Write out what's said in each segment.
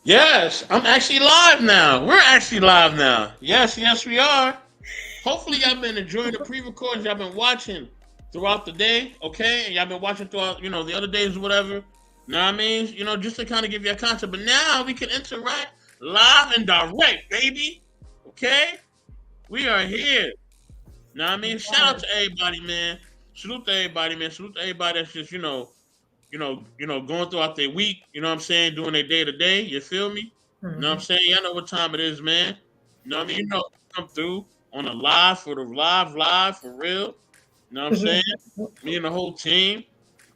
Yes, I'm actually live now. We're actually live now. Yes, yes, we are. Hopefully, y'all been enjoying the pre-recordings y'all been watching throughout the day, okay? And y'all been watching throughout, the other days or whatever. Know what I mean? Just to kind of give you a concept. But now we can interact live and direct, baby. Okay? We are here. Know what I mean? Shout out to everybody, man. Salute to everybody, man. Salute to everybody that's just, going throughout their week, you know what I'm saying, doing their day to day. You feel me? You know what I'm Mhm. saying? Y'all know what time it is, man. You know what I mean? Come through on a live for the live for real. You know what I'm saying? Me and the whole team.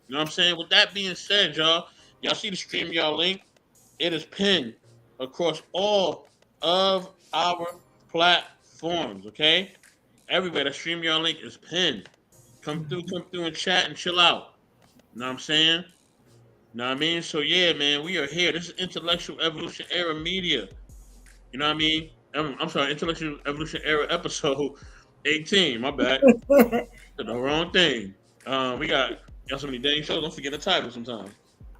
You know what I'm saying? With that being said, y'all see the stream y'all link? It is pinned across all of our platforms, okay? Everywhere the stream y'all link is pinned. Come through and chat and chill out. You know what I'm saying? Know what I mean? So yeah, man, we are here. This is Intellectual Evolution Era Media. You know what I mean? I'm sorry, Intellectual Evolution Era episode 18. My bad. Said the wrong thing. We got so many dang shows. Don't forget the title sometimes.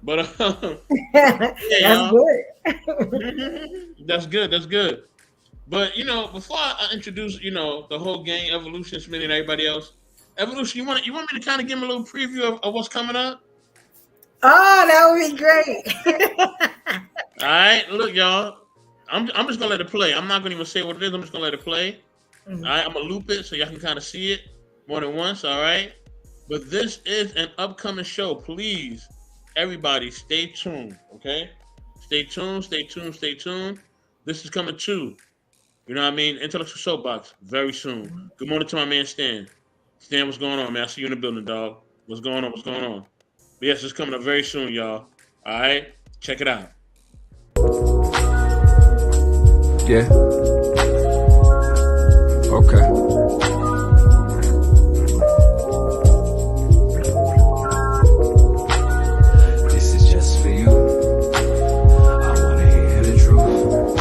But yeah, That's y'all. good. That's good. That's good. But before I introduce the whole gang, Evolution, Smitty, and everybody else, Evolution, you want me to kind of give them a little preview of what's coming up? Oh, that would be great. All right, look, y'all. I'm just gonna let it play. I'm not gonna even say what it is. I'm just gonna let it play. All Mhm. right, I'm gonna loop it so y'all can kind of see it more than once. All right, but this is an upcoming show. Please, everybody, stay tuned. Okay, stay tuned. Stay tuned. Stay tuned. This is coming too. You know what I mean? Intellectual Soapbox very soon. Good morning to my man Stan. Stan, what's going on, man? I see you in the building, dog. What's going on? What's going on? But yes, it's coming up very soon, y'all. All right, check it out. Yeah. Okay. This is just for you. I wanna hear the truth.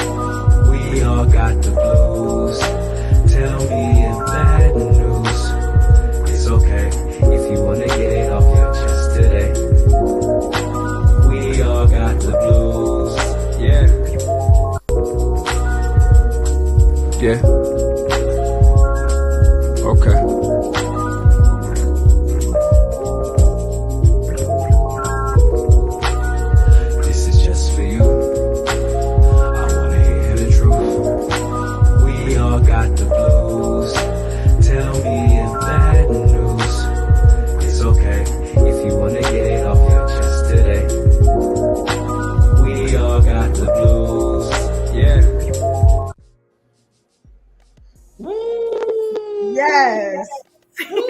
We all got the blues. Tell me if bad news. It's okay if you wanna get it off your chest today. We all got the blues. Yeah. Yeah. Okay. This is just for you. I wanna hear the truth. We all got the blues. Tell me if bad news. It's okay if you wanna get it off your chest today. We all got the blues. Yeah. Woo! Yes. Woo!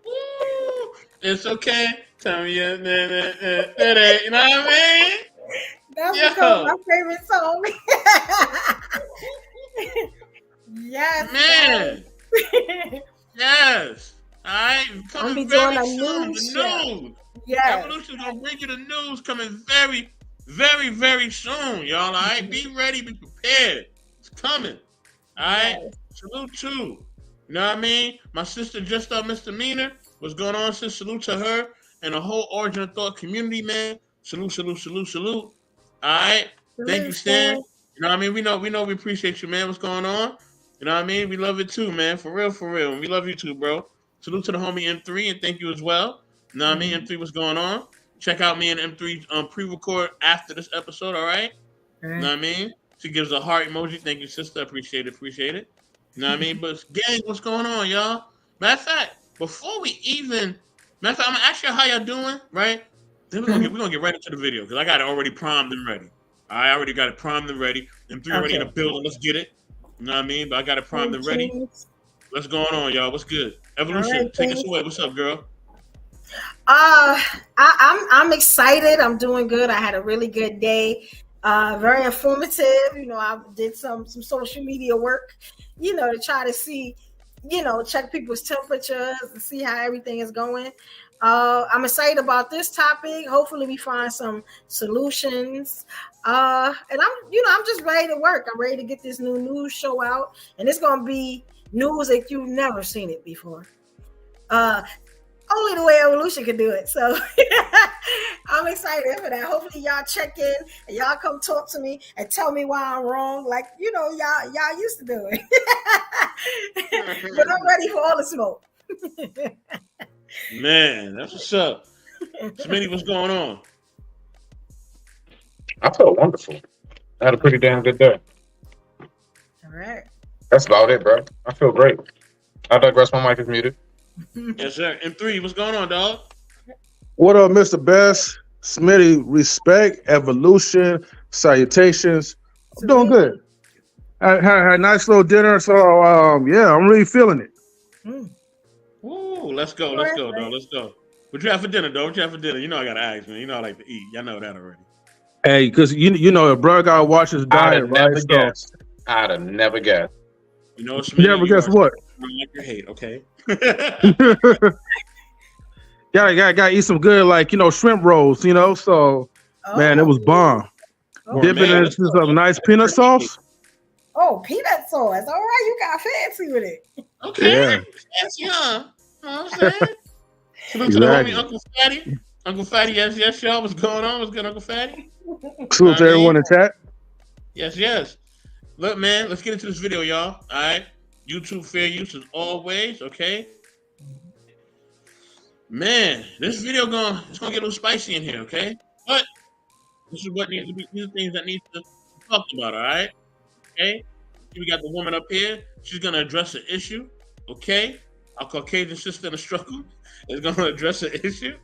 Woo! It's okay. Tell me that, you know what I That's mean? become my Yo, favorite song. Yes, man, man. yes. All right, I'm coming be doing very a soon. news The show. news. Yes. Evolution is gonna bring you the news coming very, very, very soon, y'all. All right, be ready, be prepared. It's coming. All right, Yes. salute too. You know what I mean? My sister just misdemeanor. What's going on, sis? Salute to her and the whole Origin of Thought community, man. Salute, salute, salute, salute. All right, thank you, Stan. Solution. You know what I mean? We appreciate you, man. What's going on? You know what I mean? We love it too, man. For real, for real. We love you too, bro. Salute to the homie M3 and thank you as well. You know what I mean? Mhm. M3, what's going on? Check out me and M3 pre-record after this episode, all right? You know Okay. what I mean? She gives a heart emoji. Thank you, sister. Appreciate it. Appreciate it. You know what I mean? But gang, what's going on, y'all? Matter of fact, before we even matter of fact, I'm gonna ask you how y'all doing, right? Then we're gonna get right into the video because I got it already primed and ready. I already got it primed and ready. M3 already in Okay. the building. Let's get it. You know what I mean? But I got it primed Hey, and ready. Kings. What's going on, y'all? What's good? All right, Evolution, take us Kings. away. What's up, girl? I'm excited. I'm doing good. I had a really good day. Very informative. I did some social media work. To try to see, check people's temperatures and see how everything is going. I'm excited about this topic. Hopefully, we find some solutions. And I'm just ready to work. I'm ready to get this new news show out, and it's gonna be news that you've never seen it before. Uh, only the way evolution can do it. So I'm excited for that. Hopefully y'all check in and y'all come talk to me and tell me why I'm wrong. Like, y'all used to do it. But I'm ready for all the smoke. Man, that's what's up. Smitty, what's going on? I felt wonderful. I had a pretty damn good day. All right. That's about it, bro. I feel great. I digress. My mic is muted. Yes, sir. M3, what's going on, dog? What up, Mr. Best? Smitty, respect, evolution, salutations. I'm doing good. I had a nice little dinner, so yeah, I'm really feeling it. Ooh, let's go, dog. Let's go. What you have for dinner, dog? What you have for dinner? You know I gotta ask, man. You know I like to eat. Y'all know that already. Hey, because you know, if bro gotta watch his diet, right? I'd have never guessed. You know, Smitty, Never guess what? Like your hate, okay? Gotta eat some good, like, shrimp rolls, so man, it was bomb. Dip it into some nice peanut sauce. Oh, peanut sauce. All right, you got fancy with it. Okay. Yeah. Fancy, huh? You know what I'm saying? Salute to the homie Uncle Fatty. Uncle Fatty, yes, y'all. What's going on? What's good, Uncle Fatty? Salute to everyone in chat. Yes. Look, man, let's get into this video, y'all. All right. YouTube fair use as always, okay? Man, this video it's gonna get a little spicy in here, okay? But this is what needs to be, these are things that need to be talked about, all right? Okay? We got the woman up here. She's gonna address the issue, okay? Our Caucasian sister in the struggle is gonna address the issue.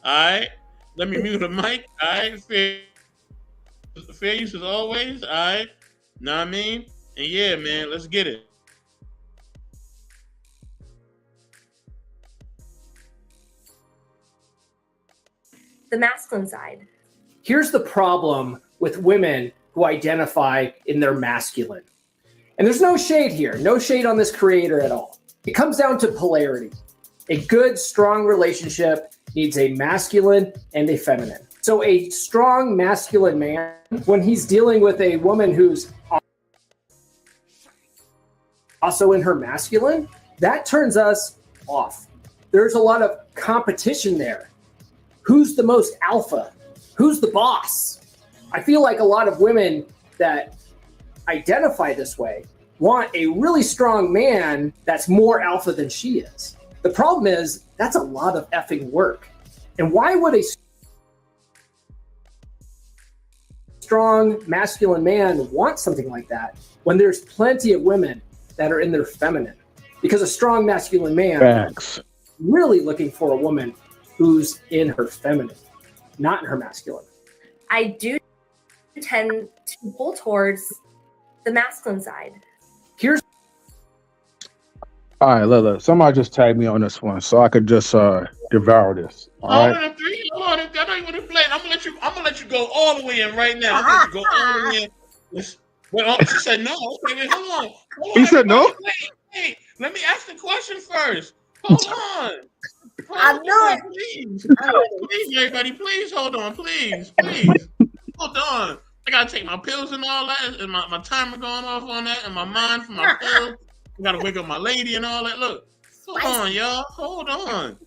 All right. Let me mute the mic. All right. Fair use as always. All right. Know what I mean? And yeah, man, let's get it. The masculine side. Here's the problem with women who identify in their masculine. And there's no shade here, no shade on this creator at all. It comes down to polarity. A good, strong relationship needs a masculine and a feminine. So a strong masculine man, when he's dealing with a woman who's also in her masculine, that turns us off. There's a lot of competition there. Who's the most alpha? Who's the boss? I feel like a lot of women that identify this way want a really strong man that's more alpha than she is. The problem is that's a lot of effing work. And why would a strong masculine man want something like that when there's plenty of women that are in their feminine? Because a strong masculine man is really looking for a woman who's in her feminine, not in her masculine. I do tend to pull towards the masculine side. Here's all right, look. Somebody just tagged me on this one, so I could just devour this. All right. Hold on, I don't even play. I'm gonna let you go all the way in right now. I'm gonna let you go all the way in. Well, she said no. Okay, wait, hold on. He said no? Wait, let me ask the question first. Hold on. I know it. Please, everybody, please hold on, please. Hold on. I gotta take my pills and all that, and my timer going off on that, and my mind for my pills. I gotta wake up my lady and all that. Look, hold on, y'all. Hold on.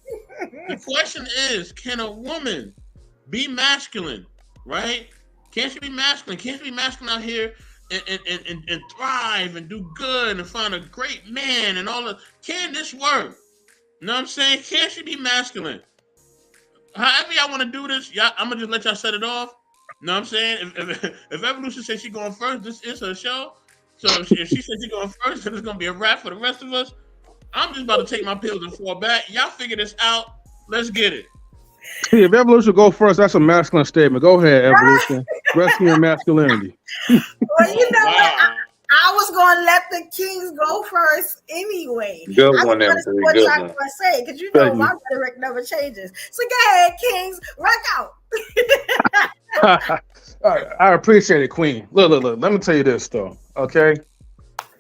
The question is, can a woman be masculine, right? Can she be masculine? Can she be masculine out here and thrive and do good and find a great man and all that? Can this work? You know what I'm saying? Can she be masculine? However y'all want to do this, I'm going to just let y'all set it off. You know what I'm saying? If Evolution says she's going first, this is her show. So if she says she's going first, then it's going to be a wrap for the rest of us. I'm just about to take my pills and fall back. Y'all figure this out. Let's get it. See, if Evolution go first, that's a masculine statement. Go ahead, Evolution. Rescue your masculinity. Well, you know what? I was going to let the Kings go first anyway. Good I one, was M3. what Good y'all one. going to say, because you know my rhetoric never changes. So go ahead, Kings. Rock out. I appreciate it, Queen. Look. Let me tell you this, though. Okay?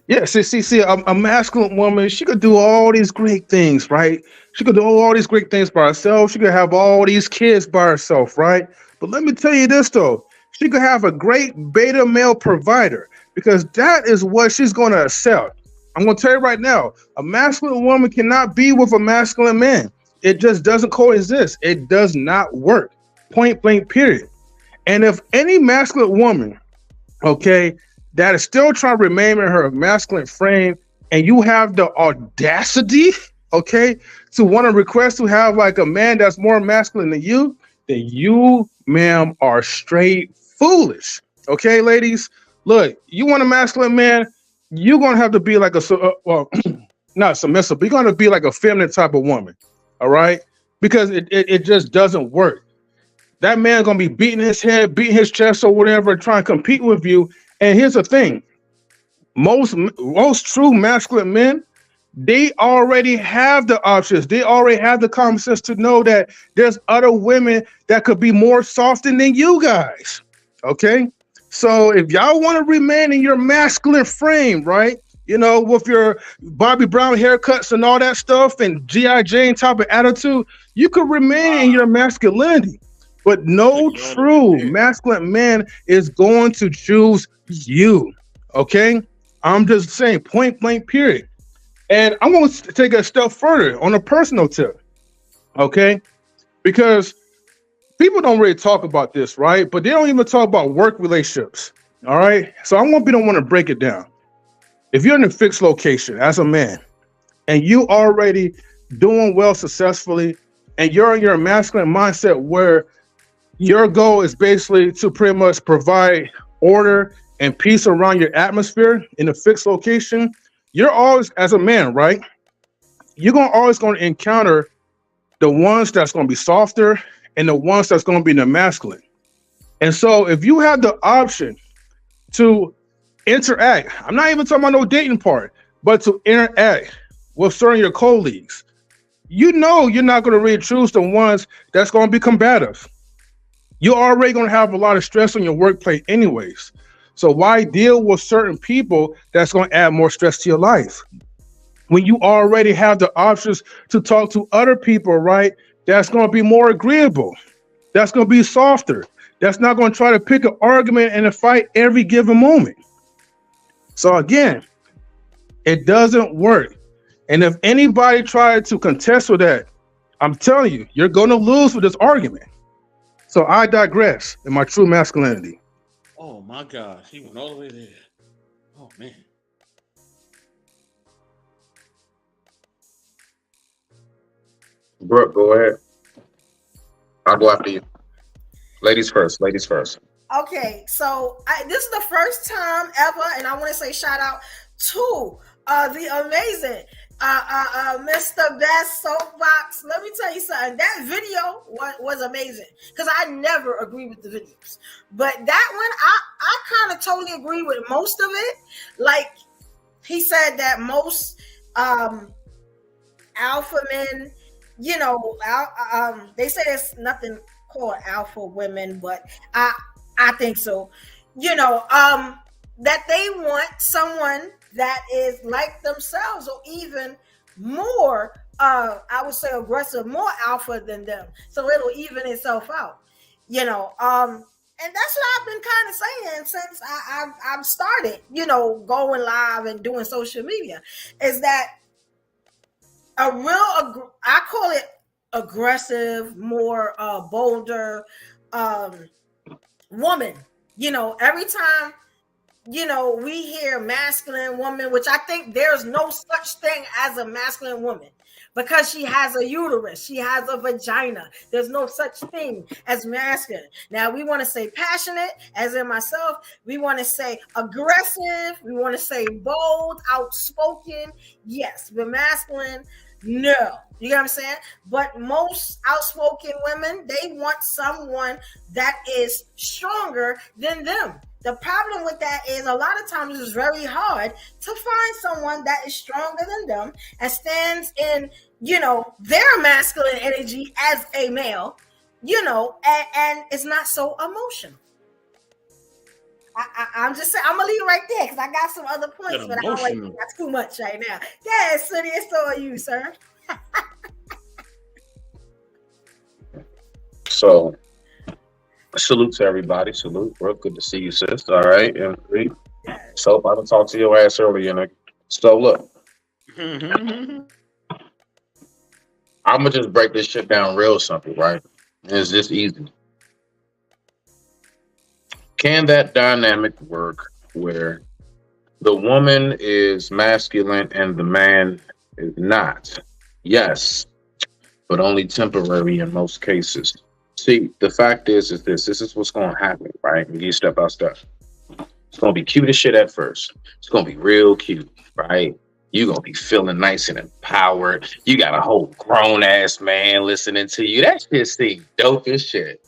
Yeah, see, a masculine woman, she could do all these great things, right? She could do all these great things by herself. She could have all these kids by herself, right? But let me tell you this, though. She could have a great beta male provider, because that is what she's going to accept. I'm going to tell you right now, a masculine woman cannot be with a masculine man. It just doesn't coexist. It does not work. Point blank, period. And if any masculine woman, okay, that is still trying to remain in her masculine frame, and you have the audacity, okay, to want to request to have like a man that's more masculine than you, then you, ma'am, are straight foolish. Okay, ladies, look, you want a masculine man, you're gonna have to be like well, not submissive, but you're gonna be like a feminine type of woman. All right, because it just doesn't work. That man's gonna be beating his head, beating his chest, or whatever, trying to compete with you. And here's the thing: most true masculine men, they already have the options. They already have the common sense to know that there's other women that could be more softer than you guys. Okay, so if y'all want to remain in your masculine frame, right? You know, with your Bobby Brown haircuts and all that stuff and G.I. Jane type of attitude, you could remain in your masculinity. But no true masculine man is going to choose you. Okay? I'm just saying, point blank, period. And I'm going to take a step further on a personal tip. Okay? Because people don't really talk about this, right? But they don't even talk about work relationships. All right? So I'm going to be the one to break it down. If you're in a fixed location as a man and you already doing well successfully and you're in your masculine mindset where your goal is basically to pretty much provide order and peace around your atmosphere in a fixed location, you're always, as a man, right? You're always going to encounter the ones that's going to be softer and the ones that's going to be the masculine. And so if you have the option to interact, I'm not even talking about no dating part, but to interact with certain your colleagues, you know you're not going to really choose the ones that's going to be combative. You're already going to have a lot of stress on your workplace anyways. So why deal with certain people that's going to add more stress to your life when you already have the options to talk to other people, right? That's going to be more agreeable. That's going to be softer. That's not going to try to pick an argument and a fight every given moment. So again, it doesn't work. And if anybody tried to contest with that, I'm telling you, you're going to lose with this argument. So I digress in my true masculinity. Oh my gosh, he went all the way there. Oh man. Brooke, go ahead. I'll go after you. Ladies first. Ladies first. Okay, so this is the first time ever, and I want to say shout out to the amazing Mr. Best Soapbox. Let me tell you something. That video was amazing because I never agree with the videos, but that one I kind of totally agree with most of it. Like he said that most alpha men, you know, they say there's nothing called alpha women, but I think so. You know, that they want someone that is like themselves or even more, I would say aggressive, more alpha than them. So it'll even itself out, you know. And that's what I've been kind of saying since I've started, you know, going live and doing social media, is that a real, I call it aggressive, more bolder woman. You know, every time, you know, we hear masculine woman, which I think there's no such thing as a masculine woman because she has a uterus, she has a vagina. There's no such thing as masculine. Now we want to say passionate, as in myself. We want to say aggressive. We want to say bold, outspoken. Yes, but masculine, no. You get what I'm saying? But most outspoken women, they want someone that is stronger than them. The problem with that is a lot of times it's very hard to find someone that is stronger than them and stands in, you know, their masculine energy as a male, you know, and it's not so emotional. I'm just saying, I'm gonna leave it right there because I got some other points, but I don't like that's too much right now. Yeah, Sonny, it's all you, sir. So, salute to everybody. Salute, bro. Good to see you, sis. All right. And three. So, I done talked to your ass earlier. So, look. I'm gonna just break this shit down real simple, right? It's just easy. Can that dynamic work where the woman is masculine and the man is not? Yes, but only temporary in most cases. See, the fact is this. This is what's going to happen, right? We get step by step. It's going to be cute as shit at first. It's going to be real cute, right? You're going to be feeling nice and empowered. You got a whole grown-ass man listening to you. That shit seems dope as shit.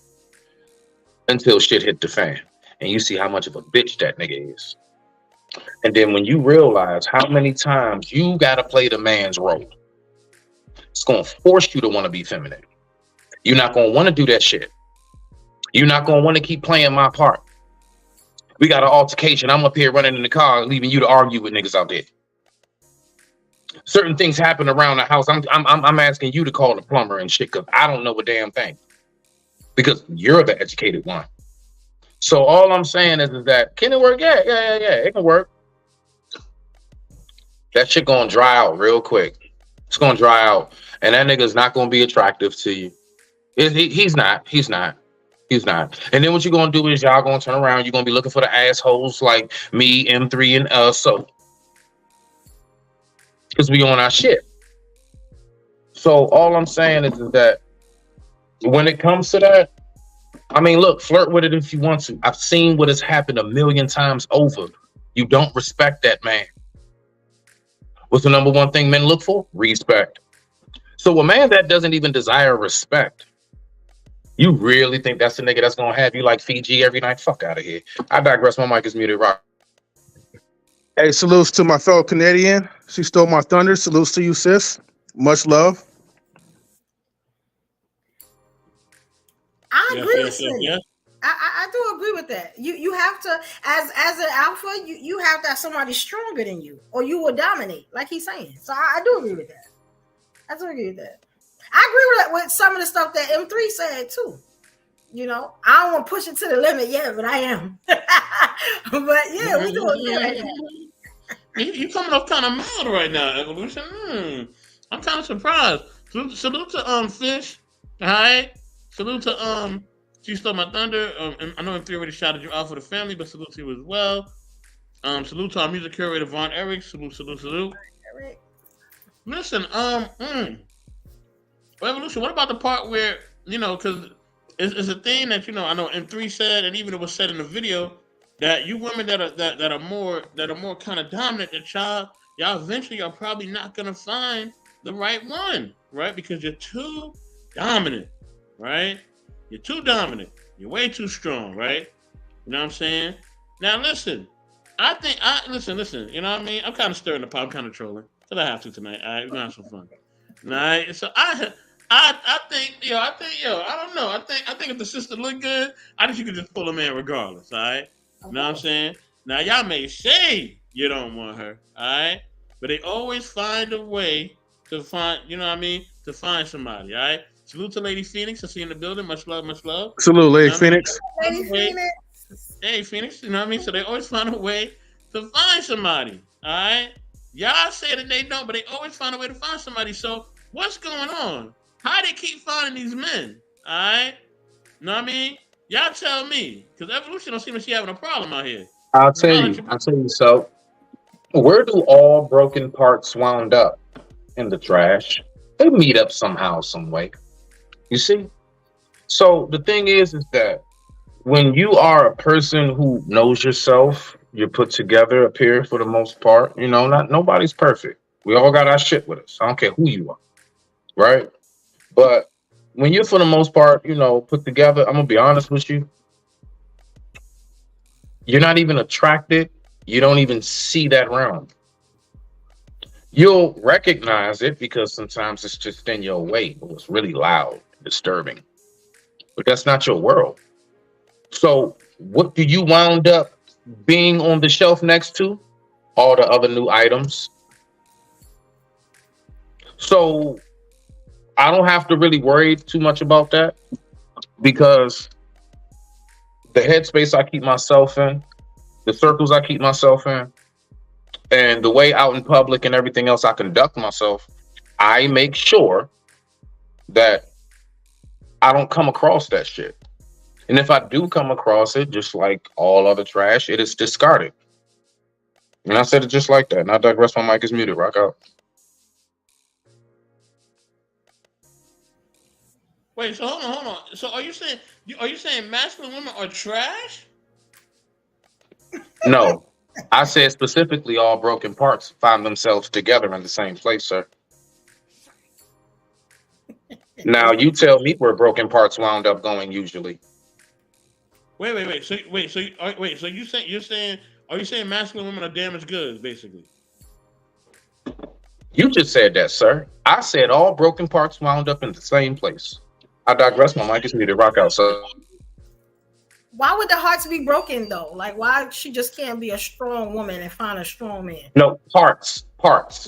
Until shit hit the fan. And you see how much of a bitch that nigga is. And then when you realize how many times you got to play the man's role, it's going to force you to want to be feminine. You're not going to want to do that shit. You're not going to want to keep playing my part. We got an altercation. I'm up here running in the car, leaving you to argue with niggas out there. Certain things happen around the house. I'm asking you to call the plumber and shit because I don't know a damn thing. Because you're the educated one. So all I'm saying is that, can it work? Yeah, it can work. That shit gonna dry out real quick. It's gonna dry out. And that nigga's not gonna be attractive to you. He's not. And then what you're gonna do is y'all gonna turn around. You're gonna be looking for the assholes like me, M3, and so. Because we on our shit. So all I'm saying is that when it comes to that, I mean, look, flirt with it if you want to. I've seen what has happened a million times over. You don't respect that man. What's the number one thing men look for? Respect. So a man that doesn't even desire respect, you really think that's the nigga that's gonna have you like Fiji every night? Fuck out of here. I digress. My mic is muted. Rock. Hey, salutes to my fellow Canadian. She stole my thunder. Salutes to you, sis. Much love. I agree with yes, you. yes. I do agree with that. You have to, as an alpha, you have to have somebody stronger than you, or you will dominate, like he's saying. So I do agree with that. I do agree with that. I agree with some of the stuff that M3 said too. You know, I don't want to push it to the limit yet, but I am. But yeah, we do agree with that. You coming off kind of mild right now, Evolution. I'm kind of surprised. Salute to Fish. All right. Salute to She Stole My Thunder. And I know M3 already shouted you out for the family, but salute to you as well. Salute to our music curator Von Erich. Salute. Eric. Listen, Evolution. What about the part where because it's a thing that I know M3 said, and even it was said in the video that you women that are more kind of dominant than y'all eventually are probably not gonna find the right one, right? Because you're too dominant, right? You're too dominant. You're way too strong, right? You know what I'm saying? Now listen, listen. You know what I mean? I'm kind of stirring the pot. I'm kind of trolling because I have to tonight. All right, we're gonna have some fun. All right, so I think, I don't know. I think if the sister look good, I think you could just pull a man regardless, all right? You know what I'm saying? Now, y'all may say you don't want her, all right? But they always find a way to find, to find somebody, all right? Salute to Lady Phoenix. I see you in the building. Much love, much love. Salute, Lady Phoenix. Lady Phoenix. Hey, Phoenix, you know what I mean? So they always find a way to find somebody, all right? Y'all say that they don't, but they always find a way to find somebody. So what's going on? How they keep finding these men? All right, know what I mean? Y'all tell me, because Evolution don't seem like she having a problem out here. I'll tell you. So, where do all broken parts wound up? In the trash. They meet up somehow, some way. You see? So the thing is that when you are a person who knows yourself, you're put together up here for the most part. Nobody's perfect. We all got our shit with us. I don't care who you are, right? But when you're, for the most part, put together, I'm going to be honest with you. You're not even attracted. You don't even see that realm. You'll recognize it because sometimes it's just in your way. It's really loud, disturbing. But that's not your world. So what do you wound up being on the shelf next to? All the other new items. So I don't have to really worry too much about that because the headspace I keep myself in, the circles I keep myself in, and the way out in public and everything else I conduct myself, I make sure that I don't come across that shit. And if I do come across it, just like all other trash, it is discarded. And I said it just like that. And I digress. My mic is muted. Rock out. Wait, so hold on. So are you saying masculine women are trash? No, I said specifically all broken parts find themselves together in the same place, sir. Now you tell me where broken parts wound up going usually. Wait. So you're saying are you saying masculine women are damaged goods, basically? You just said that, sir. I said all broken parts wound up in the same place. I digress. My mic is muted. Rock out, sir. Why would the hearts be broken though? Like, why she just can't be a strong woman and find a strong man? No, parts,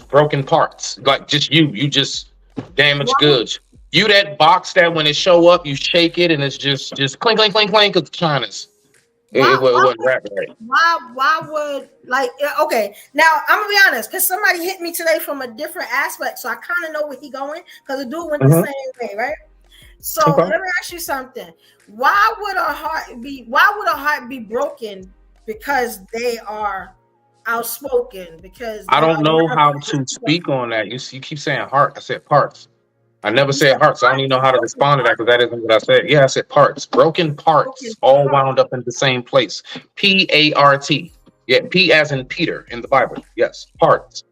broken parts. Like just you just damaged goods. You that box that when it show up, you shake it and it's just clink, clink, clink, clink of China's. It wasn't wrapped right. Why would, like, okay, now I'm gonna be honest, because somebody hit me today from a different aspect, so I kind of know where he going, because the dude went the same way, right? So let me ask you something. Why would a heart be broken because they are outspoken? Because I don't know how to speak on that. You keep saying heart. I said parts. I never said hearts. So I don't even know how to respond to that because that isn't what I said. Yeah, I said parts. Broken parts all wound up in the same place. P-A-R-T. Yeah, P as in Peter in the Bible. Yes, parts.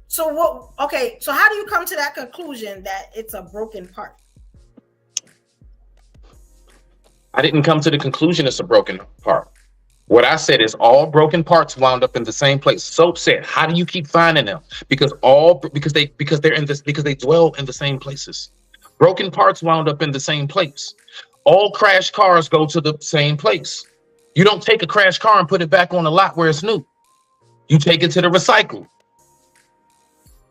So what? Okay, so how do you come to that conclusion that it's a broken part? I didn't come to the conclusion it's a broken part. What I said is all broken parts wound up in the same place. Soap said, "How do you keep finding them?" Because they dwell in the same places. Broken parts wound up in the same place. All crashed cars go to the same place. You don't take a crashed car and put it back on the lot where it's new. You take it to the recycle.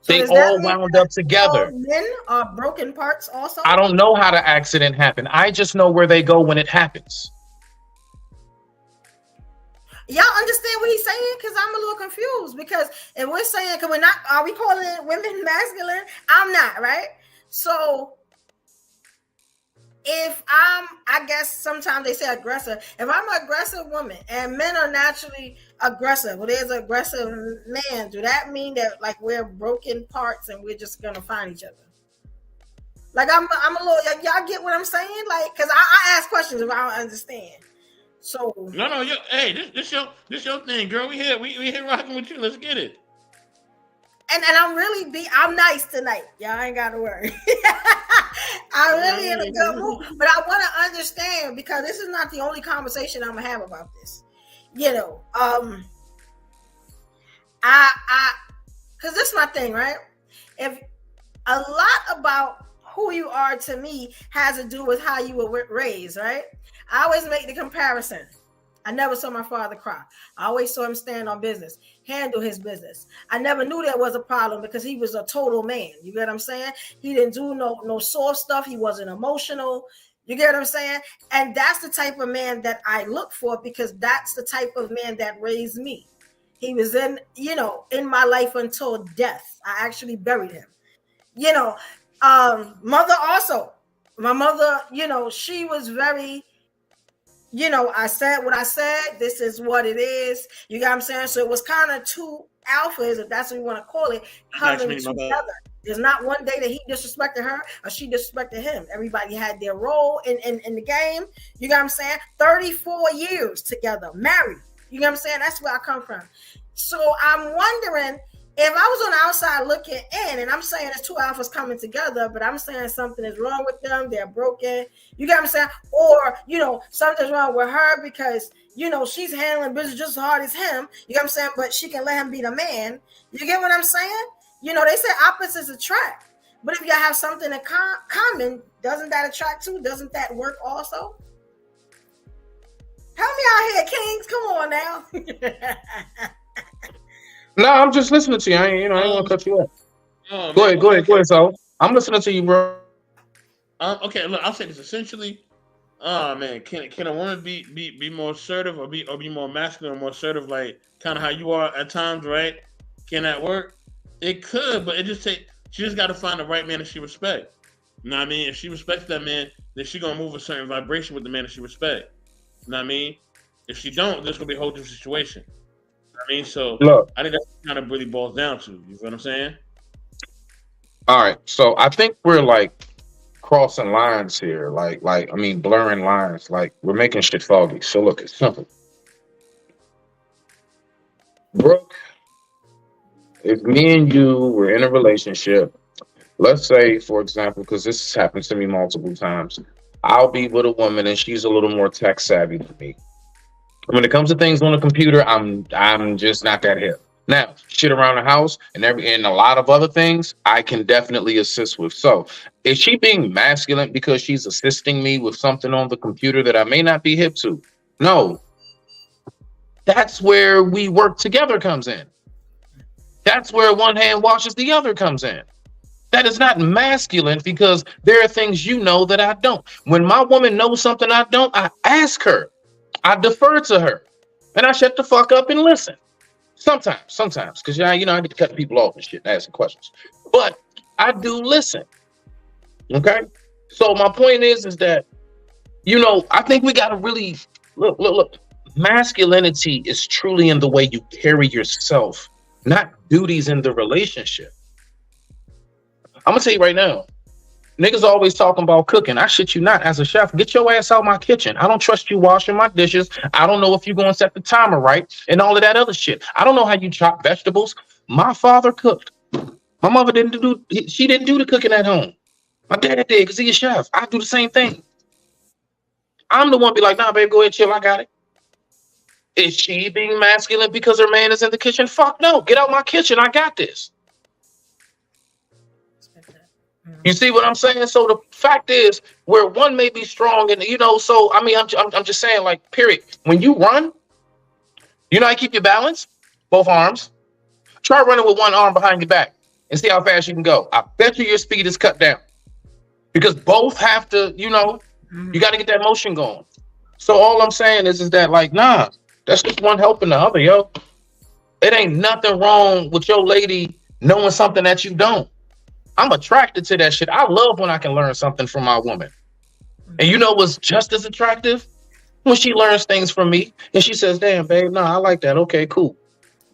So they all wound up together. Men are broken parts also? I don't know how the accident happened. I just know where they go when it happens. Y'all understand what he's saying? Because I'm a little confused. Because if we're saying, because we're not, are we calling women masculine? I'm not, right? So if I guess sometimes they say aggressive. If I'm an aggressive woman and men are naturally aggressive, well, there's an aggressive man, do that mean that like we're broken parts and we're just gonna find each other? Like I'm a little, like, y'all get what I'm saying? Like, because I ask questions if I don't understand. So no, hey, this your thing, girl. We here rocking with you. Let's get it. And I'm nice tonight. Y'all ain't gotta worry. I'm really in a good mood. But I want to understand, because this is not the only conversation I'm gonna have about this. You know, because this is my thing, right? If a lot about who you are to me has to do with how you were raised, right? I always make the comparison. I never saw my father cry. I always saw him stand on business, handle his business. I never knew there was a problem because he was a total man. You get what I'm saying? He didn't do no soft stuff. He wasn't emotional. You get what I'm saying? And that's the type of man that I look for, because that's the type of man that raised me. He was in my life until death. I actually buried him. Mother also. My mother, she was very, I said what I said. This is what it is. You got what I'm saying? So it was kind of two alphas, if that's what you want to call it, coming together. There's not one day that he disrespected her or she disrespected him. Everybody had their role in the game. You got what I'm saying? 34 years together, married. You know what I'm saying? That's where I come from. So I'm wondering, if I was on the outside looking in, and I'm saying there's two alphas coming together, but I'm saying something is wrong with them, they're broken, you get what I'm saying? Or, something's wrong with her because, she's handling business just as hard as him, you get what I'm saying? But she can let him be the man. You get what I'm saying? They say opposites attract. But if you have something in common, doesn't that attract too? Doesn't that work also? Help me out here, Kings. Come on now. No, I'm just listening to you. I ain't want to cut you off. Go ahead. So I'm listening to you, bro. Okay, look, I'll say this. Essentially, man, can a woman be more assertive or be more masculine or more assertive, like kind of how you are at times, right? Can that work? It could, but she just got to find the right man that she respects. You know what I mean? If she respects that man, then she gonna move a certain vibration with the man that she respects. You know what I mean? If she don't, there's gonna be a whole different situation. You know what I mean? So Look, I think that's kind of really boils down to. You feel what I'm saying? all right. So I think we're like crossing lines here, like I mean, blurring lines. Like we're making shit foggy. So look, it's simple. Brooke, if me and you were in a relationship, let's say, for example, because this has happened to me multiple times, I'll be with a woman and she's a little more tech savvy than me. When it comes to things on the computer, I'm just not that hip. Now, shit around the house and a lot of other things, I can definitely assist with. So, is she being masculine because she's assisting me with something on the computer that I may not be hip to? No. That's where we work together comes in. That's where one hand washes the other comes in. That is not masculine because there are things you know that I don't. When my woman knows something I don't, I ask her. I defer to her. And I shut the fuck up and listen. Sometimes, because I get to cut people off and shit and asking questions. But I do listen. Okay? So my point is that, I think we gotta really look. Masculinity is truly in the way you carry yourself, not duties in the relationship. I'm gonna tell you right now, niggas always talking about cooking. I shit you not. As a chef, get your ass out my kitchen. I don't trust you washing my dishes. I don't know if you're gonna set the timer right and all of that other shit. I don't know how you chop vegetables. My father cooked. My mother didn't do the cooking at home. My dad did because he's a chef. I do the same thing. I'm the one be like, nah, babe, go ahead, chill. I got it. Is she being masculine because her man is in the kitchen? Fuck no. Get out my kitchen. I got this. You see what I'm saying? So the fact is, where one may be strong, and so I mean, I'm just saying, like, period. When you run, how you keep your balance, both arms. Try running with one arm behind your back and see how fast you can go. I bet you your speed is cut down because both have to, you got to get that motion going. So all I'm saying is that, like, nah, that's just one helping the other, yo. It ain't nothing wrong with your lady knowing something that you don't. I'm attracted to that shit. I love when I can learn something from my woman. And you know what's just as attractive? When she learns things from me and she says, damn, babe, nah, I like that. Okay, cool.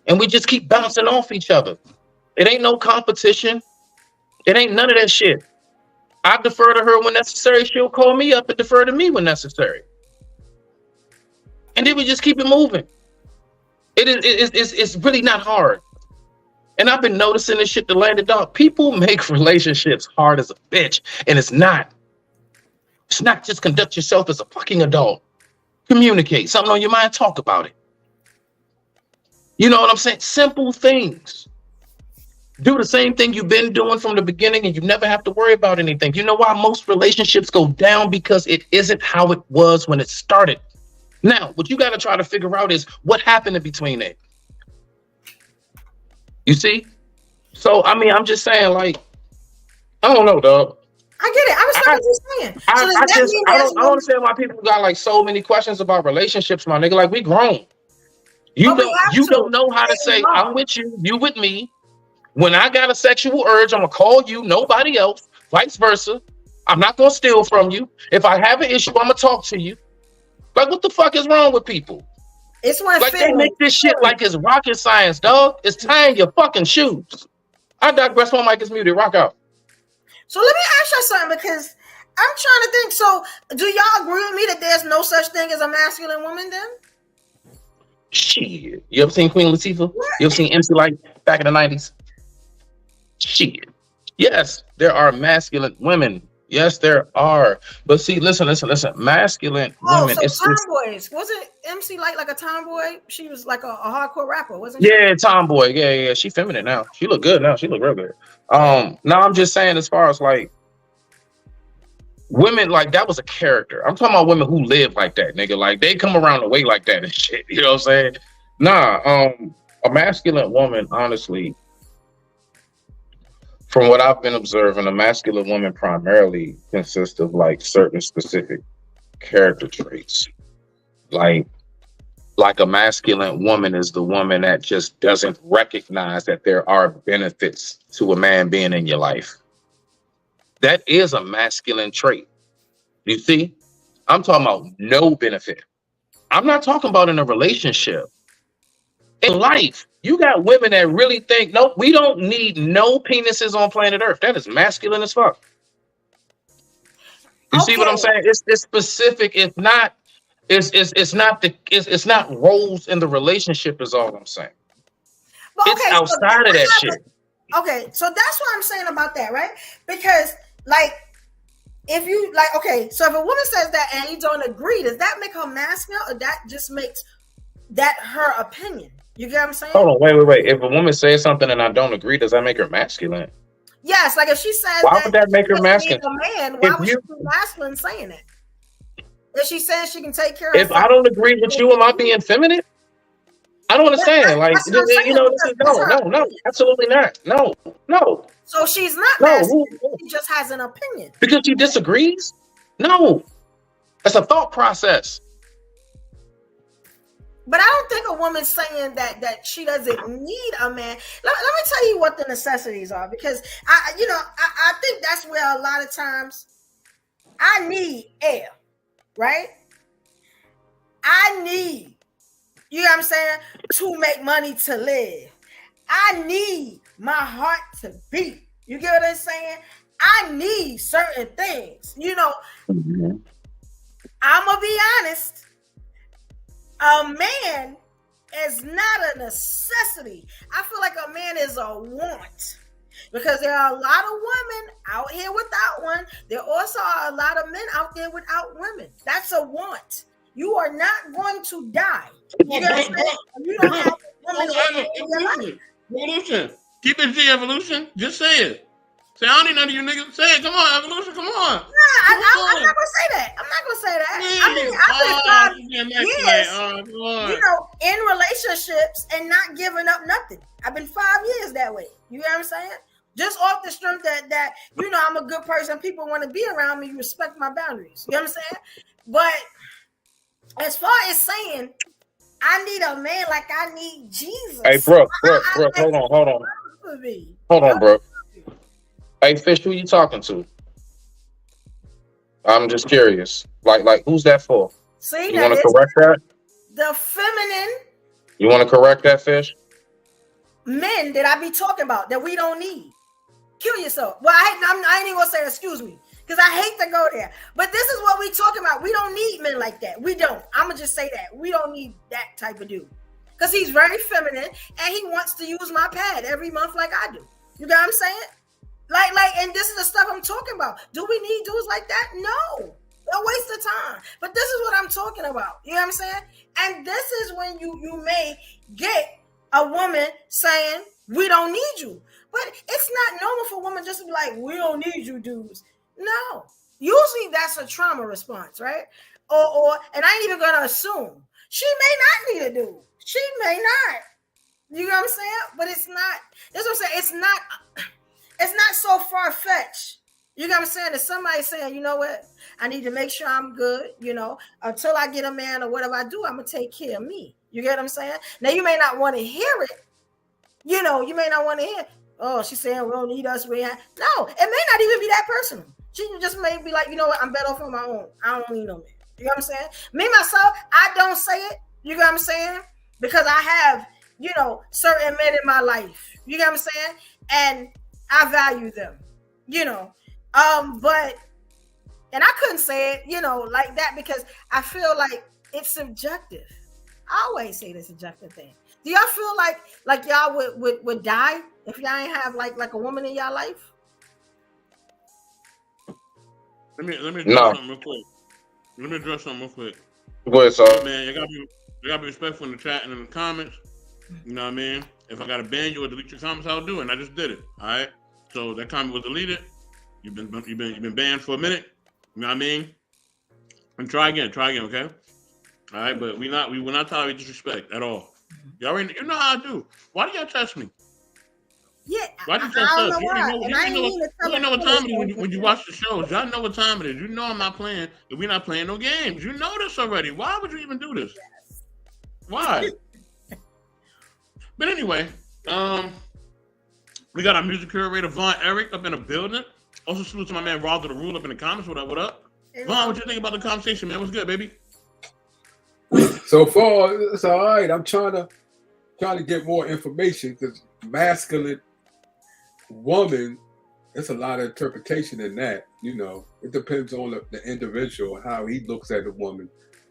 And we just keep bouncing off each other. It ain't no competition. It ain't none of that shit. I defer to her when necessary. She'll call me up and defer to me when necessary. And then we just keep it moving. It's really not hard. And I've been noticing this shit, the landed dog. People make relationships hard as a bitch. And it's not. It's not just conduct yourself as a fucking adult. Communicate. Something on your mind, talk about it. You know what I'm saying? Simple things. Do the same thing you've been doing from the beginning and you never have to worry about anything. You know why most relationships go down? Because it isn't how it was when it started. Now, what you got to try to figure out is what happened in between it. You see? So, I mean, I'm just saying, like, I don't know, dog. I get it. I was just saying. So I don't understand why people got like so many questions about relationships, my nigga. Like, we grown. You don't know how to say, I'm with you, you with me. When I got a sexual urge, I'm gonna call you, nobody else, vice versa. I'm not gonna steal from you. If I have an issue, I'm gonna talk to you. Like, what the fuck is wrong with people? It's one like they make this shit like it's rocket science, dog. It's tying your fucking shoes. I digress. My mic is muted. Rock out. So let me ask you something, because I'm trying to think. So do y'all agree with me that there's no such thing as a masculine woman then? Shit. You ever seen Queen Latifah? You ever seen MC Light back in the 90s? Shit. Yes, there are masculine women. Yes, there are. But see, listen. Masculine women. So tomboys. Wasn't MC Light like a tomboy? She was like a hardcore rapper, wasn't she? Yeah, tomboy. Yeah. She feminine now. She look good now. She look real good. Now I'm just saying, as far as like women, like that was a character. I'm talking about women who live like that, nigga. Like they come around the way like that and shit. You know what I'm saying? Nah. A masculine woman, honestly, from what I've been observing, a masculine woman primarily consists of like certain specific character traits. Like a masculine woman is the woman that just doesn't recognize that there are benefits to a man being in your life. That is a masculine trait. You see, I'm talking about no benefit. I'm not talking about in a relationship. In life, you got women that really think, no, we don't need no penises on planet Earth. That is masculine as fuck. You see what I'm saying? It's specific. It's not. It's not roles in the relationship. Is all I'm saying. But, it's outside of that shit. Okay, so that's what I'm saying about that, right? Because like, if you like, okay, so if a woman says that and you don't agree, does that make her masculine, or that just makes that her opinion? You get what I'm saying? Hold on, wait. If a woman says something and I don't agree, does that make her masculine? Yes, like if she says, why would that make her masculine? A man, why would she be masculine saying it? If she says she can take care of if I don't agree with you, am I being feminine? I don't understand. Like, you know, this is no, absolutely not. No. So she's not masculine. She just has an opinion. Because she disagrees? No. That's a thought process. But I don't think a woman's saying that she doesn't need a man. Let me tell you what the necessities are, because I think that's where a lot of times I need air, right? I need, you know what I'm saying, to make money to live. I need my heart to beat. You get what I'm saying? I need certain things. You know, I'm gonna be honest. A man is not a necessity. I feel like a man is a want, because there are a lot of women out here without one. There also are a lot of men out there without women. That's a want. You are not going to die. You know what I'm saying? You don't have Evolution. Keep it G, Evolution. Just say it. Say, I don't need none of you niggas. Say it. Come on, Evolution. Come on. Nah, I'm not gonna say that. I mean, I've been 5 years, you know, in relationships and not giving up nothing. I've been 5 years that way. You know what I'm saying? Just off the strength that you know, I'm a good person. People want to be around me. You respect my boundaries. You know what I'm saying? But as far as saying, I need a man like I need Jesus. Hey, Brooke, hold on, Brooke. Hey, Fish, who you talking to? I'm just curious. Like, who's that for? See, you want to correct that? The feminine. You want to correct that, Fish? Men that I be talking about that we don't need. Kill yourself. Well, I ain't even gonna say excuse me, because I hate to go there. But this is what we talking about. We don't need men like that. We don't. I'm gonna just say that. We don't need that type of dude, because he's very feminine and he wants to use my pad every month like I do. You know what I'm saying? Like, and this is the stuff I'm talking about. Do we need dudes like that? No. A waste of time. But this is what I'm talking about. You know what I'm saying? And this is when you may get a woman saying, we don't need you. But it's not normal for women just to be like, we don't need you dudes. No. Usually that's a trauma response, right? Or and I ain't even gonna assume. She may not need a dude. She may not. You know what I'm saying? But it's not, that's what I'm saying. It's not so far-fetched. You know what I'm saying? That somebody saying, you know what? I need to make sure I'm good, you know, until I get a man or whatever I do, I'm going to take care of me. You get what I'm saying? Now, you may not want to hear it. You know, you may not want to hear, oh, she's saying we don't need us. No, it may not even be that personal. She just may be like, you know what? I'm better off on my own. I don't need no man. You know what I'm saying? Me, myself, I don't say it. You know what I'm saying? Because I have, you know, certain men in my life. You know what I'm saying? And I value them, you know, but, and I couldn't say it, you know, like that, because I feel like it's subjective. I always say the subjective thing. Do y'all feel like y'all would die if y'all ain't have like a woman in y'all life? Let me address something real quick. Go ahead, sir. Man, you gotta be respectful in the chat and in the comments. You know what I mean? If I gotta ban you or delete your comments, I'll do it. And I just did it. All right. So that comment was deleted. You've been banned for a minute. You know what I mean? And try again, okay? All right, but we will not tolerate disrespect at all. You already, you know how I do. Why do y'all test me? Yeah, why do you test us? You know what time it is when you watch the shows. Y'all know what time it is. You know I'm not playing. We're not playing no games. You know this already. Why would you even do this? Yes. Why? But anyway, we got our music curator Von Eric up in the building. Also, salute to my man Roger the Rule up in the comments. What up? What up? You Vaughn, know? what you think about the conversation, man? What's good, baby? So far, it's all right. I'm trying to get more information because masculine woman, there's a lot of interpretation in that. You know, it depends on the individual, how he looks at a woman,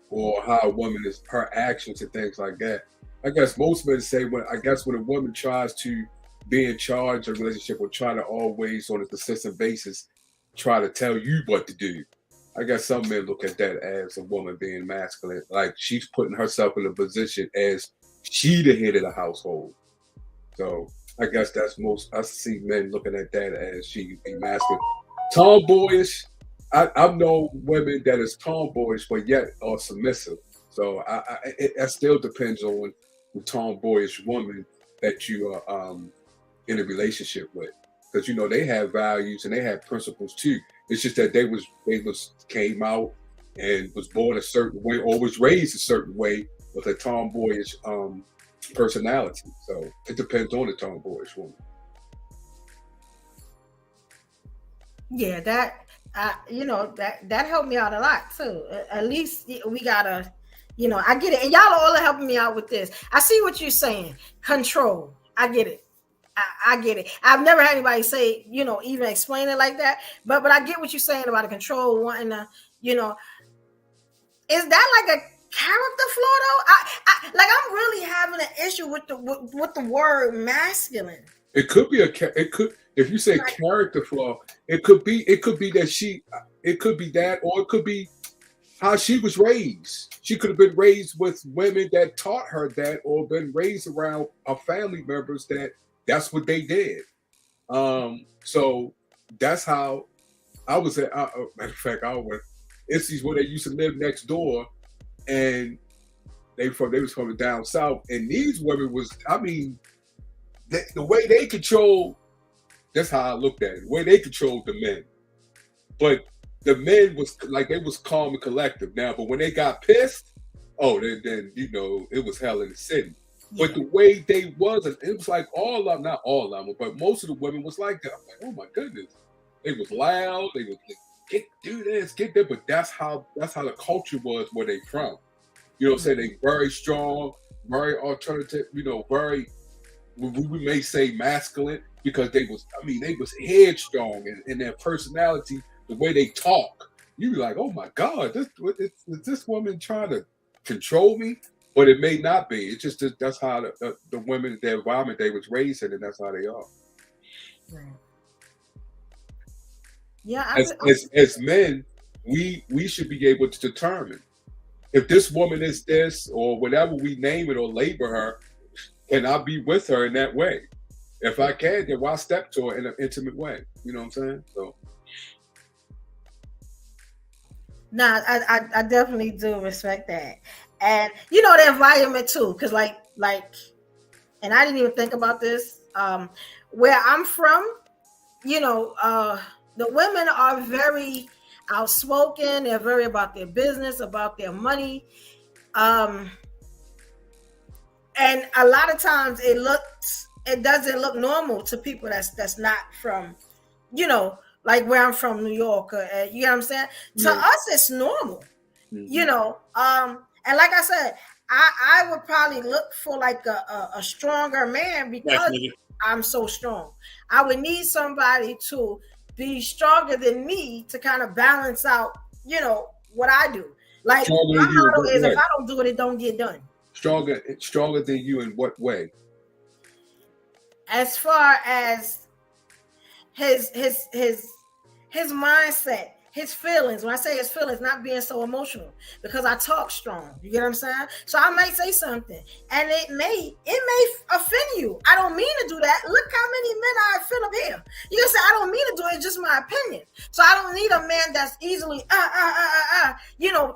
or how a woman is, her actions and things like that. I guess most men say when a woman tries to be in charge of a relationship, will try to always, on a consistent basis, try to tell you what to do. I guess some men look at that as a woman being masculine, like she's putting herself in a position as she the head of the household. So I guess that's most. I see men looking at that as she be masculine. Tomboyish. I know women that is tomboyish, but yet are submissive. So it still depends on the tomboyish woman that you are in a relationship with, because you know they have values and they have principles too. It's just that they came out and was born a certain way or was raised a certain way with a tomboyish personality. So it depends on the tomboyish woman. Yeah, that that helped me out a lot too. At least we gotta, I get it, and y'all all are helping me out with this. I see what you're saying. Control. I get it. I get it. I've never had anybody say, even explain it like that. But I get what you're saying about the control, wanting to, is that like a character flaw though? I'm really having an issue with the word masculine. It could be if you say character flaw, it could be that it could be that, or it could be how she was raised. She could have been raised with women that taught her that, or been raised around her family members that's what they did. So that's how I was at. Matter of fact, I went. It's where they used to live next door, and they was from down south. And these women was, the way they control. That's how I looked at it. The way they controlled the men, but the men was like they was calm and collective now. But when they got pissed, then it was hell in the city. But the way they was, it was like not all of them, but most of the women was like that. I'm like, oh my goodness. They was loud, they was like, do this, get that. But that's how the culture was where they from. You know what I'm saying? They very strong, very alternative, very, we may say masculine, because they was headstrong in their personality, the way they talk. You be like, oh my God, is this woman trying to control me? But it may not be. It's just that's how the women, the environment they was raised in, and that's how they are. Right. Yeah. As men, we should be able to determine if this woman is this or whatever we name it or label her, can I be with her in that way? If I can, then why step to her in an intimate way? You know what I'm saying? So. Nah, I definitely do respect that. And the environment too, because like, and I didn't even think about this. Where I'm from, the women are very outspoken. They're very about their business, about their money, and a lot of times it doesn't look normal to people that's not from, like where I'm from, New York. You know what I'm saying? Yeah. To us, it's normal. Mm-hmm. And like I said, I would probably look for like a stronger man because I'm so strong. I would need somebody to be stronger than me to kind of balance out, what I do. Like my motto is, if I don't do it, it don't get done. Stronger than you in what way? As far as his mindset, his feelings. When I say his feelings, not being so emotional, because I talk strong. You get what I'm saying? So I might say something, and it may offend you. I don't mean to do that. Look how many men I offend up here. You can say I don't mean to do it. It's just my opinion. So I don't need a man that's easily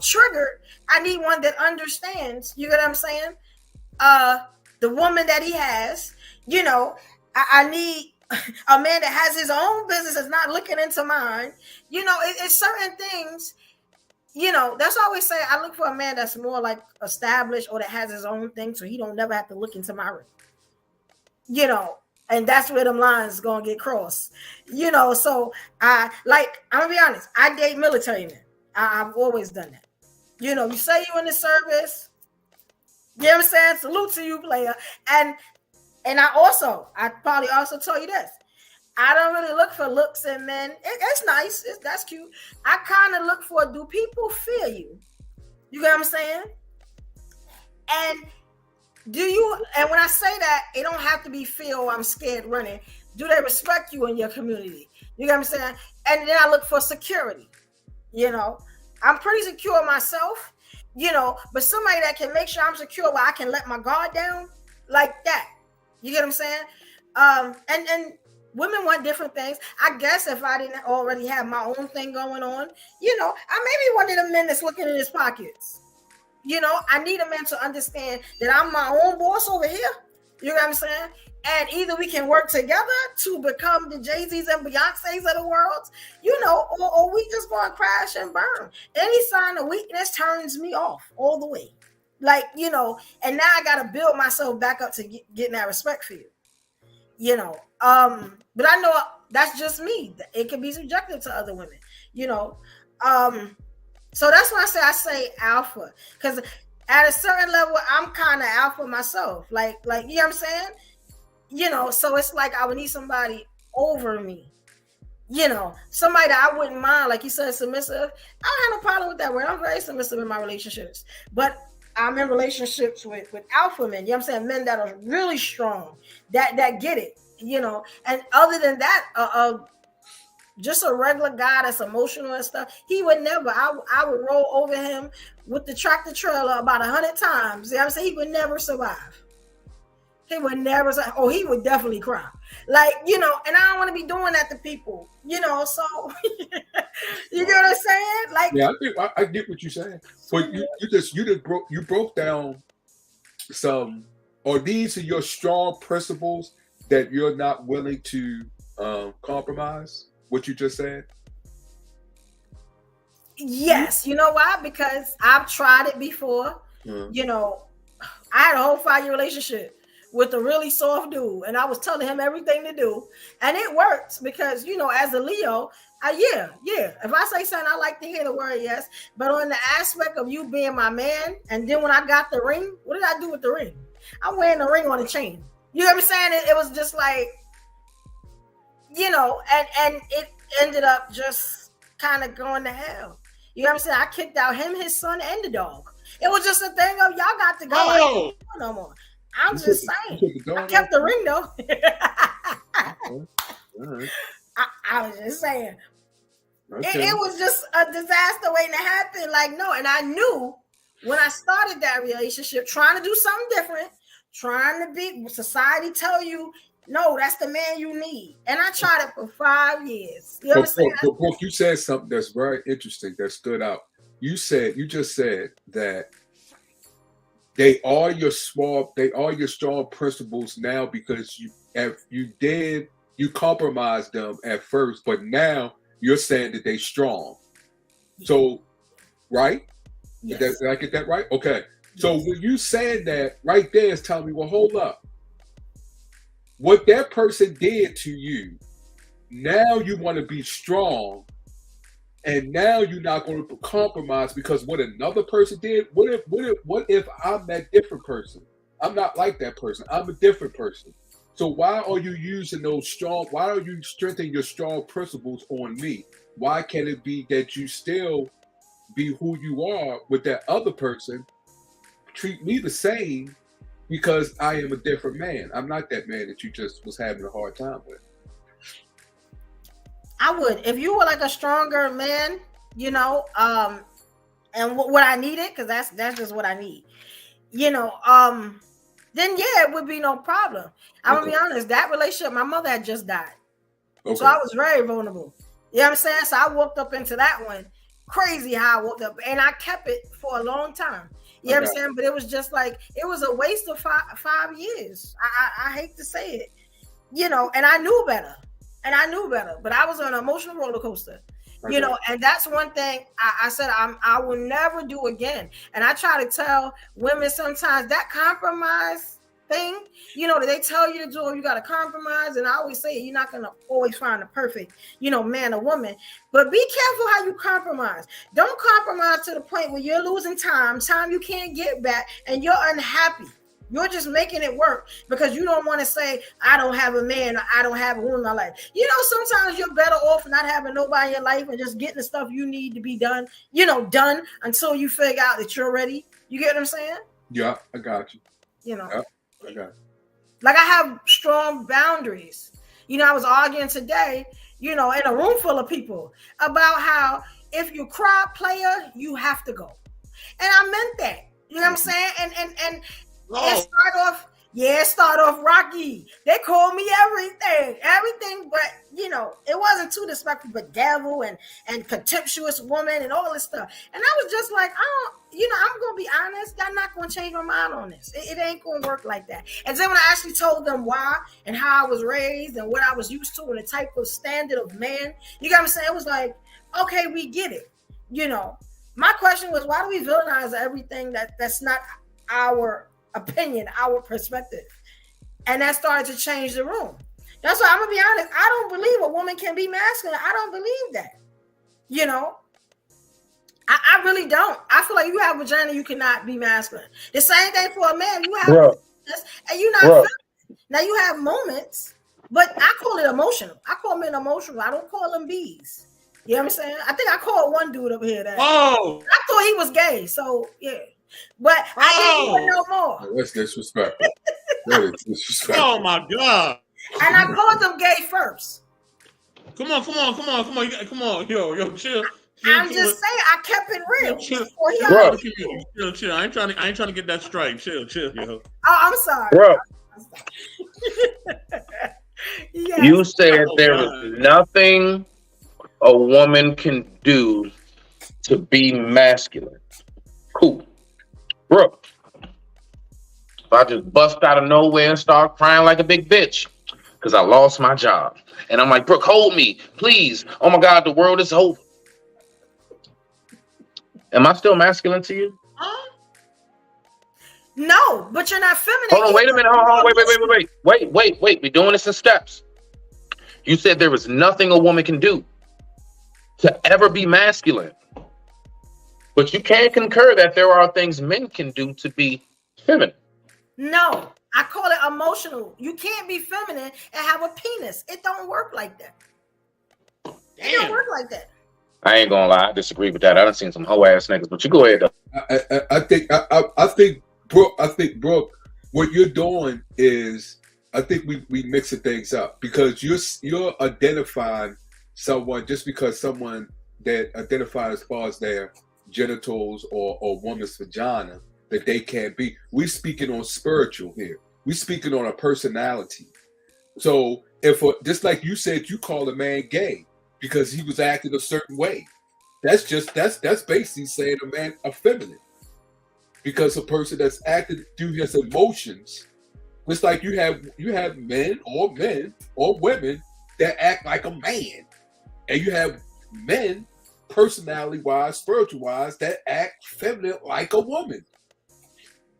triggered. I need one that understands. You get what I'm saying? The woman that he has. I need a man that has his own business, is not looking into mine. It's certain things. That's why I always say I look for a man that's more like established or that has his own thing, so he don't never have to look into my room. And that's where them lines gonna get crossed. So I'm gonna be honest, I date military men. I've always done that. You say you in the service, you know what I'm saying? Salute to you, player. And I probably also tell you this. I don't really look for looks in men. It's nice. That's cute. I kind of look for, do people fear you? You get what I'm saying? And and when I say that, it don't have to be fear or I'm scared running. Do they respect you in your community? You get what I'm saying? And then I look for security. I'm pretty secure myself, but somebody that can make sure I'm secure where I can let my guard down like that. You get what I'm saying? And women want different things. I guess if I didn't already have my own thing going on, I may be one of the men that's looking in his pockets. I need a man to understand that I'm my own boss over here. You know what I'm saying? And either we can work together to become the Jay-Z's and Beyonce's of the world, or we just going to crash and burn. Any sign of weakness turns me off all the way. And now I got to build myself back up to getting that respect for you. But I know that's just me. It can be subjective to other women, So that's why I say alpha, because at a certain level, I'm kind of alpha myself. Like, you know what I'm saying? So it's like I would need somebody over me. Somebody that I wouldn't mind, like you said, submissive. I don't have no problem with that word. I'm very submissive in my relationships. But I'm in relationships with alpha men, you know what I'm saying? Men that are really strong, that get it, And other than that, just a regular guy that's emotional and stuff, he would never, I would roll over him with the tractor trailer about 100 times. You know what I'm saying? He would never survive. He would never, he would definitely cry. And I don't want to be doing that to people, so you get what I'm saying? Yeah, I get what you're saying. But you broke down some, or these are your strong principles that you're not willing to compromise, what you just said? Yes. You know why? Because I've tried it before. I had a whole 5-year relationship with a really soft dude, and I was telling him everything to do, and it works because as a Leo, yeah. If I say something, I like to hear the word yes. But on the aspect of you being my man, and then when I got the ring, what did I do with the ring? I'm wearing the ring on a chain. You know what I'm saying? It was just like, and it ended up just kind of going to hell. You know what I'm saying? I kicked out him, his son, and the dog. It was just a thing of y'all got to go. I don't want no more. I'm just saying. I kept the ring though. Right. I was just saying. Okay. It was just a disaster waiting to happen. And I knew when I started that relationship, trying to do something different, trying to be society tell you, no, that's the man you need. And I tried it for 5 years. You know what I'm saying? But you said something that's very interesting that stood out. You just said that they are your strong principles now because you compromised them at first, but now you're saying that they strong. So, right? Yes. Did I get that right? Okay. So when you saying that right there is telling me, well, hold up. What that person did to you, now you want to be strong, and now you're not going to compromise because what another person did. What if I'm that different person? I'm not like that person. I'm a different person. So why are you using why are you strengthening your strong principles on me? Why can't it be that you still be who you are with that other person? Treat me the same because I am a different man. I'm not that man that you just was having a hard time with. I would. If you were like a stronger man, and what I needed, because that's just what I need, then yeah, it would be no problem. I'm gonna be honest, that relationship, my mother had just died. Okay. So I was very vulnerable. You know what I'm saying? So I walked up into that one. Crazy how I walked up, and I kept it for a long time. You know what I'm saying? But it was just like, it was a waste of 5 years. I hate to say it, and I knew better. But I was on an emotional roller coaster, and that's one thing I said I will never do again. And I try to tell women sometimes that compromise thing, you know, that they tell you to do, or you got to compromise. And I always say you're not going to always find the perfect, you know, man or woman, but be careful how you compromise. Don't compromise to the point where you're losing time you can't get back, and you're unhappy. You're just making it work because you don't want to say, I don't have a man, or I don't have a woman in my life. You know, sometimes you're better off not having nobody in your life and just getting the stuff you need to be done, you know, done until you figure out that you're ready. You get what I'm saying? Yeah, I got you. You know, Yeah, I got you. like I have strong boundaries. You know, I was arguing today, you know, in a room full of people about how if you cry, player, you have to go. And I meant that. You know what I'm saying? And Oh, it start off rocky. They called me everything, but you know, it wasn't too disrespectful, but devil and contemptuous woman and all this stuff. And I was just like, I'm gonna be honest, I'm not gonna change my mind on this. It ain't gonna work like that. And then when I actually told them why and how I was raised and what I was used to and the type of standard of man, you got what I'm saying? It was like, okay, we get it. You know, my question was, why do we villainize everything that's not our opinion, our perspective? And that started to change the room. That's why I'm gonna be honest, I don't believe a woman can be masculine. I don't believe that. You know, I really don't. I feel like you have vagina, you cannot be masculine. The same thing for a man. You have and you're not feminine. Now you have moments, but I call it emotional. I call men emotional. I don't call them bees. You know what I'm saying? I think I called one dude over here that I thought he was gay. So yeah. But I didn't know more. That's disrespectful. That is disrespectful. oh my God. And I called them gay first. Come on, yo, chill. I'm just saying, I kept it real. Chill. Chill. I ain't trying to get that strike. Chill, yo. Oh, I'm sorry. Bro, Yes. you said there is nothing a woman can do to be masculine. Cool. Bro, if I just bust out of nowhere and start crying like a big bitch because I lost my job, and I'm like, Brooke, hold me, please. Oh my God, the world is over. Am I still masculine to you? No, but you're not feminine. Hold on, wait a minute. Hold on, wait. We're doing this in steps. You said there was nothing a woman can do to ever be masculine. But you can concur that there are things men can do to be feminine. No, I call it emotional. You can't be feminine and have a penis. It don't work like that. It don't work like that. I ain't gonna lie, I disagree with that. I done seen some hoe ass niggas, but you go ahead though. I think Brooke, what you're doing is, I think we mixing things up because you're identifying someone just because someone that identifies as far as their genitals or woman's vagina that they can't be. We speaking on spiritual here. We speaking on a personality. So if just like you said, you call a man gay because he was acting a certain way. That's basically saying a man effeminate. Because a person that's acting through his emotions, just like you have men or women that act like a man, and you have men, personality-wise, spiritual-wise, that act feminine like a woman,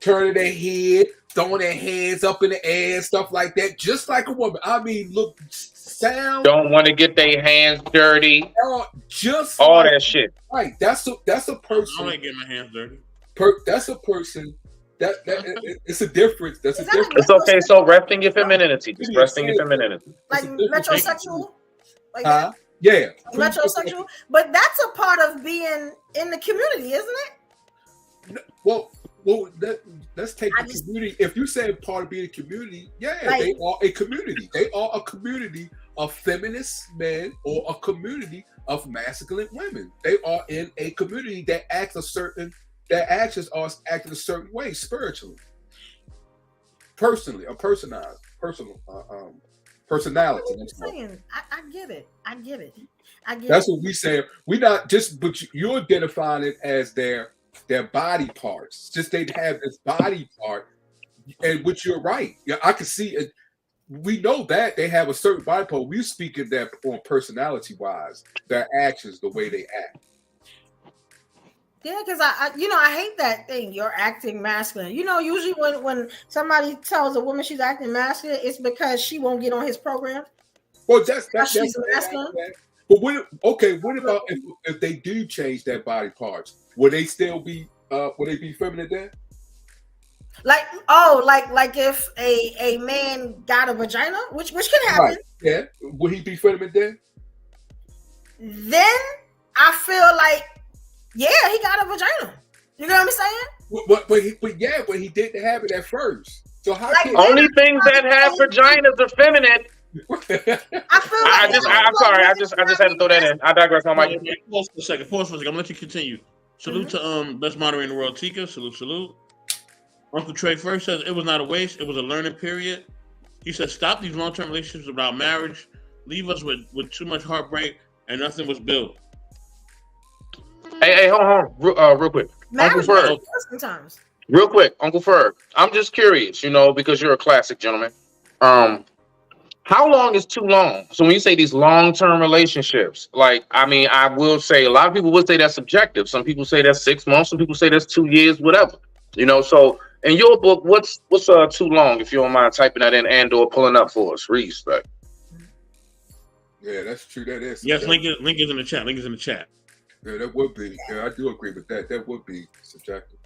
turning their head, throwing their hands up in the air, stuff like that, just like a woman. I mean, look, sound. Don't want to get their hands dirty. Just all like, that shit. Right. That's a person. I ain't getting my hands dirty. That's a person. That it's a difference. That's a difference. It's okay. So rest in your femininity. Just rest in your femininity. Like metrosexual? Like that? Yeah. Metrosexual? But that's a part of being in the community, isn't it? Well, let's take the community. If you say part of being a community, they are a community. They are a community of feminist men or a community of masculine women. They are in a community that their actions are acting a certain way spiritually, personally, personal personality. I get it. That's what we say. We're not just, but you're identifying it as their body parts. Just they have this body part, and which you're right. Yeah, I can see it. We know that they have a certain body part. We're speaking that on personality wise, their actions, the way they act. Yeah, because I hate that thing. You're acting masculine. Usually when somebody tells a woman she's acting masculine, it's because she won't get on his program. Well, that's she's masculine. But what about if they do change their body parts? Will they still be? Will they be feminine then? Like if a man got a vagina, which can happen. Right. Yeah. Will he be feminine then? Then I feel like, yeah, he got a vagina. You know what I'm saying? But he didn't have it at first. So how? Only things that have vaginas are feminine. I feel like I'm sorry. I just had to throw that in. I digress on my. Pause for a second. I'm gonna let you continue. Salute to best moderator in the world, Tika. Salute. Uncle Trey first says it was not a waste. It was a learning period. He said, "Stop these long-term relationships without marriage. Leave us with too much heartbreak, and nothing was built." Hey, hold on, real quick. Marriage Uncle Ferg. Sometimes. Real quick, Uncle Ferg. I'm just curious, because you're a classic gentleman. How long is too long? So when you say these long-term relationships, I will say a lot of people would say that's subjective. Some people say that's 6 months. Some people say that's 2 years, whatever. So in your book, what's too long? If you don't mind typing that in and/or pulling up for us, respect. Yeah, that's true. That is. Yes, link is in the chat. Link is in the chat. Yeah, that would be. Yeah, I do agree with that. That would be subjective.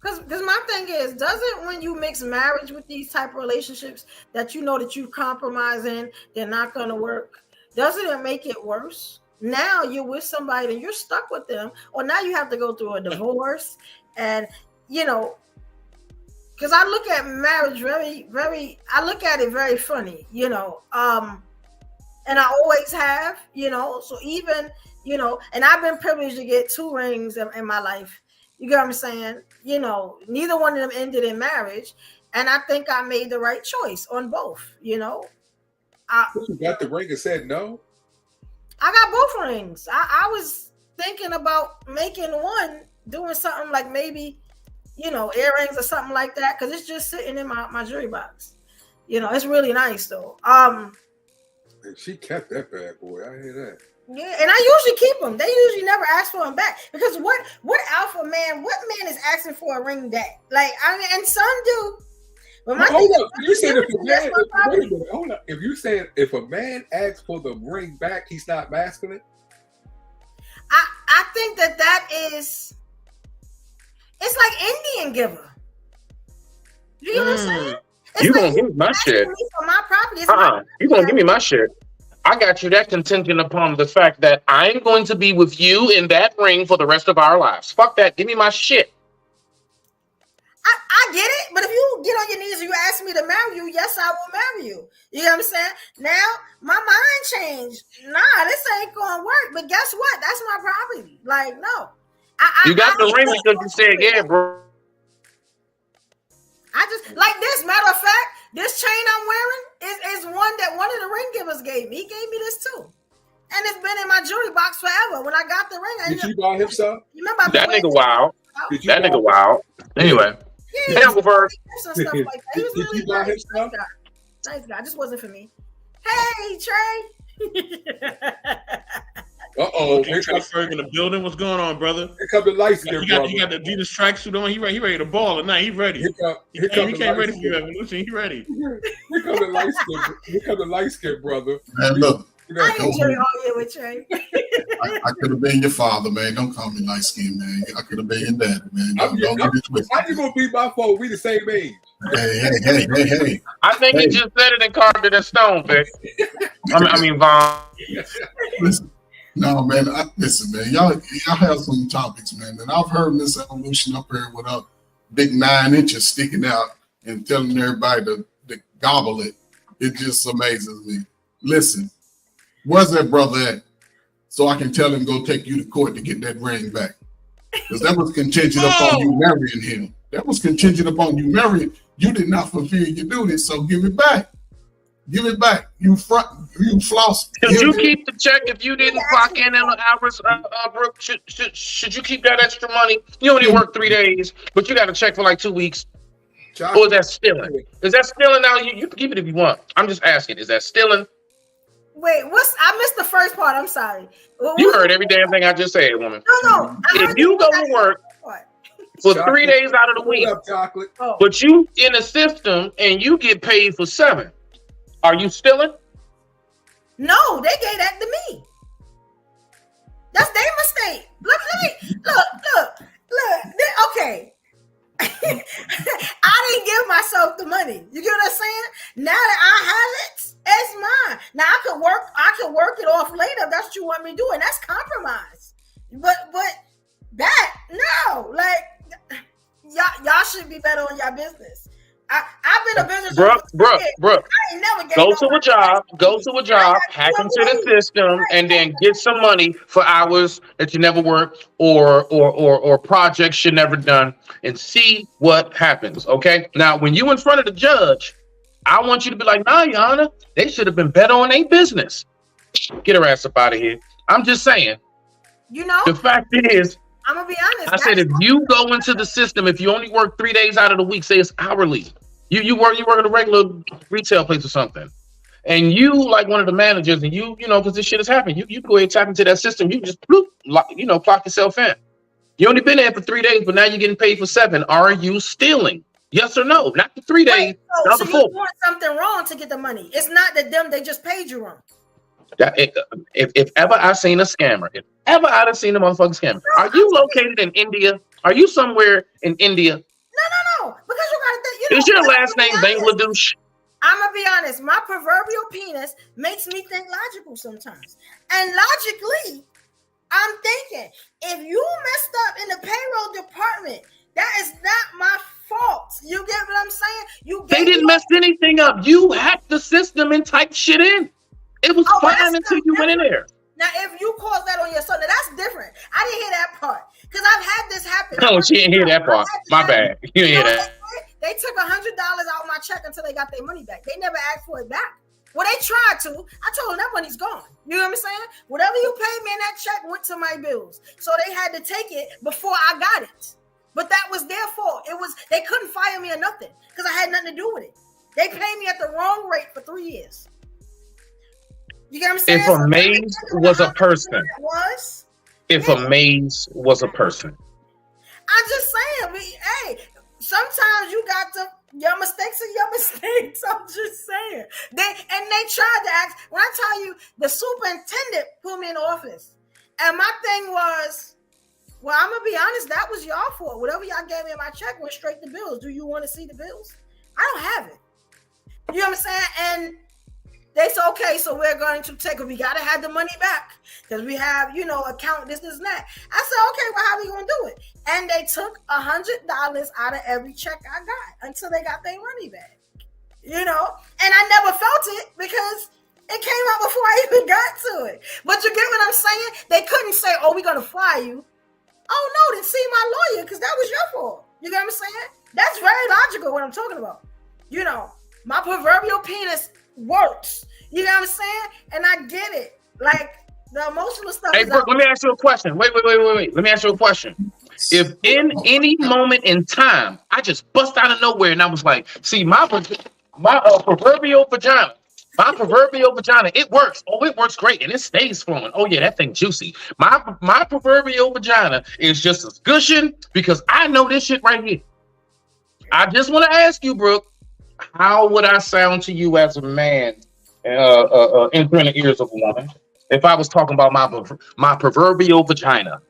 Because my thing is, doesn't when you mix marriage with these type of relationships that that you compromising, they're not going to work, doesn't it make it worse? Now you're with somebody and you're stuck with them, or now you have to go through a divorce. And, because I look at marriage I look at it very funny, and I always have, so even, and I've been privileged to get 2 rings in my life. You get what I'm saying? Neither one of them ended in marriage. And I think I made the right choice on both, You got the ring and said no? I got both rings. I was thinking about making one, doing something like maybe, earrings or something like that. Because it's just sitting in my jewelry box. It's really nice though. And she kept that bad boy. I hear that. Yeah, and I usually keep them. They usually never ask for them back because what alpha man? What man is asking for a ring back? And some do. But hold up, you said hold up. If you said if a man asks for the ring back, he's not masculine. I think that is. It's like Indian giver. You know what I'm saying? You gonna give me my shit? For my property. You gonna give me my shit? I got you that contingent upon the fact that I'm going to be with you in that ring for the rest of our lives. Fuck that. Give me my shit. I get it, but if you get on your knees and you ask me to marry you, yes, I will marry you. You know what I'm saying? Now, my mind changed. Nah, this ain't going to work. But guess what? That's my property. No. You got the ring because you said, yeah, bro. I just, this, matter of fact, this chain I'm wearing is one that one of the ring givers gave me. He gave me this too. And it's been in my jewelry box forever. When I got the ring, did you buy him some? You remember that nigga wild. That nigga wild. Anyway. Yeah, Uncle Ferg. Some stuff like that. He was really nice. Nice guy. Just wasn't for me. Hey, Trey. Uh-oh. Here comes Ferg in the building. What's going on, brother? Here come the lights here, brother. He got the Adidas tracksuit on. He ready to ball tonight. He ready. He came ready for you, Evolution. He ready. Here come the light skin. Here come the light skin, brother. Man, look. I enjoy all year with Trey. I could have been your father, man. Don't call me light skin, man. I could have been your daddy, man. Don't get it twisted. How you gonna be my fault? We the same age. Hey. I think he just said it and carved it in stone, Vic. I mean, Vaughn. Listen. No, man. Listen, man. Y'all have some topics, man. And I've heard Miss Evolution up here with a big 9 inches sticking out and telling everybody to gobble it. It just amazes me. Listen, where's that brother at? So I can tell him go take you to court to get that ring back. Because that was contingent upon you marrying him. That was contingent upon you marrying. You did not fulfill your duty, so give it back. Give it back. You floss. Should you keep the check if you didn't clock in hours, Brooke? Should you keep that extra money? You only work 3 days, but you got a check for like 2 weeks. Or is that stealing? Is that stealing now? You can keep it if you want. I'm just asking. Is that stealing? Wait, I missed the first part. I'm sorry. You heard every damn thing I just said, woman. No. If you go to work for 3 days out of the week, chocolate. but you in a system and you get paid for 7, are you stealing? No, they gave that to me. That's their mistake. Let me look. Okay. I didn't give myself the money. You get what I'm saying? Now that I have it, it's mine. Now I could work it off later if that's what you want me to do, and that's compromise. But that no, like y'all should be better on your business. I've been a business. Bruh. Go to a job, hack into the system, and then get some money for hours that you never worked or projects you never done, and see what happens. Okay. Now, when you in front of the judge, I want you to be like, nah, Your Honor, they should have been better on their business. Get her ass up out of here. I'm just saying. You know, the fact is, I'm gonna be honest. I said, if you go into the system, if you only work 3 days out of the week, say it's hourly. You work at a regular retail place or something, and you like one of the managers, and you know, because this shit has happened. You go ahead and tap into that system. You just clock yourself in. You only been there for 3 days, but now you're getting paid for 7. Are you stealing? Yes or no? Not the 3 days. So you doing something wrong to get the money. It's not that they just paid you wrong. If ever I seen a scammer, if ever I'd have seen a motherfucking scammer, are you located in India? Are you somewhere in India? No. Because you gotta think. Is your last name Bangladesh? I'm gonna be honest. My proverbial penis makes me think logical sometimes, and logically, I'm thinking if you messed up in the payroll department, that is not my fault. You get what I'm saying? They didn't mess anything up. You hacked the system and typed shit in. It was fine until you went in there. Now, if you cause that on your son, that's different. I didn't hear that part because I've had this happen. No, she didn't hear that part. My bad. You didn't hear that. They took $100 out of my check until they got their money back. They never asked for it back. Well, they tried to. I told them that money's gone. You know what I'm saying? Whatever you paid me in that check went to my bills. So they had to take it before I got it. But that was their fault. They couldn't fire me or nothing because I had nothing to do with it. They paid me at the wrong rate for 3 years. You get what I'm saying? If a maze was a person. If a maze was a person. I'm just saying, sometimes you got to, your mistakes are your mistakes. I'm just saying. They tried to ask, when I tell you, the superintendent put me in office. And my thing was, well, I'm going to be honest, that was y'all fault. Whatever y'all gave me in my check went straight to bills. Do you want to see the bills? I don't have it. You know what I'm saying? And they said, okay, so we're going to take it. We got to have the money back because we have, account this, and that. I said, okay, well, how are we going to do it? And they took $100 out of every check I got until they got their money back, And I never felt it because it came out before I even got to it. But you get what I'm saying? They couldn't say, oh, we're going to fire you. Oh, no, then see my lawyer because that was your fault. You get what I'm saying? That's very logical what I'm talking about. My proverbial penis works. You know what I'm saying? And I get it. Like the emotional stuff. Hey, Brooke, let me ask you a question. Wait. Let me ask you a question. If in any moment in time, I just bust out of nowhere and I was like, see, my proverbial vagina, it works. Oh, it works great. And it stays flowing. Oh, yeah, that thing juicy. My proverbial vagina is just as gushing because I know this shit right here. I just want to ask you, Brooke, how would I sound to you as a man entering the ears of a woman if I was talking about my proverbial vagina?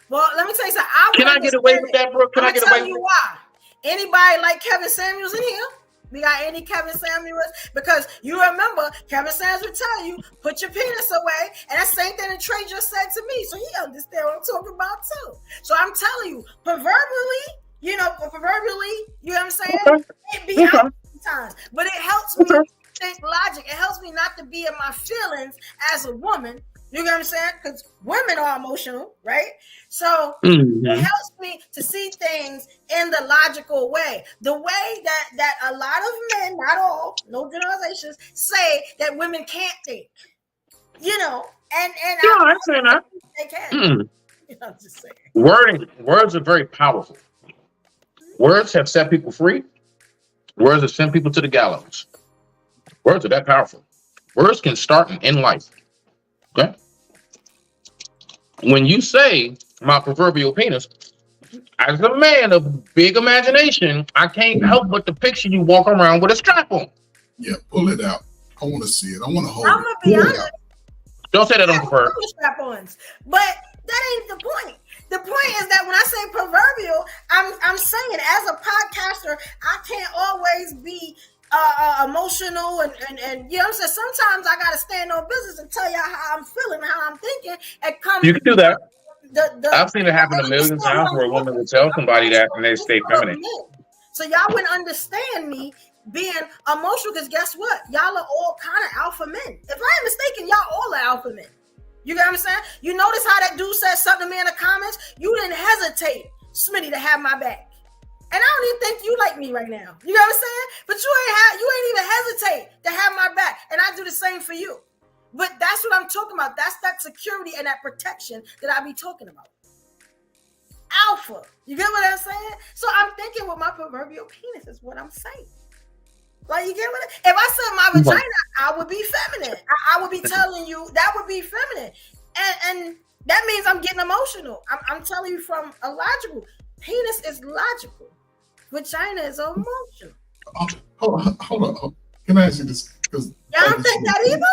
Well, let me tell you something. Can I get away with that, Brooke? Can I get away with it? Why? Anybody like Kevin Samuels in here? We got any Kevin Samuels? Because you remember, Kevin Samuels would tell you, put your penis away. And that same thing that Trey just said to me. So he understands what I'm talking about too. So I'm telling you, proverbially, you know what I'm saying? Okay. It be out sometimes. But it helps me think logic. It helps me not to be in my feelings as a woman. You know what I'm saying? Because women are emotional, right? So it helps me to see things in the logical way. The way that a lot of men, not all, no generalizations, say that women can't think. And I'm saying that. They can. I'm just saying. Words are very powerful. Words have set people free. Words have sent people to the gallows. Words are that powerful. Words can start and end life. Okay. When you say my proverbial penis, as a man of big imagination, I can't help but to picture you walk around with a strap on. Yeah, pull it out. I want to see it. I want to hold I'm it. gonna be Pull it honest. out. Don't say that on prefer. Strap-ons, but that ain't the point. The point is that when I say proverbial, I'm saying as a podcaster, I can't always be emotional and you know what I'm saying. Sometimes I gotta stand on business and tell y'all how I'm feeling, how I'm thinking, and come. You can do that. The I've seen it happen a million times where a woman will tell somebody that and they stay feminine. So y'all wouldn't understand me being emotional because guess what? Y'all are all kind of alpha men. If I ain't mistaken, y'all all are alpha men. You get what I'm saying? You notice how that dude said something to me in the comments? You didn't hesitate, Smitty, to have my back. And I don't even think you like me right now. You know what I'm saying? But you ain't even hesitate to have my back. And I do the same for you. But that's what I'm talking about. That's that security and that protection that I be talking about. Alpha. You get what I'm saying? So I'm thinking with my proverbial penis is what I'm saying. Like, you get what if I said my vagina, I would be feminine. I would be telling you that would be feminine. And that means I'm getting emotional. I'm telling you from a logical. Penis is logical. Vagina is emotional. Hold on. Can I ask you this? Y'all don't think that either?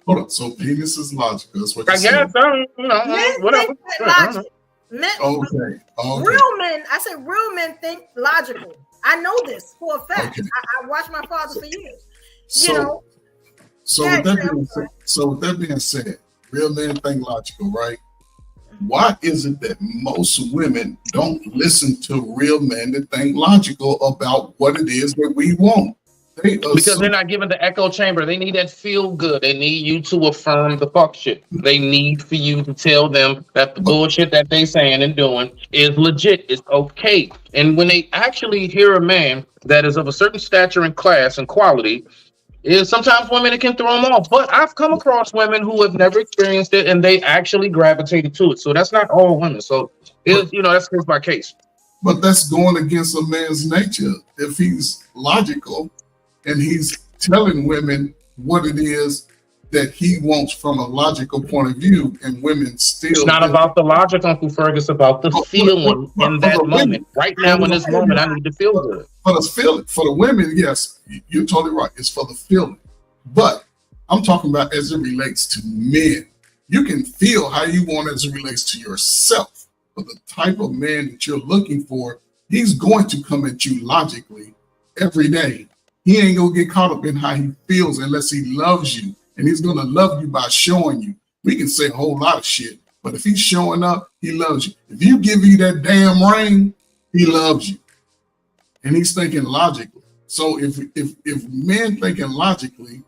Hold on. So penis is logical. That's what I you're saying. guess, whatever. Okay. Real men, I say real men think logical. I know this for a fact. Okay. I watched my father for years. So with that being said, real men think logical, right? Why is it that most women don't listen to real men that think logical about what it is that we want? Because they're not given the echo chamber. They need that feel good. They need you to affirm the fuck shit. They need for you to tell them that the bullshit that they saying and doing is legit. It's okay. And when they actually hear a man that is of a certain stature and class and quality, is sometimes women it can throw them off. But I've come across women who have never experienced it and they actually gravitated to it. So that's not all women. So that's case by case. But that's going against a man's nature. If he's logical and he's telling women what it is that he wants from a logical point of view, and women still. It's not about the logic, Uncle Fergus. It's about the feeling in that moment. Right now, in this moment, I need to feel good. For the women, yes, you're totally right. It's for the feeling. But I'm talking about as it relates to men. You can feel how you want as it relates to yourself. But the type of man that you're looking for, he's going to come at you logically every day. He ain't gonna get caught up in how he feels unless he loves you. And he's gonna love you by showing you. We can say a whole lot of shit, but if he's showing up, he loves you. If you give you that damn ring, he loves you. And he's thinking logically. So if men thinking logically,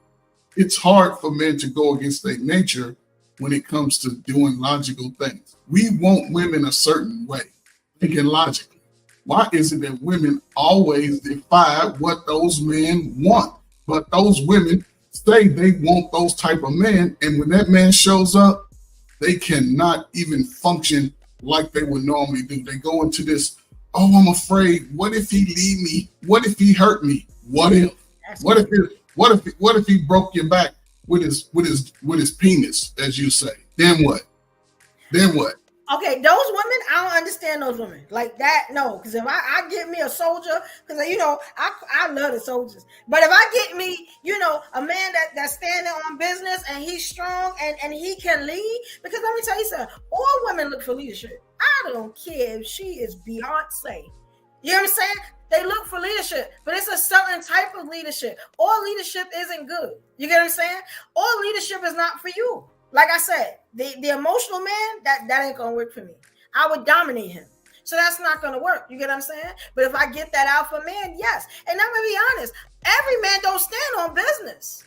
it's hard for men to go against their nature when it comes to doing logical things. We want women a certain way, thinking logically. Why is it that women always defy what those men want? But those women say they want those type of men, and when that man shows up, they cannot even function like they would normally do. They go into this, oh, I'm afraid. What if he leave me? What if he hurt me? What if he broke your back with his penis, as you say? Then what? Okay, those women, I don't understand those women like that. No, because if I get me a soldier, because I love the soldiers. But if I get me, a man that's standing on business and he's strong and he can lead, because let me tell you something, all women look for leadership. I don't care if she is Beyonce. You know what I'm saying? They look for leadership, but it's a certain type of leadership. All leadership isn't good. You get what I'm saying? All leadership is not for you. Like I said, the emotional man, that ain't gonna work for me. I would dominate him. So that's not gonna work. You get what I'm saying? But if I get that alpha man, yes. And I'm gonna be honest, every man don't stand on business.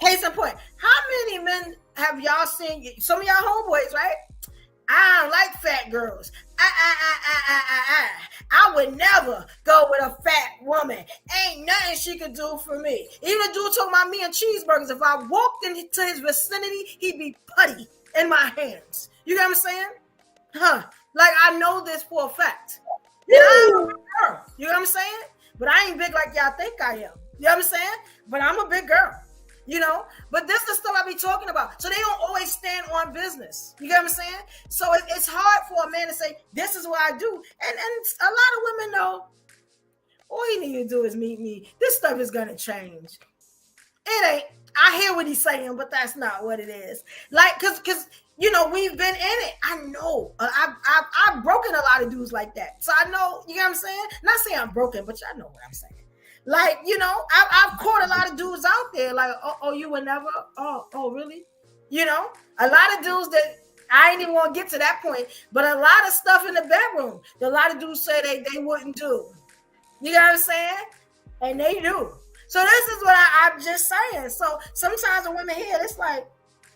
Case in point, how many men have y'all seen? Some of y'all homeboys, right? I don't like fat girls. I would never go with a fat woman. Ain't nothing she could do for me. Even a dude talking about me and cheeseburgers. If I walked into his vicinity, he'd be putty in my hands. You know what I'm saying? Like I know this for a fact. You know what I'm saying? But I ain't big like y'all think I am. You know what I'm saying? But I'm a big girl, you know. But this is the stuff I be talking about. So they don't always stand on business. You get what I'm saying? So it's hard for a man to say, this is what I do. And a lot of women know, all you need to do is meet me. This stuff is going to change. It ain't. I hear what he's saying, but that's not what it is. Like, because you know, we've been in it. I know. I've broken a lot of dudes like that. So I know, you know what I'm saying? Not saying I'm broken, but y'all know what I'm saying. Like, you know, I've caught a lot of dudes out there like, oh, you would never? Oh, really? You know, a lot of dudes that I ain't even want to get to that point, but a lot of stuff in the bedroom, a lot of dudes say they wouldn't do. You know what I'm saying? And they do. So this is what I'm just saying. So sometimes when women hear, it's like,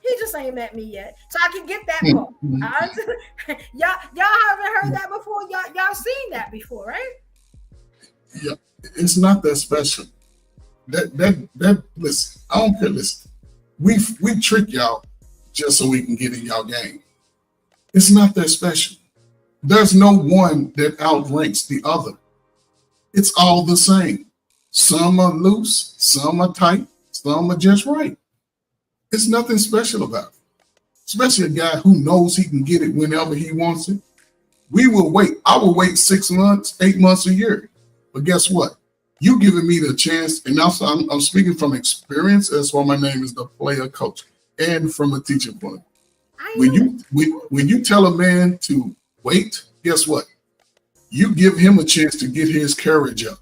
he just ain't met me yet. So I can get that part. Y'all haven't heard that before. Y'all seen that before, right? Yeah, it's not that special. That listen, I don't care. Listen, we trick y'all just so we can get in y'all game. It's not that special. There's no one that outranks the other. It's all the same. Some are loose, some are tight, some are just right. It's nothing special about it. Especially a guy who knows he can get it whenever he wants it. We will wait. I will wait 6 months, 8 months, a year. But guess what? You giving me the chance, and also I'm speaking from experience. That's why my name is the player coach, and from a teaching point. When you tell a man to wait, guess what? You give him a chance to get his courage up.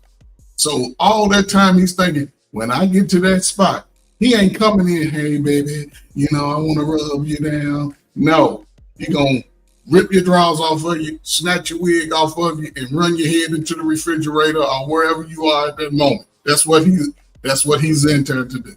So all that time he's thinking, when I get to that spot, he ain't coming in, hey, baby, you know, I want to rub you down. No, he going to rip your drawers off of you, snatch your wig off of you, and run your head into the refrigerator or wherever you are at that moment. That's what he's in there to do.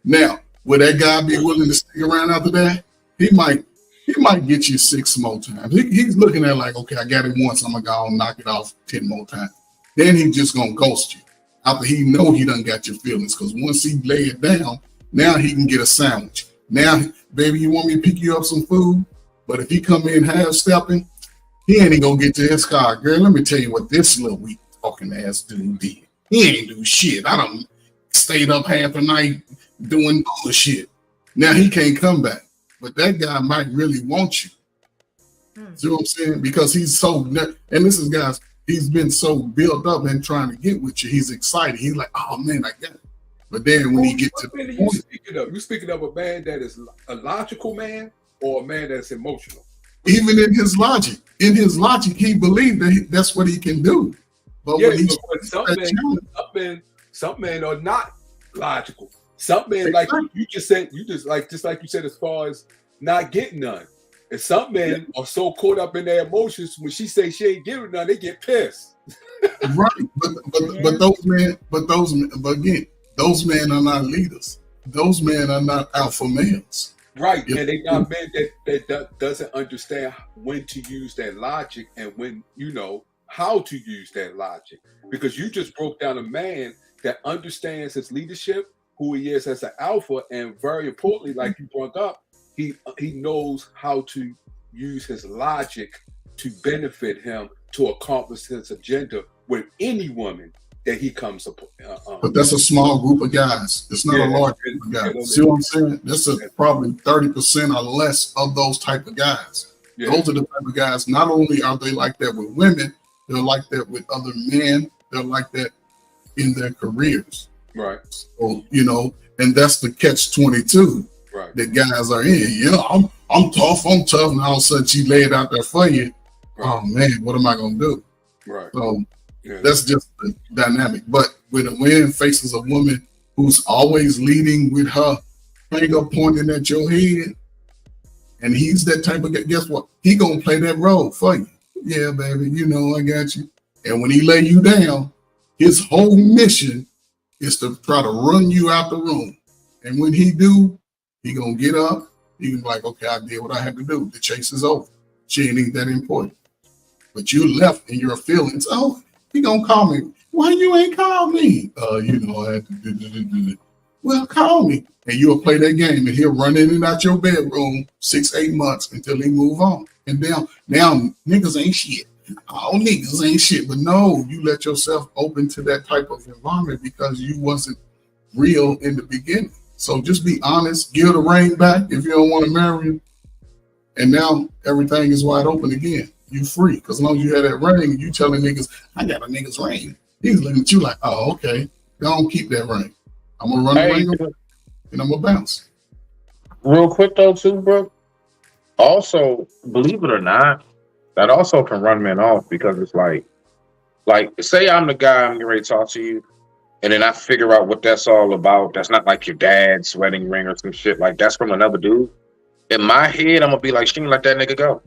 Now, will that guy be willing to stick around after that? He might get you 6 more times. He's looking at like, okay, I got it once, I'm going to go and knock it off 10 more times. Then he just going to ghost you after he know he done got your feelings, because once he lay it down, now he can get a sandwich. Now, baby, you want me to pick you up some food? But if he come in half-stepping, he ain't going to get to his car. Girl, let me tell you what this little weak fucking ass dude did. He ain't do shit. I done stayed up half the night doing bullshit. Now he can't come back. But that guy might really want you. See what I'm saying? Because he's so, and this is guys, he's been so built up and trying to get with you. He's excited. He's like, oh man, I got it. But then when he gets to the point, you speaking of a man that is a logical man or a man that's emotional? Even in his logic, he believed that that's what he can do. But yeah, when some men are not logical. Some men, like you just said, just like you said, as far as not getting none. And some men are so caught up in their emotions, when she say she ain't giving none, they get pissed. Right, but those men those men are not leaders. Those men are not alpha males. Right, and they got men that doesn't understand when to use that logic and when, you know, how to use that logic. Because you just broke down a man that understands his leadership, who he is as an alpha, and very importantly, like you brought up, he knows how to use his logic to benefit him to accomplish his agenda with any woman that he comes upon. But that's a small group of guys. It's not a large group of guys. See what I'm saying? That's probably 30% or less of those type of guys. Yeah. Those are the type of guys. Not only are they like that with women, they're like that with other men. They're like that in their careers. Right. So, you know, and that's the catch-22 that guys are in. You know, I'm tough, and all of a sudden she laid out there for you. Right. Oh man, what am I gonna do? Right. So that's just the dynamic. But when a man faces a woman who's always leading with her finger pointing at your head, and he's that type of guy, guess what? He gonna play that role for you. Yeah, baby, you know I got you. And when he lay you down, his whole mission is to try to run you out the room. And when he do, he gonna get up. He can be like, okay, I did what I had to do. The chase is over. She ain't even that important. But you left in your feelings. Oh, he gonna call me. Why you ain't call me? You know, I had to do. Well, call me. And you'll play that game, and he'll run in and out your bedroom 6-8 months until he move on. And now niggas ain't shit. all niggas ain't shit. But no, you let yourself open to that type of environment because you wasn't real in the beginning. So just be honest, give the ring back if you don't want to marry him. And now everything is wide open again. You free. Because as long as you have that ring, you telling niggas, I got a nigga's ring. He's looking at you like, oh, okay. Don't keep that ring. I'm going to run the ring up and I'm going to bounce. Real quick though, too, bro. Also, believe it or not, that also can run men off because it's like say I'm the guy, I'm getting ready to talk to you, and then I figure out what that's all about. That's not like your dad's wedding ring or some shit. Like that's from another dude. In my head, I'm gonna be like, she can let that nigga go.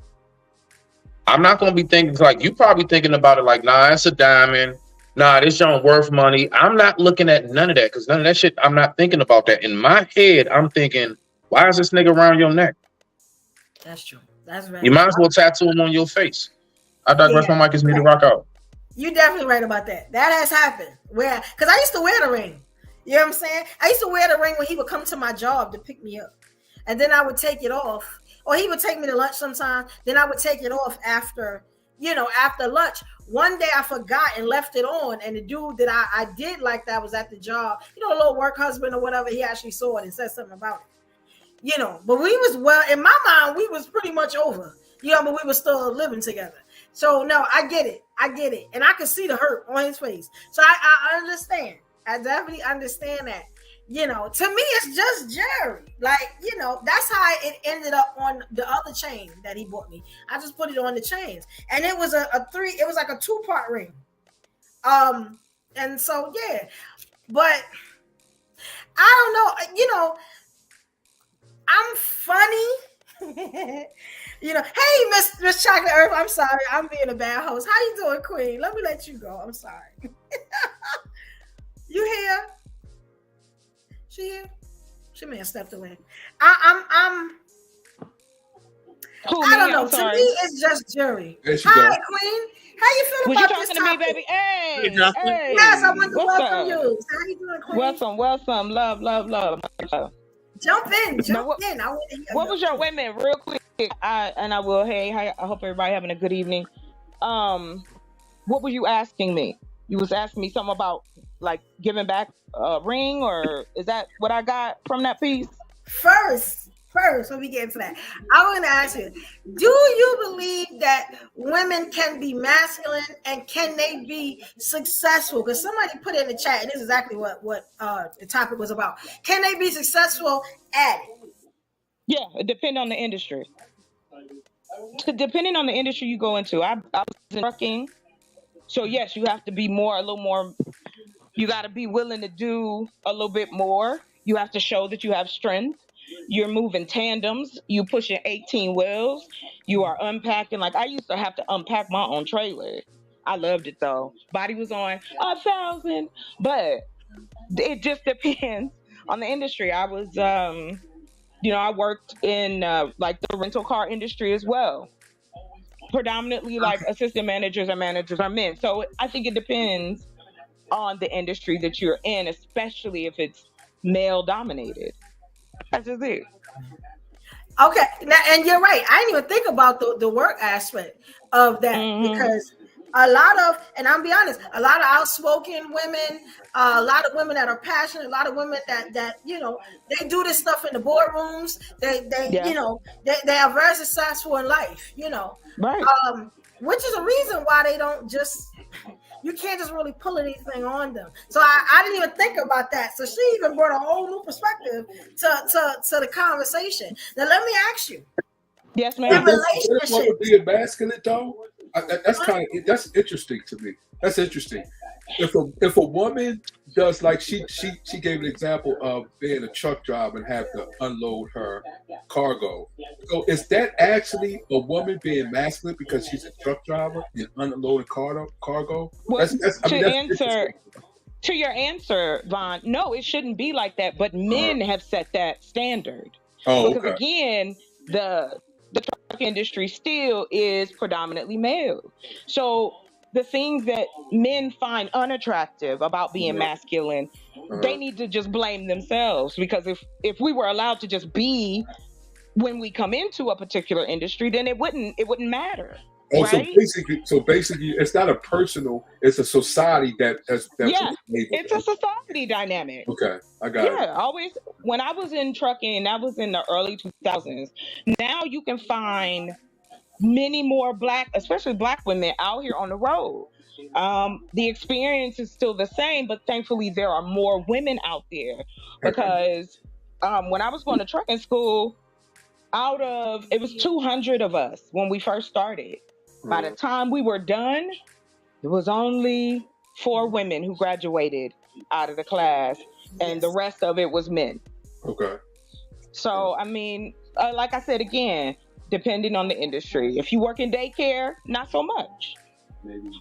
I'm not gonna be thinking like you probably thinking about it like, nah, it's a diamond. Nah, this don't worth money. I'm not looking at none of that because none of that shit. I'm not thinking about that. In my head, I'm thinking, why is this nigga around your neck? That's true. That's right. You might as well tattoo him on your face. I digress. My mic is me to rock out. You definitely right about that. That has happened. Where, because I used to wear the ring. You know what I'm saying? I used to wear the ring when he would come to my job to pick me up. And then I would take it off. Or he would take me to lunch sometimes. Then I would take it off after lunch. One day I forgot and left it on. And the dude that I did like that was at the job. You know, a little work husband or whatever. He actually saw it and said something about it. You know, but we was, well, in my mind, we was pretty much over. You know, but we were still living together. So, no, I get it. And I could see the hurt on his face. So I understand. I definitely understand that. You know, to me, it's just Jerry. Like, you know, that's how it ended up on the other chain that he bought me. I just put it on the chains. And it was it was like a 2-part ring. And so, yeah. But I don't know, you know, I'm funny. You know, hey, Miss Chocolate Earth, I'm sorry. I'm being a bad host. How you doing, Queen? Let me let you go. I'm sorry. You here? She here? She may have stepped away. I don't know. To me, it's just Jerry. Hi, go. Queen. How you feel about this topic? To me, baby? Hey, yes, I want to welcome you. How you doing, Queen? Welcome. Love. Jump in. I want to hear what was your wait a minute, real quick? I will. Hey, I hope everybody having a good evening. What were you asking me? You was asking me something about like giving back a ring, or is that what I got from that piece? First, when we get into that, I want to ask you: do you believe that women can be masculine and can they be successful? Because somebody put it in the chat, and this is exactly what the topic was about. Can they be successful at it? Yeah, it depends on the industry. Depending on the industry you go into, I was in trucking, so yes, you have to be a little more. You got to be willing to do a little bit more. You have to show that you have strength. You're moving tandems. You pushing 18 wheels. You are unpacking. Like I used to have to unpack my own trailer. I loved it though. Body was on 1,000, but it just depends on the industry. I was, I worked in like the rental car industry as well. Predominantly like assistant managers and managers are men. So I think it depends on the industry that you're in, especially if it's male dominated. That's just it. Okay, now, and you're right. I didn't even think about the work aspect of that because a lot of, and I'll be honest, a lot of outspoken women, a lot of women that are passionate, a lot of women that you know, they do this stuff in the boardrooms. They are very successful in life. You know, right? Which is a reason why they don't just. You can't just really pull anything on them. So I didn't even think about that. So she even brought a whole new perspective to the conversation. Now let me ask you. Yes, ma'am. Relationship being masculine though. That's interesting to me. That's interesting. If a woman does like she gave an example of being a truck driver and have to unload her cargo. So is that actually a woman being masculine because she's a truck driver and unloading cargo? Well, to your answer, Vaughn, no, it shouldn't be like that. But men have set that standard. Because again, the truck industry still is predominantly male. So the things that men find unattractive about being masculine, they need to just blame themselves. Because if we were allowed to just be when we come into a particular industry, then it wouldn't matter. Oh, right? so basically, it's not a personal; it's a society that's Yeah, able. it's a society dynamic. Okay, I got it. Yeah, always. When I was in trucking, that was in the early 2000s. Now you can find many more black, especially black women out here on the road. The experience is still the same, but thankfully there are more women out there because when I was going to trucking school, it was 200 of us when we first started. By the time we were done, there was only 4 women who graduated out of the class, and the rest of it was men. Okay. So, I mean, like I said again, depending on the industry. If you work in daycare, not so much.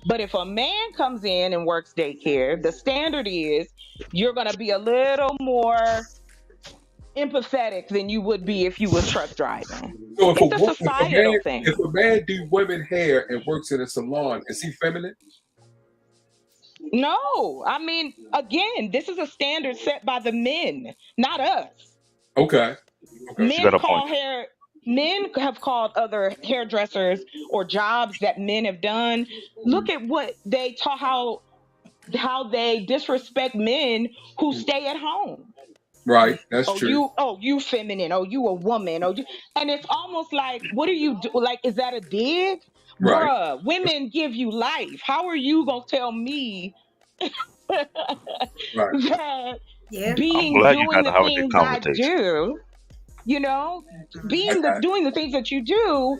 But if a man comes in and works daycare, the standard is you're going to be a little more empathetic than you would be if you was truck driving. So it's a societal thing. If a man do women hair and works in a salon, is he feminine? No, I mean, again, this is a standard set by the men, not us. Okay. Men have called other hairdressers or jobs that men have done. Look at what they taught, how they disrespect men who stay at home. Right, that's true. You feminine. Oh, you a woman. And it's almost like, what are you do? Like, is that a dig? Right. Bruh, women give you life. How are you gonna tell me that doing the things I do, doing the things that you do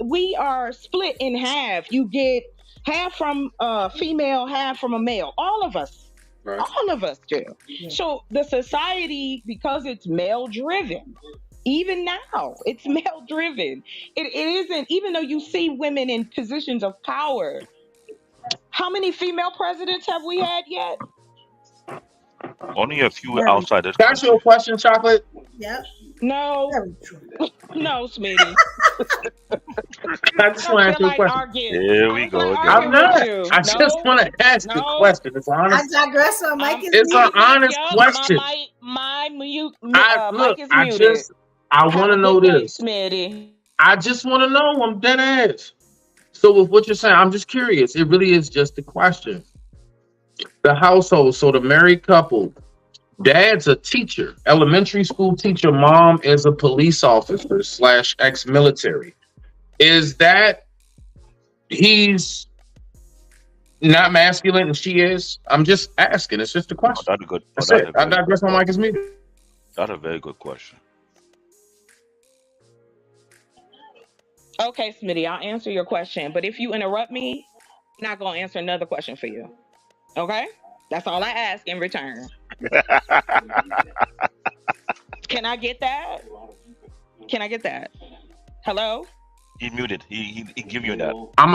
we are split in half. You get half from a female, half from a male. All of us. Right. All of us do. Yeah. So the society, because it's male driven, even now, it's male driven. It isn't, even though you see women in positions of power. How many female presidents have we had yet? Only a few outside this. Can I ask you a question, Chocolate? Yep. No. No, Smitty. I just want to ask you a question. Here we go again. I'm not. I just want to ask the question. It's honest. I digress on Mike is It's an honest question. My mic is muted. I want to know this. Smitty. I just want to know. I'm dead ass. So with what you're saying, I'm just curious. It really is just a question. The household, so the married couple, dad's a teacher, elementary school teacher. Mom is a police officer / ex-military. Is that he's not masculine and she is? I'm just asking. It's just a question. That's a good. That's it. I digress. My mic is muted. That's a very good question. Okay, Smitty, I'll answer your question. But if you interrupt me, I'm not going to answer another question for you. Okay? That's all I ask in return. Can I get that? Can I get that? Hello? He muted. He give you that. I'm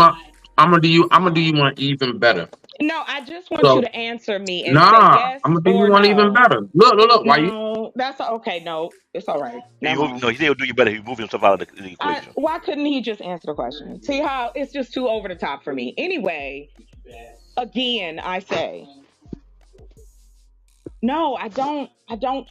gonna do you one even better. No, I just want you to answer me. And say yes, I'm gonna do you one even better. Look. Why you? No, that's okay. No, it's all right. He said he'll do you better. He moved himself out of the equation. Why couldn't he just answer the question? See how it's just too over the top for me. Anyway, again, I say, no, I don't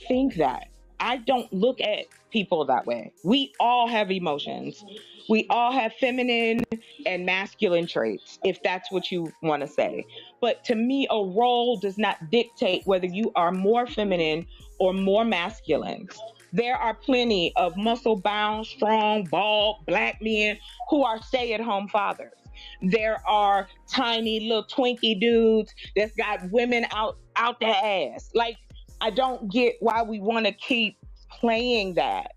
think that. I don't look at people that way. We all have emotions. We all have feminine and masculine traits, if that's what you want to say. But to me, a role does not dictate whether you are more feminine or more masculine. There are plenty of muscle-bound, strong, bald, black men who are stay-at-home fathers. There are tiny little Twinkie dudes that's got women out their ass. Like, I don't get why we want to keep playing that.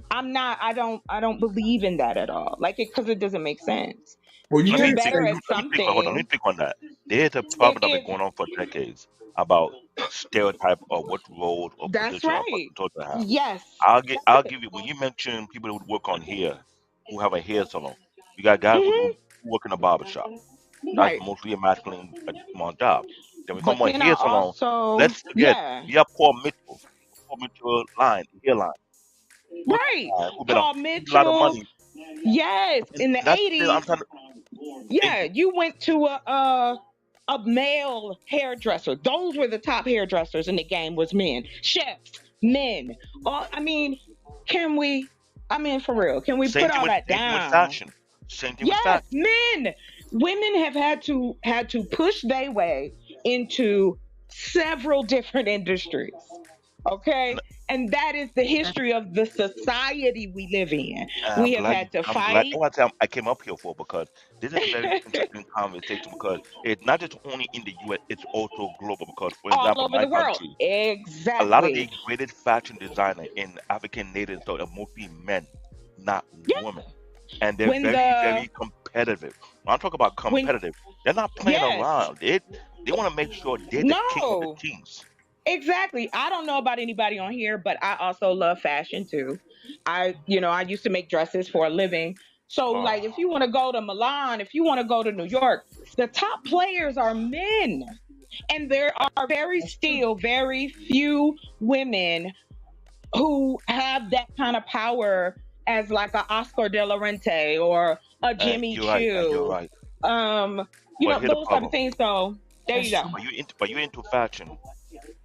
I don't believe in that at all. Like, because it doesn't make sense. Well, you're better at something. Hold on, let me think on that. There's a problem that's been going on for decades about stereotype of what role or position to have. Yes. I'll give you, when you mention people who work on hair, who have a hair salon, you got guys who work in a barbershop. That's mostly a masculine job. Then we come on hair salon. Let's forget, we have Paul Mitchell. Paul Mitchell hairline. Right. Paul Mitchell. A lot of money. Yes. In the 80s. You went to a male hairdresser. Those were the top hairdressers in the game, was men. Chefs, men. I mean, can we I mean, for real. Can we Same put thing all with that same thing with down? fashion. Same thing with Yes, fashion. men. Women have had to push their way into several different industries. Okay? N- And that is the history of the society we live in. And We have had to I'm glad. fight That's what I came up here for, because this is a very interesting conversation, because it's not just only in the U.S., it's also global. Because, for all example, over my the world. country, a lot of the Exactly. greatest fashion designer in African natives are mostly men, not Yeah. women. And they're When very, the very competitive. When I talk about when competitive, they're not playing yes. around. They want to make sure they're the king of the No. kings. Exactly. I don't know about anybody on here, but I also love fashion too. I used to make dresses for a living. So, like, if Oh, you want to go to Milan, if you want to go to New York, the top players are men. And there are very few women who have that kind of power as like a Oscar De La Renta or a Jimmy you're right. You're Choo. right. Um, But here's the those type of problem. things. So there you That's go. true. But you into fashion.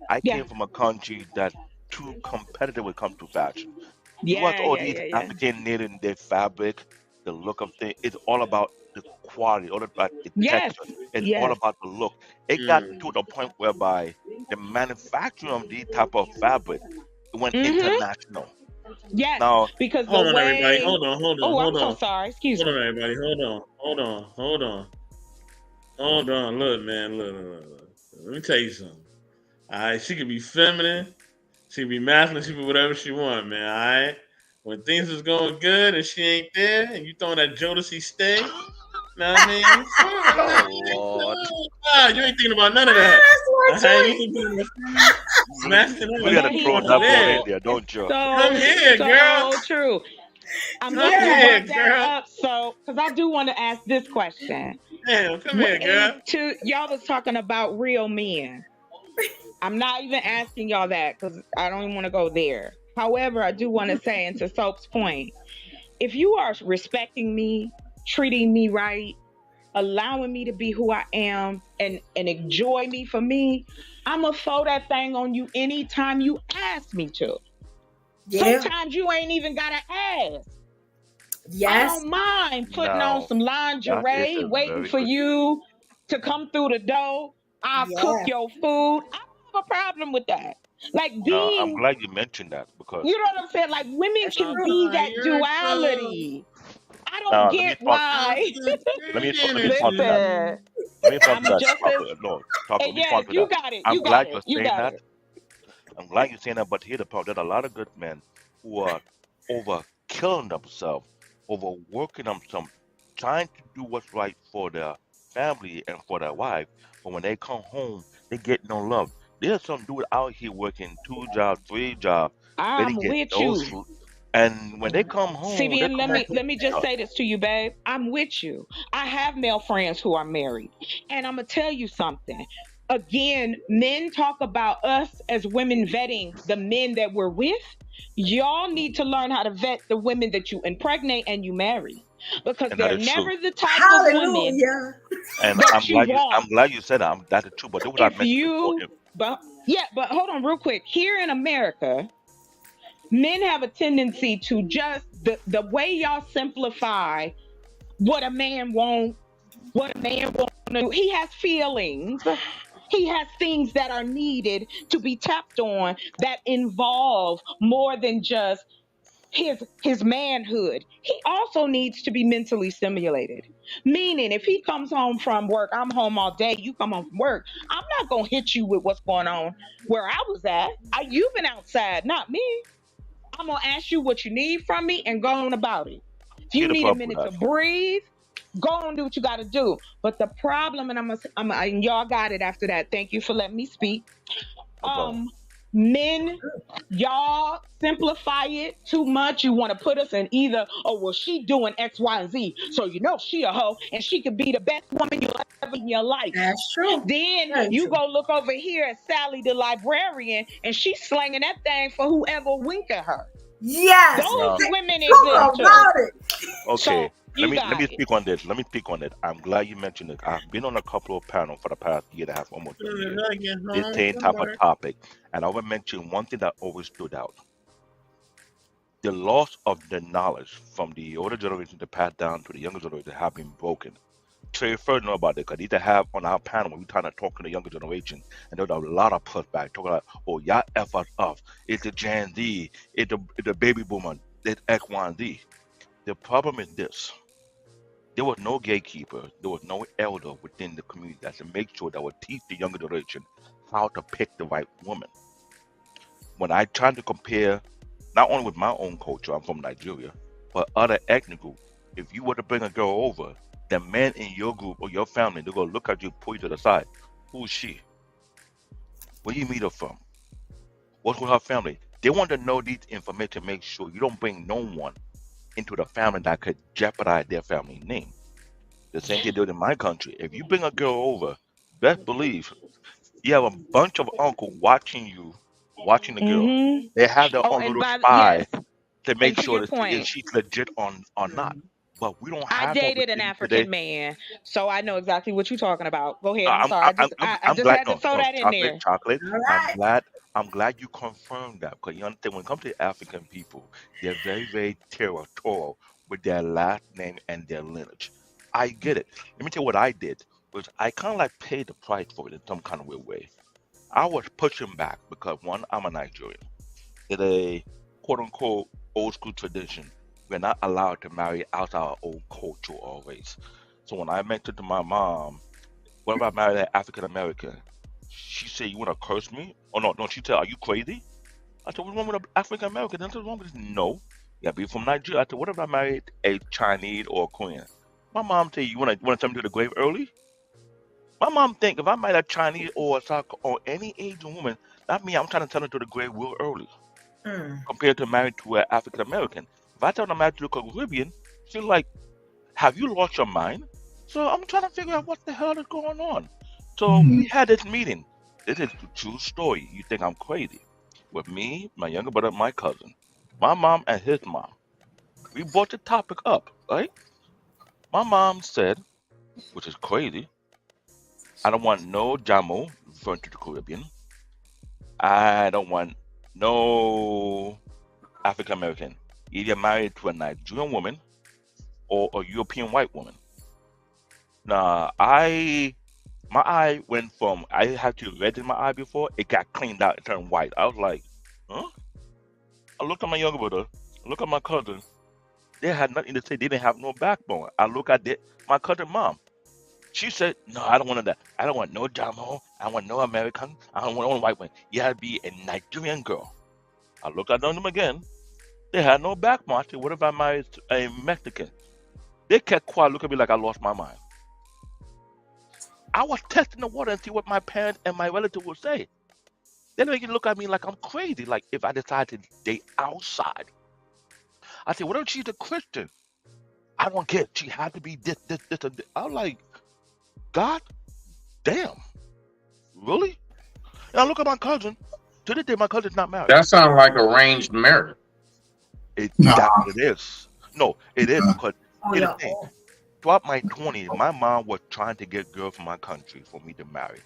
I Yeah. came from a country that too competitive when it comes to fashion. You watch Yeah, all yeah, these yeah, yeah. African native, their fabric, the look of things. It's all about the quality, all about the Yes. texture. It's all Yes. about the look. It got Mm. to the point whereby the manufacturing of these type of fabric went Mm-hmm. international. Yes. Now, Because the Hold on, everybody. way Hold oh, I'm on. so sorry. Excuse Hold me. on, everybody. Hold on. Look, man. Look. Let me tell you something. All right, she can be feminine, she can be masculine, she can be whatever she want, man. All right. When things is going good and she ain't there, and you throwing that Jodeci stay, know what I mean? oh Lord, You ain't thinking about none of Ah, that. that's All my right, you joint. ain't thinking about you really, smashing you all really that. got to You throw want that ball there. in there, don't you? Come So here, girl. true. I'm Come glad you here, brought that girl. up. So, because I do want to ask this question. Damn, come here, girl. Y'all was talking about real men. I'm not even asking y'all that because I don't even want to go there. However, I do want to say, and to Soap's point, if you are respecting me, treating me right, allowing me to be who I am, and enjoy me for me, I'ma throw that thing on you anytime you ask me to. Yeah. Sometimes you ain't even gotta ask. I Yes. don't mind putting on Now, some that is lingerie, a waiting very for good. you to come through the door. I'll cook Yeah. your food. I don't have a problem with that. Like Now, I'm being, glad you mentioned that, because you know what I'm saying? Like women That's can true. be that You're so duality. I don't now let me get talk. why. Let me entertaining respond to to that. Listen, Let me respond to I'm that, just as, Taco. No, Taco. Let and me respond yes, to you that. got it. I'm You got glad it. you're You saying got that. it. I'm glad you're saying that. But here's the problem: there's a lot of good men who are over killing themselves, overworking themselves, trying to do what's right for their family and for their wife. But when they come home, they get no love. There's some dude out here working 2 jobs, 3 jobs. They I'm get with no you. sleep. And when they come home, they CBN, come home let me just tough. say this to you, babe. I'm with you. I have male friends who are married. And I'm gonna tell you something. Again, men talk about us as women vetting the men that we're with. Y'all need to learn how to vet the women that you impregnate and you marry. Because And that they're is true. never the type of women Hallelujah. And that you I'm want. glad you said that. That's true. But that's what I If mentioned before. you but yeah, but hold on real quick. Here in America, men have a tendency to just the way y'all simplify what a man wants, what a man wants to do. He has feelings. He has things that are needed to be tapped on that involve more than just his manhood. He also needs to be mentally stimulated. Meaning, if he comes home from work, I'm home all day, you come home from work, I'm not gonna hit you with what's going on where I was at. You've been outside, not me. I'm gonna ask you what you need from me and go on about it. If you Here's the need a problem with minute to that. breathe, go on do what you got to do. But the problem, and and y'all got it after that. Thank you for letting me speak. No problem. Men, y'all simplify it too much. You want to put us in either, oh well, she doing X, Y, and Z, so you know she a hoe and she could be the best woman you'll ever in your life. That's true. Then Very you true. go look over here at Sally the librarian, and she's slanging that thing for whoever wink at her. Yes. Those Now, women Talk exist too. about it. okay. So Let you me got it. speak on this. Let me speak on it. I'm glad you mentioned it. I've been on a couple of panels for the past year and a half, almost 2 years. I get This home same from type of work. topic, and I will mention one thing that always stood out. the loss of the knowledge from the older generation to pass down to the younger generation have been broken. Trey further know about it because they have on our panel when we trying to talk to the younger generation, and there's a lot of pushback talking about, oh, y'all F us up. It's the Gen Z, it's the baby boomer, it's X, Y, and Z. The problem is this. There was no gatekeeper, there was no elder within the community that to make sure that would teach the younger generation how to pick the right woman. When I try to compare, not only with my own culture, I'm from Nigeria, but other ethnic groups, if you were to bring a girl over, the men in your group or your family, they're going to look at you, pull you to the side. Who is she? Where you meet her from? What's with her family? They want to know these information to make sure you don't bring no one into the family that could jeopardize their family name. The same thing they do in my country. If you bring a girl over, best believe you have a bunch of uncles watching you, watching the girl. They have their own little spy to make sure that if she's legit or not. But we don't have. I dated an African man, so I know exactly what you're talking about. Go ahead. I'm sorry. I just had to throw that in there. Chocolate. I'm glad you confirmed that, because you understand when it comes to African people, they're very, very territorial with their last name and their lineage. I get it. Let me tell you what I did. Was I kind of like paid the price for it in some kind of weird way. I was pushing back because one, I'm a Nigerian. It's a quote unquote old school tradition. We're not allowed to marry outside our old culture or race. So when I mentioned to my mom, what if I married an African American? She said, you want to curse me? Oh, no, she said, are you crazy? I said, what's wrong with an African American? Nothing's wrong with this. No. You gotta be from Nigeria. I said, what if I married a Chinese or a Korean? My mom said, you want to send me to the grave early? My mom think if I married a Chinese or a South or any Asian woman, that means I'm trying to send her to the grave real early. Compared to married to an African American. If I tell them I'm married to the Caribbean, she's like, have you lost your mind? So I'm trying to figure out what the hell is going on. So we had this meeting. This is a true story. You think I'm crazy. With me, my younger brother, my cousin, my mom and his mom. We brought the topic up, right? My mom said, which is crazy, I don't want no Jamo, referring to the Caribbean. I don't want no African American. Either married to a Nigerian woman or a European white woman. Now, my eye went from, I had to red in my eye before, it got cleaned out and turned white. I was like, huh? I looked at my younger brother, I looked at my cousin. They had nothing to say, they didn't have no backbone. I look at my cousin mom. She said, no, I don't want that. I don't want no Jamo, I don't want no American, I don't want no white one. You had to be a Nigerian girl. I looked at them again. They had no backbone. I said, what if I married a Mexican? They kept quiet, look at me like I lost my mind. I was testing the water and see what my parents and my relatives would say. Then they look at me like I'm crazy, like if I decided to date outside. I said, what if she's a Christian? I don't get it. She had to be this, and this. I was like, God damn. Really? And I look at my cousin. To this day, my cousin's not married. That sounds like arranged marriage. That's what it is. No, it is because here's the thing. Throughout my 20s, my mom was trying to get girls from my country for me to marry.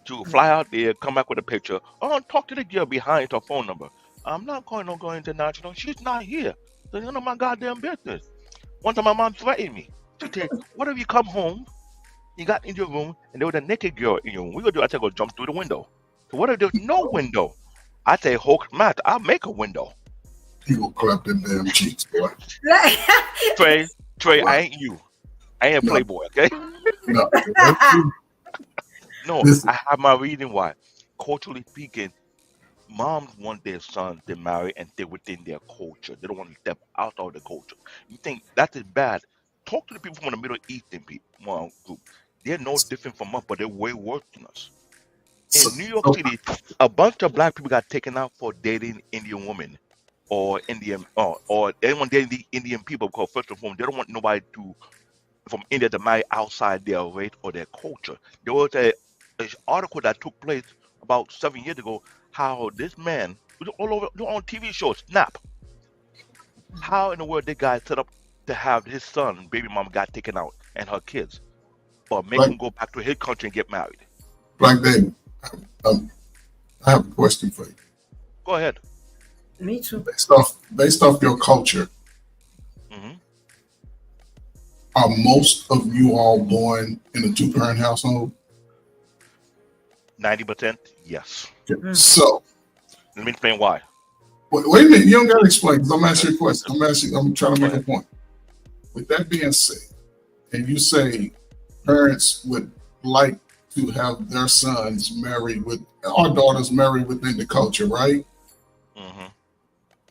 To fly out there, come back with a picture. Oh, talk to the girl behind her phone number. I'm not going to go international. She's not here. So you know my goddamn business. One time my mom threatened me. She said, what if you come home, you got in your room, and there was a naked girl in your room? What we gonna do? I said, go jump through the window. So what if there's no window? I say, Hulk math, I'll make a window. He gonna clap them damn cheeks, boy. Trey, I ain't you. I ain't a playboy, okay? No, Listen. I have my reason why. Culturally speaking, moms want their sons to marry and stay within their culture. They don't want to step out of the culture. You think that is bad? Talk to the people from the Middle Eastern people group. They're no different from us, but they're way worse than us. In New York City, a bunch of black people got taken out for dating Indian women or Indian or anyone dating the Indian people, because first and foremost, they don't want nobody from India to marry outside their race or their culture. There was an article that took place about 7 years ago, how this man was all over on TV shows, Snap. How in the world this guy set up to have his son, baby mama, got taken out and her kids, or make him go back to his country and get married? Black David, I have a question for you. Go ahead. Me too. Based off your culture, Mhm. are most of you all born in a 2-parent household? 90%, yes. So Let me explain why. wait a minute, you don't gotta explain because I'm asking you a question. I'm trying to Go make a ahead. point. With that being said, and you say parents would like to have their sons married with our daughters married within the culture, right? Mhm.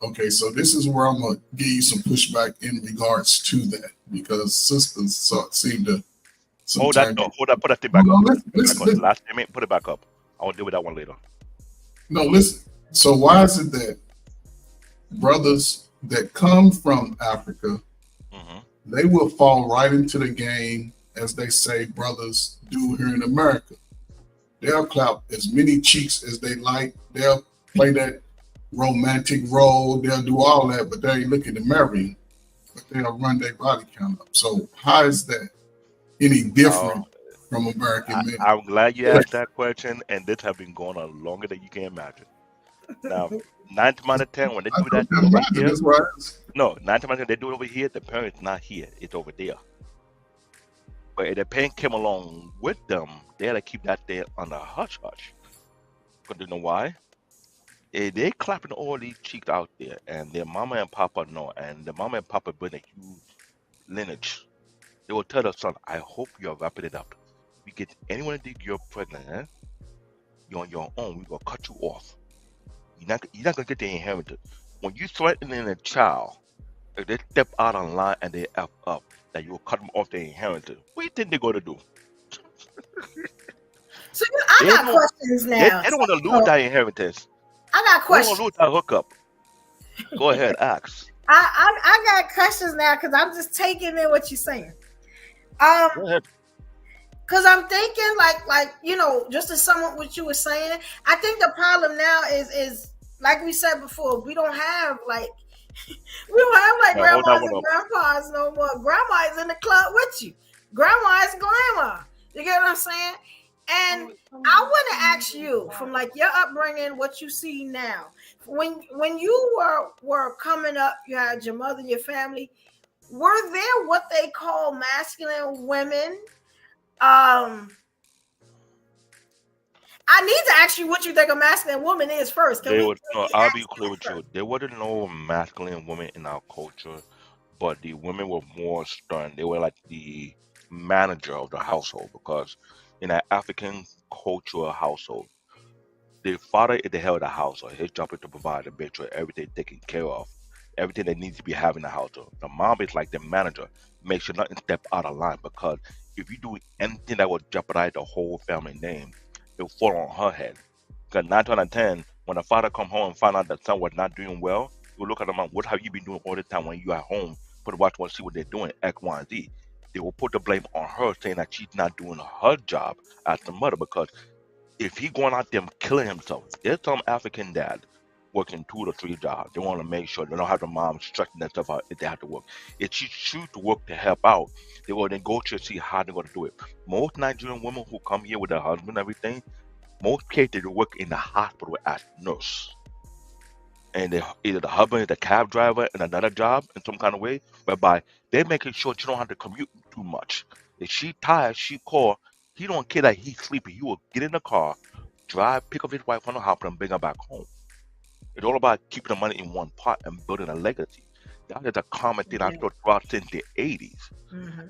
Okay, so this is where I'm gonna give you some pushback in regards to that because sisters seem to Hold that sometimes. thought. Hold that. Put that thing back No, up. listen, Put it back listen, on. The listen. last statement. Put it back up. I'll deal with that one later. No, listen. So why is it that brothers that come from Africa, Mhm. they will fall right into the game, as they say brothers do here in America? They'll clap as many cheeks as they like. They'll play that romantic role. They'll do all that, but they ain't looking to marry. But they'll run their body count up. So how is that any different from American men? I'm glad you asked that question, and this has been going on longer than you can imagine. Now, 9 times out of 10, when they do that over here, That's why I asked. no, 9 times out of 10, they do it over here, the parent's not here, it's over there. But if the parent came along with them, they had to keep that there under hush hush. Because you know why? They clapping all these cheeks out there, and their mama and papa know, and the mama and papa bring a huge lineage. They will tell their son, I hope you're wrapping it up. We get anyone to think you're pregnant, you're on your own, we're gonna cut you off. You're not gonna get the inheritance. When you threatening a child, if they step out on line and they F up, that you'll cut them off their inheritance, what do you think they're gonna do? So I They got don't, questions now. they don't want to lose that inheritance. I got They don't questions. want to lose that hookup. Go ahead, ask. I got questions now because I'm just taking in what you're saying. Go ahead. Because I'm thinking like just to sum up what you were saying, I think the problem now is like we said before, we don't have like Now, hold that grandmas one and up. grandpas no more. Grandma is in the club with you. Grandma is grandma. You get what I'm saying? And I want to ask you from like your upbringing, what you see now. When you were coming up, you had your mother and your family. Were there what they call masculine women? I need to ask you what you think a masculine woman is first. I'll be clear with you. There wasn't no masculine women in our culture, but the women were more stern. They were like the manager of the household because in an African cultural household, the father is the head of the household. His job is to provide and make sure everything taken care of, everything that needs to be having in the household. The mom is like the manager, make sure nothing step out of line because if you do anything that would jeopardize the whole family name, it'll fall on her head. Because 9 out of 10, when the father come home and find out that son was not doing well, you look at the mom, what have you been doing all the time when you at home? Put watch and see what they're doing, X, Y, and Z. They will put the blame on her, saying that she's not doing her job as the mother because if he going out there killing himself, there's some African dad working 2 to 3 jobs. They want to make sure they don't have the mom stretching that stuff out if they have to work. If she choose to work to help out, they will negotiate to see how they're going to do it. Most Nigerian women who come here with their husband and everything, most cases they work in the hospital as nurse. And either the husband is a cab driver in another job in some kind of way, whereby they're making sure she don't have to commute too much. If she tired, she call. He don't care that he's sleepy. He will get in the car, drive, pick up his wife from the hospital, and bring her back home. It's all about keeping the money in one pot and building a legacy. That is a common thing I saw throughout since the 80s.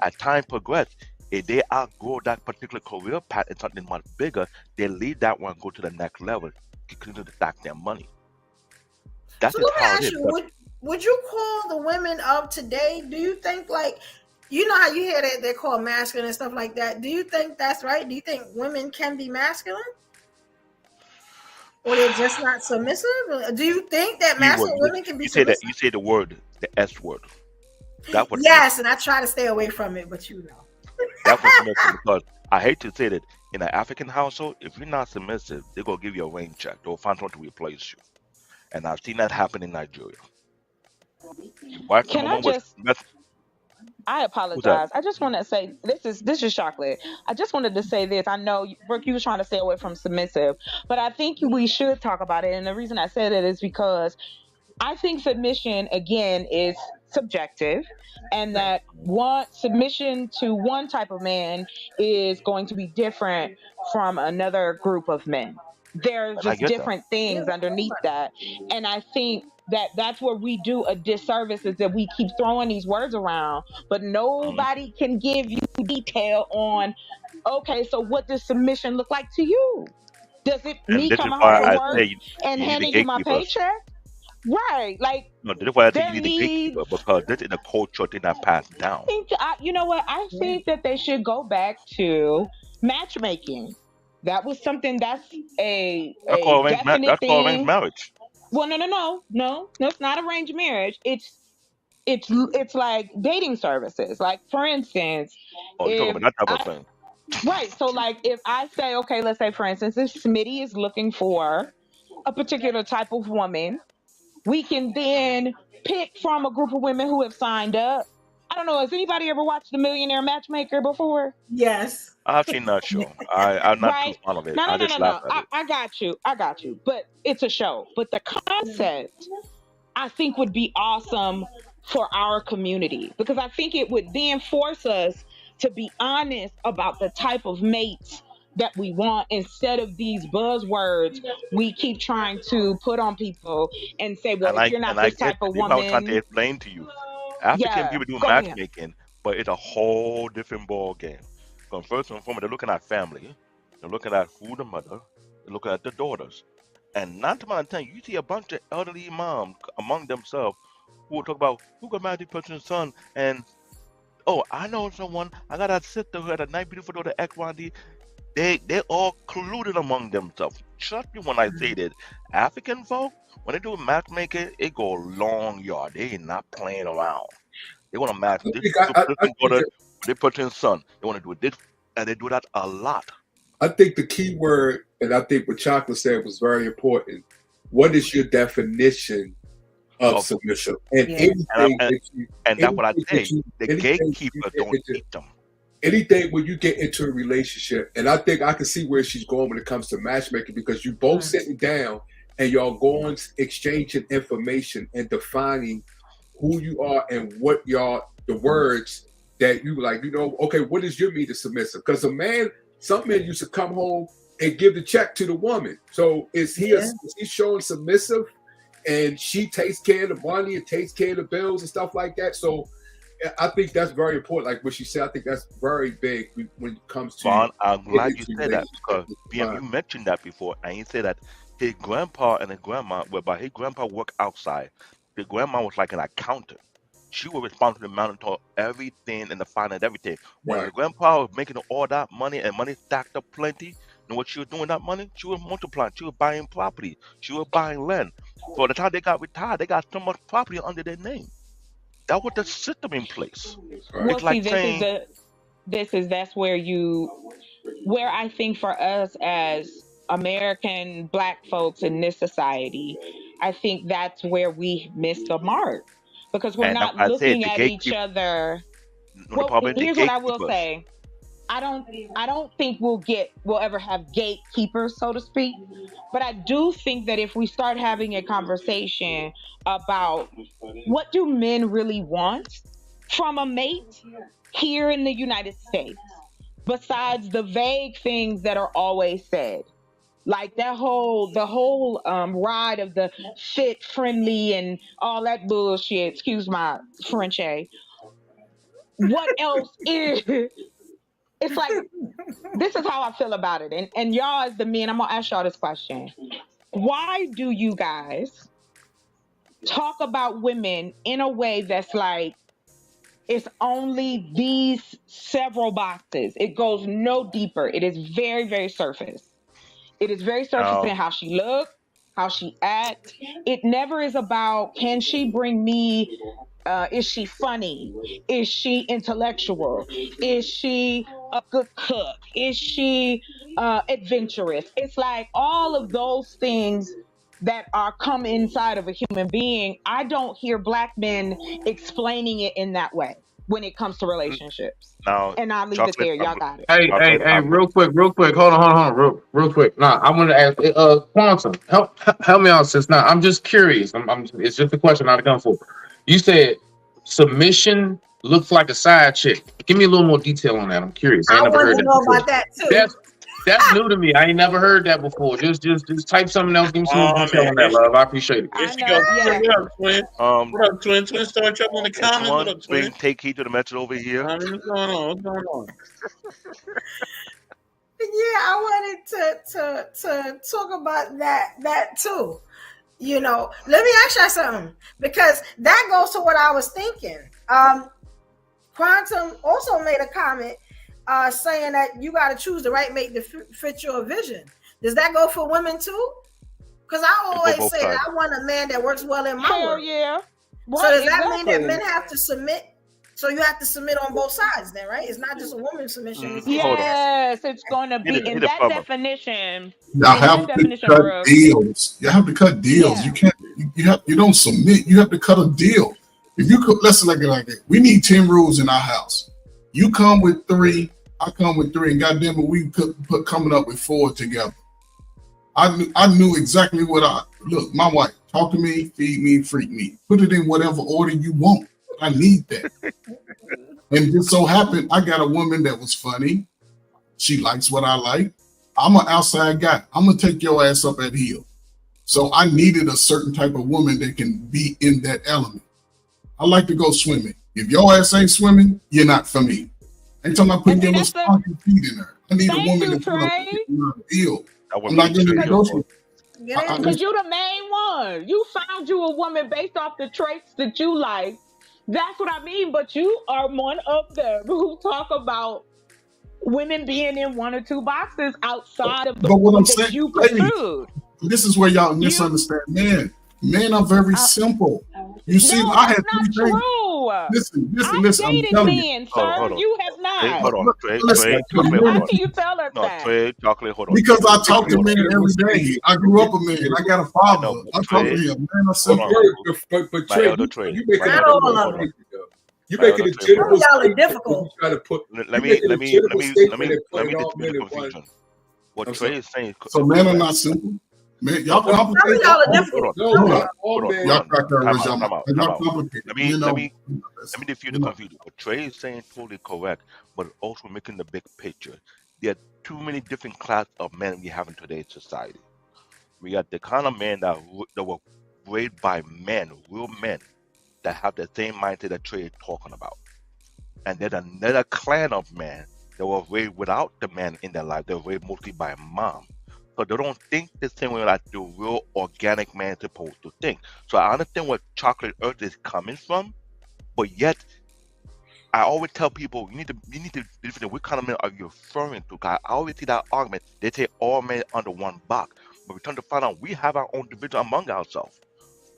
As time progressed, if they outgrow that particular career path and something much bigger, they leave that one, go to the next level, continue to stack their money. That's So just let me how it ask is. you, would you call the women of today? Do you think like you know how you hear that they're called masculine and stuff like that? Do you think that's right? Do you think women can be masculine? Or they're just not submissive? Do you think that masculine women can be submissive? You say the word, the S word. That was yes, and I try to stay away from it, but you know. That's what's submissive because I hate to say that in an African household, if you're not submissive, they're gonna give you a rain check. They'll find someone to replace you. And I've seen that happen in Nigeria. Can I just I apologize. I just want to say this is chocolate. I just wanted to say this. I know Brooke, you was trying to stay away from submissive, but I think we should talk about it. And the reason I said it is because I think submission again is subjective, and that one submission to one type of man is going to be different from another group of men. There's And I just get that. different things underneath that, and I think that that's where we do a disservice, is that we keep throwing these words around, but Mhm. nobody can give you detail on, okay, so what does submission look like to you? Does it And me this is coming home why from I work say and you need the handing you my gatekeepers. paycheck? Right. Like, No, this is why I say there you need the gatekeeper, needs, because this is the culture thing that passed down. you know what? I think that they should go back to matchmaking. That was something that's That's called a arranged, definite that's called arranged thing. marriage. Well, no, it's not arranged marriage. It's like dating services. Like, for instance, Oh, you're talking if about that type of I thing. right, so like if I say, okay, let's say for instance, if Smitty is looking for a particular type of woman, we can then pick from a group of women who have signed up. I don't know. Has anybody ever watched The Millionaire Matchmaker before? Yes. I've seen that show. I'm not too Right? fond of it. No, I no, no, just no, laugh no. at it. I got you. But it's a show. But the concept, I think, would be awesome for our community, because I think it would then force us to be honest about the type of mates that we want, instead of these buzzwords we keep trying to put on people and say, well, And if you're I not this get type of you know what I'm trying to woman, explain to you. African yeah, people do go ahead. matchmaking, but it's a whole different ball game. Because first and foremost, they're looking at family, they're looking at who the mother, they're looking at the daughters. And 9 times out of 10, you see a bunch of elderly moms among themselves who will talk about who got married to this person's son, and oh, I know someone, I got a sister who had a nice beautiful daughter, X, Y, D. They all colluded among themselves. Trust me when I say that African folk, when they do matchmaking, it go long yard. They ain't not playing around. They want to match I this think I person think daughter that, with this person's son. They want to do this, and they do that a lot. I think the key word, and I think what Chocolate said was very important. What is your definition of Of submission? And Yeah. and, anything and, that you, and that's what I anything say. that you, The anything you gatekeeper get don't into, eat them. anything when you get into a relationship, and I think I can see where she's going when it comes to matchmaking, because you both sitting down and y'all going exchanging information and defining who you are and what y'all, the words that you like, okay, what is your mean to submissive? Because some men used to come home and give the check to the woman. So is he showing submissive, and she takes care of the money and takes care of the bills and stuff like that? So I think that's very important. Like what she said, I think that's very big when it comes to Vaughn, I'm getting glad you into said that, because relationships. BM, you mentioned that before, and you said that his grandpa and his grandma, whereby his grandpa worked outside, the grandma was like an accountant. She was responsible to monitor everything and the finance, everything. When the Right. grandpa was making all that money and money stacked up plenty, you know what she was doing with that money? She was multiplying. She was buying property. She was buying land. So the time they got retired, they got so much property under their name. That was the system in place. Right. Well, It's like see, saying, that's where I think for us as American Black folks in this society, I think that's where we missed the mark, because we're and not I said looking the at each gatekeeper, other. the Well, problem, the here's what I will gatekeepers. say. I don't think we'll ever have gatekeepers, so to speak. But I do think that if we start having a conversation about what do men really want from a mate here in the United States, besides the vague things that are always said, like the whole ride of the fit friendly and all that bullshit, excuse my French. What else is it's like, this is how I feel about it. And y'all as the men, I'm gonna ask y'all this question. Why do you guys talk about women in a way that's like it's only these several boxes? It goes no deeper. It is very, very surface. It is very surface in how she look, how she act. It never is about, can she bring me, is she funny? Is she intellectual? Is she a good cook? Is she adventurous? It's like all of those things that come inside of a human being. I don't hear Black men explaining it in that way. when it comes to relationships. Now, And I'll leave it there. Y'all got it. Hey, real quick. Hold on, real quick. Nah, I want to ask, Quantum, help me out, sis. Now, I'm just curious. It's just a question, not a gun for. You said submission looks like a side chick. Give me a little more detail on that. I'm curious. I ain't never want heard to that know before. about that too. That's new to me. I ain't never heard that before. Just type something else. Give me some more detail on that, love. I appreciate it. I know, yeah. What up, Twin? What up, Twin? Twin, start trouble in the comments. What up, Twin? Take heed to the message over here. What's going on? What's going on? Yeah, I wanted to talk about that too. You know, let me ask you something, because that goes to what I was thinking. Quantum also made a comment saying that you got to choose the right mate to fit your vision. Does that go for women too? Because I always say that I want a man that works well in my world. Yeah. Right, so does that mean that men have to submit? So you have to submit on both sides then, right? It's not just a woman submission. Yes, it's going to be in that definition. Y'all have to cut deals. You have to cut deals. Yeah. You can't. You don't submit. You have to cut a deal. If you could, let's look at it like that. We need 10 rules in our house. You come with 3, I come with 3, and goddamn it, we put coming up with 4 together. I knew exactly what look. My wife, talk to me, feed me, freak me. Put it in whatever order you want. I need that. And just so happened, I got a woman that was funny. She likes what I like. I'm an outside guy. I'm gonna take your ass up at heel. So I needed a certain type of woman that can be in that element. I like to go swimming. If your ass ain't swimming, you're not for me. Ain't talking about putting your little sparky feet in there. I need a woman to put up a deal. I'm not going to negotiate. Because you the main one. You found you a woman based off the traits that you like. That's what I mean. But you are one of them who talk about women being in 1 or 2 boxes outside of the one that you pursued. This is where y'all misunderstand. Men are very simple. You see, I had 3 things. Listen. I'm telling you. Sir, you have not. Hold on, Trey. How can you tell us that? Trey, chocolate, hold on. Because I talk to men every day. I grew up a man. I got a father. I talk to him. Man, I said, but Trey, you make it a general statement. Difficult. Let me the confusion. What Trey is saying. So men are not simple. Man, y'all complicate. Let me defuse the confusion. What Trey is saying totally correct, but also making the big picture. There are too many different classes of men we have in today's society. We got the kind of men that were raised by men, real men, that have the same mindset that Trey is talking about. And there's another clan of men that were raised without the man in their life. They were raised mostly by mom. So they don't think the same way like the real organic man is supposed to think. So I understand where Chocolate Earth is coming from, but yet I always tell people you need to differentiate what kind of men are you referring to. I always see that argument. They say all men under one box, but we turn to find out we have our own division among ourselves.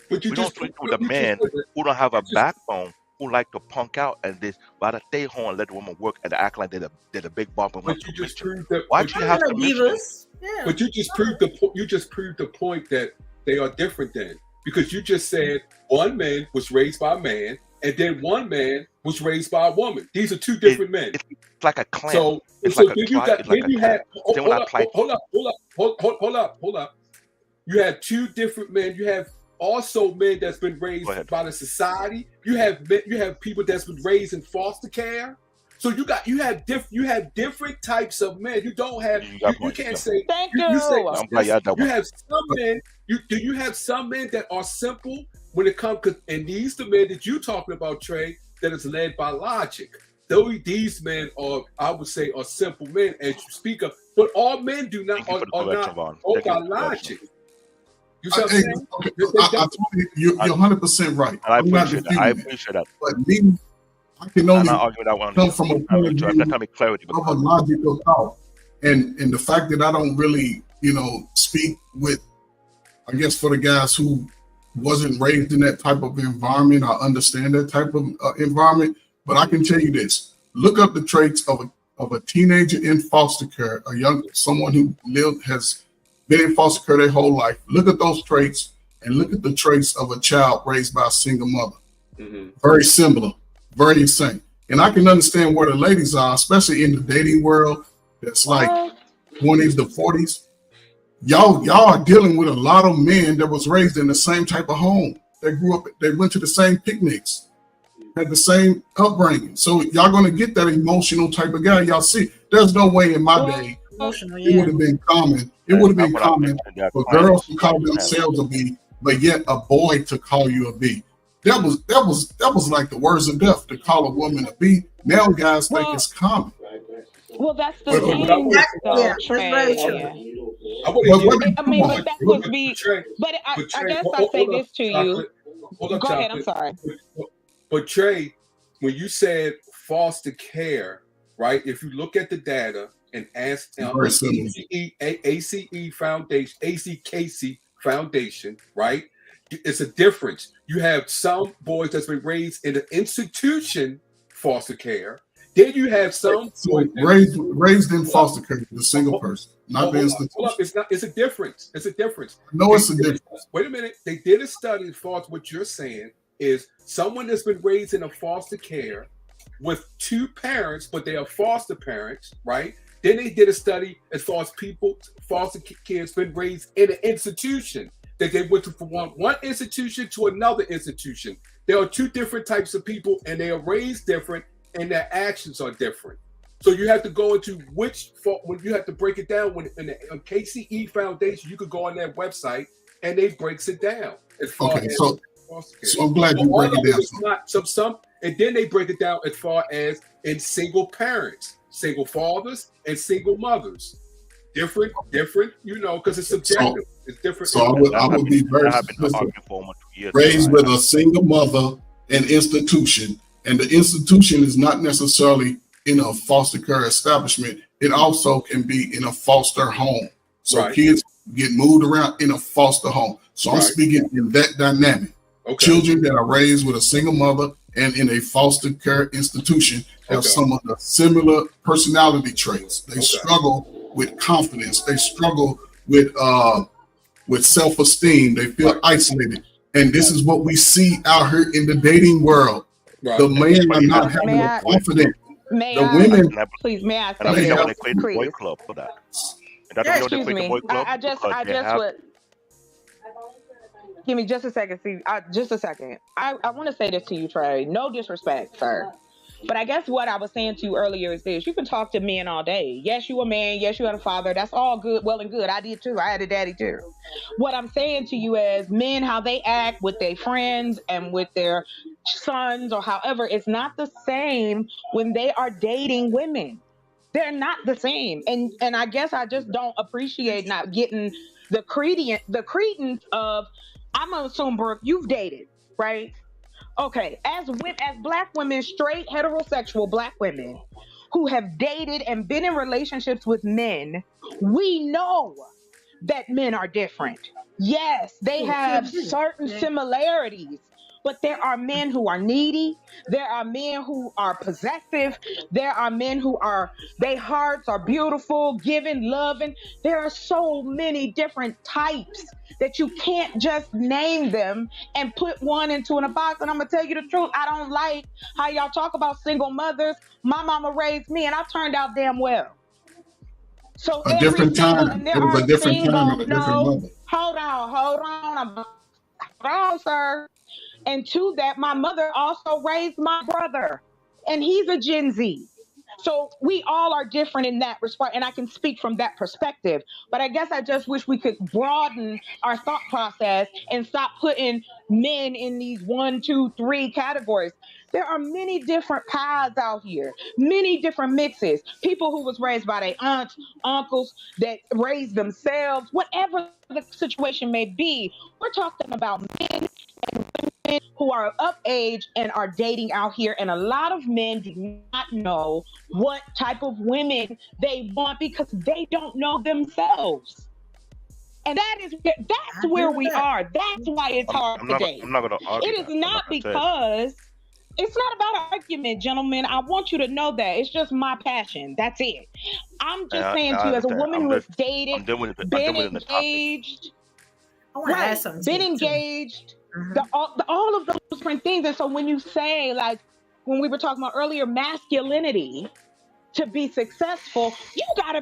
But we don't treat with a man who don't have a backbone, who like to punk out and this rather stay home and let the woman work and act like they're the big boss. But you just proved that. Why do you have to? Yeah. But you just proved the point that they are different then, because you just said one man was raised by a man and then one man was raised by a woman. These are 2 different men. It's like a clan. So hold up. You have 2 different men. You have also men that's been raised by the society. You have people that's been raised in foster care. So you have different types of men. You don't have. You can't say. Thank you. You have some men. Do you have some men that are simple when it comes? And these the men that you talking about, Trey, that is led by logic. Though these men are, I would say, are simple men as you speak of. But all men do not are not by logic. You see what I'm saying? You're 100% right. I appreciate that. But me, I can only come from a point of view of a logical thought. And the fact that I don't really, speak with, I guess, for the guys who wasn't raised in that type of environment, I understand that type of environment. But I can tell you this: look up the traits of a teenager in foster care, someone who has been in foster care their whole life. Look at those traits and look at the traits of a child raised by a single mother. Mm-hmm. Very similar, very the same. And I can understand where the ladies are, especially in the dating world. That's like 20s to 40s. Y'all are dealing with a lot of men that was raised in the same type of home. They grew up, they went to the same picnics, had the same upbringing. So y'all gonna get that emotional type of guy. Y'all see, there's no way in my day it would have been common. It would have been common for girls to call themselves a B, but yet a boy to call you a B. That was like the words of death to call a woman a B. Now guys think it's common. Well, that's the thing. Yeah, that's very true. I mean, but that would be. But I guess I say this to you. Go ahead. I'm sorry. But Trey, when you said foster care, right? If you look at the data and ask ACE Foundation, ACKC Foundation, right? It's a difference. You have some boys that's been raised in an institution foster care. Then you have some raised in foster care, the single person, not the institution. It's a difference. It's a difference. No, it's a difference. Wait a minute. They did a study as far as what you're saying is someone that's been raised in a foster care with two parents, but they are foster parents, right? Then they did a study as far as foster kids been raised in an institution, that they went from one institution to another institution. There are two different types of people, and they are raised different, and their actions are different. So you have to go into when you have to break it down. When in the KCE Foundation, you could go on their website and they breaks it down. Okay, so I'm glad you break it down. And then they break it down as far as in single parents, single fathers, and single mothers. Different, because it's subjective. It's different. So I would be very raised with a single mother and institution, and the institution is not necessarily in a foster care establishment. It also can be in a foster home. So kids get moved around in a foster home. So I'm speaking in that dynamic. Children that are raised with a single mother and in a foster care institution have some of the similar personality traits. They struggle with confidence. They struggle with self-esteem. They feel isolated. And this is what we see out here in the dating world. The men are not having the confidence. The women, please, may I say they create a boy club for that. Excuse me. I just would. Give me just a second. Just a second. I want to say this to you, Trey. No disrespect, sir. But I guess what I was saying to you earlier is this. You can talk to men all day. Yes, you a man. Yes, you had a father. That's all good, well and good. I did too. I had a daddy too. What I'm saying to you is men, how they act with their friends and with their sons or however, it's not the same when they are dating women. They're not the same. And I guess I just don't appreciate not getting the credence of, I'm gonna assume, Brooke, you've dated, right? Okay, as black women, straight heterosexual black women who have dated and been in relationships with men, we know that men are different. Yes, they have certain similarities, but there are men who are needy. There are men who are possessive. There are men who their hearts are beautiful, giving, loving. There are so many different types that you can't just name them and put one into a box. And I'm gonna tell you the truth, I don't like how y'all talk about single mothers. My mama raised me and I turned out damn well. So a different time. It was a different time and a different mother. Hold on, sir. And to that, my mother also raised my brother, and he's a Gen Z. So we all are different in that respect, and I can speak from that perspective. But I guess I just wish we could broaden our thought process and stop putting men in these 1, 2, 3 categories. There are many different paths out here, many different mixes. People who was raised by their aunts, uncles, that raised themselves, whatever the situation may be. We're talking about men and women who are of age and are dating out here, and a lot of men do not know what type of women they want because they don't know themselves. And that's where we are. That's why it's hard to date. I'm not going to argue. It is not because it's not about argument, gentlemen. I want you to know that. It's just my passion. That's it. I'm just saying to you, as a woman who has dated, been engaged, been engaged, all of those different things. And so when you say, like, when we were talking about earlier, masculinity to be successful, you gotta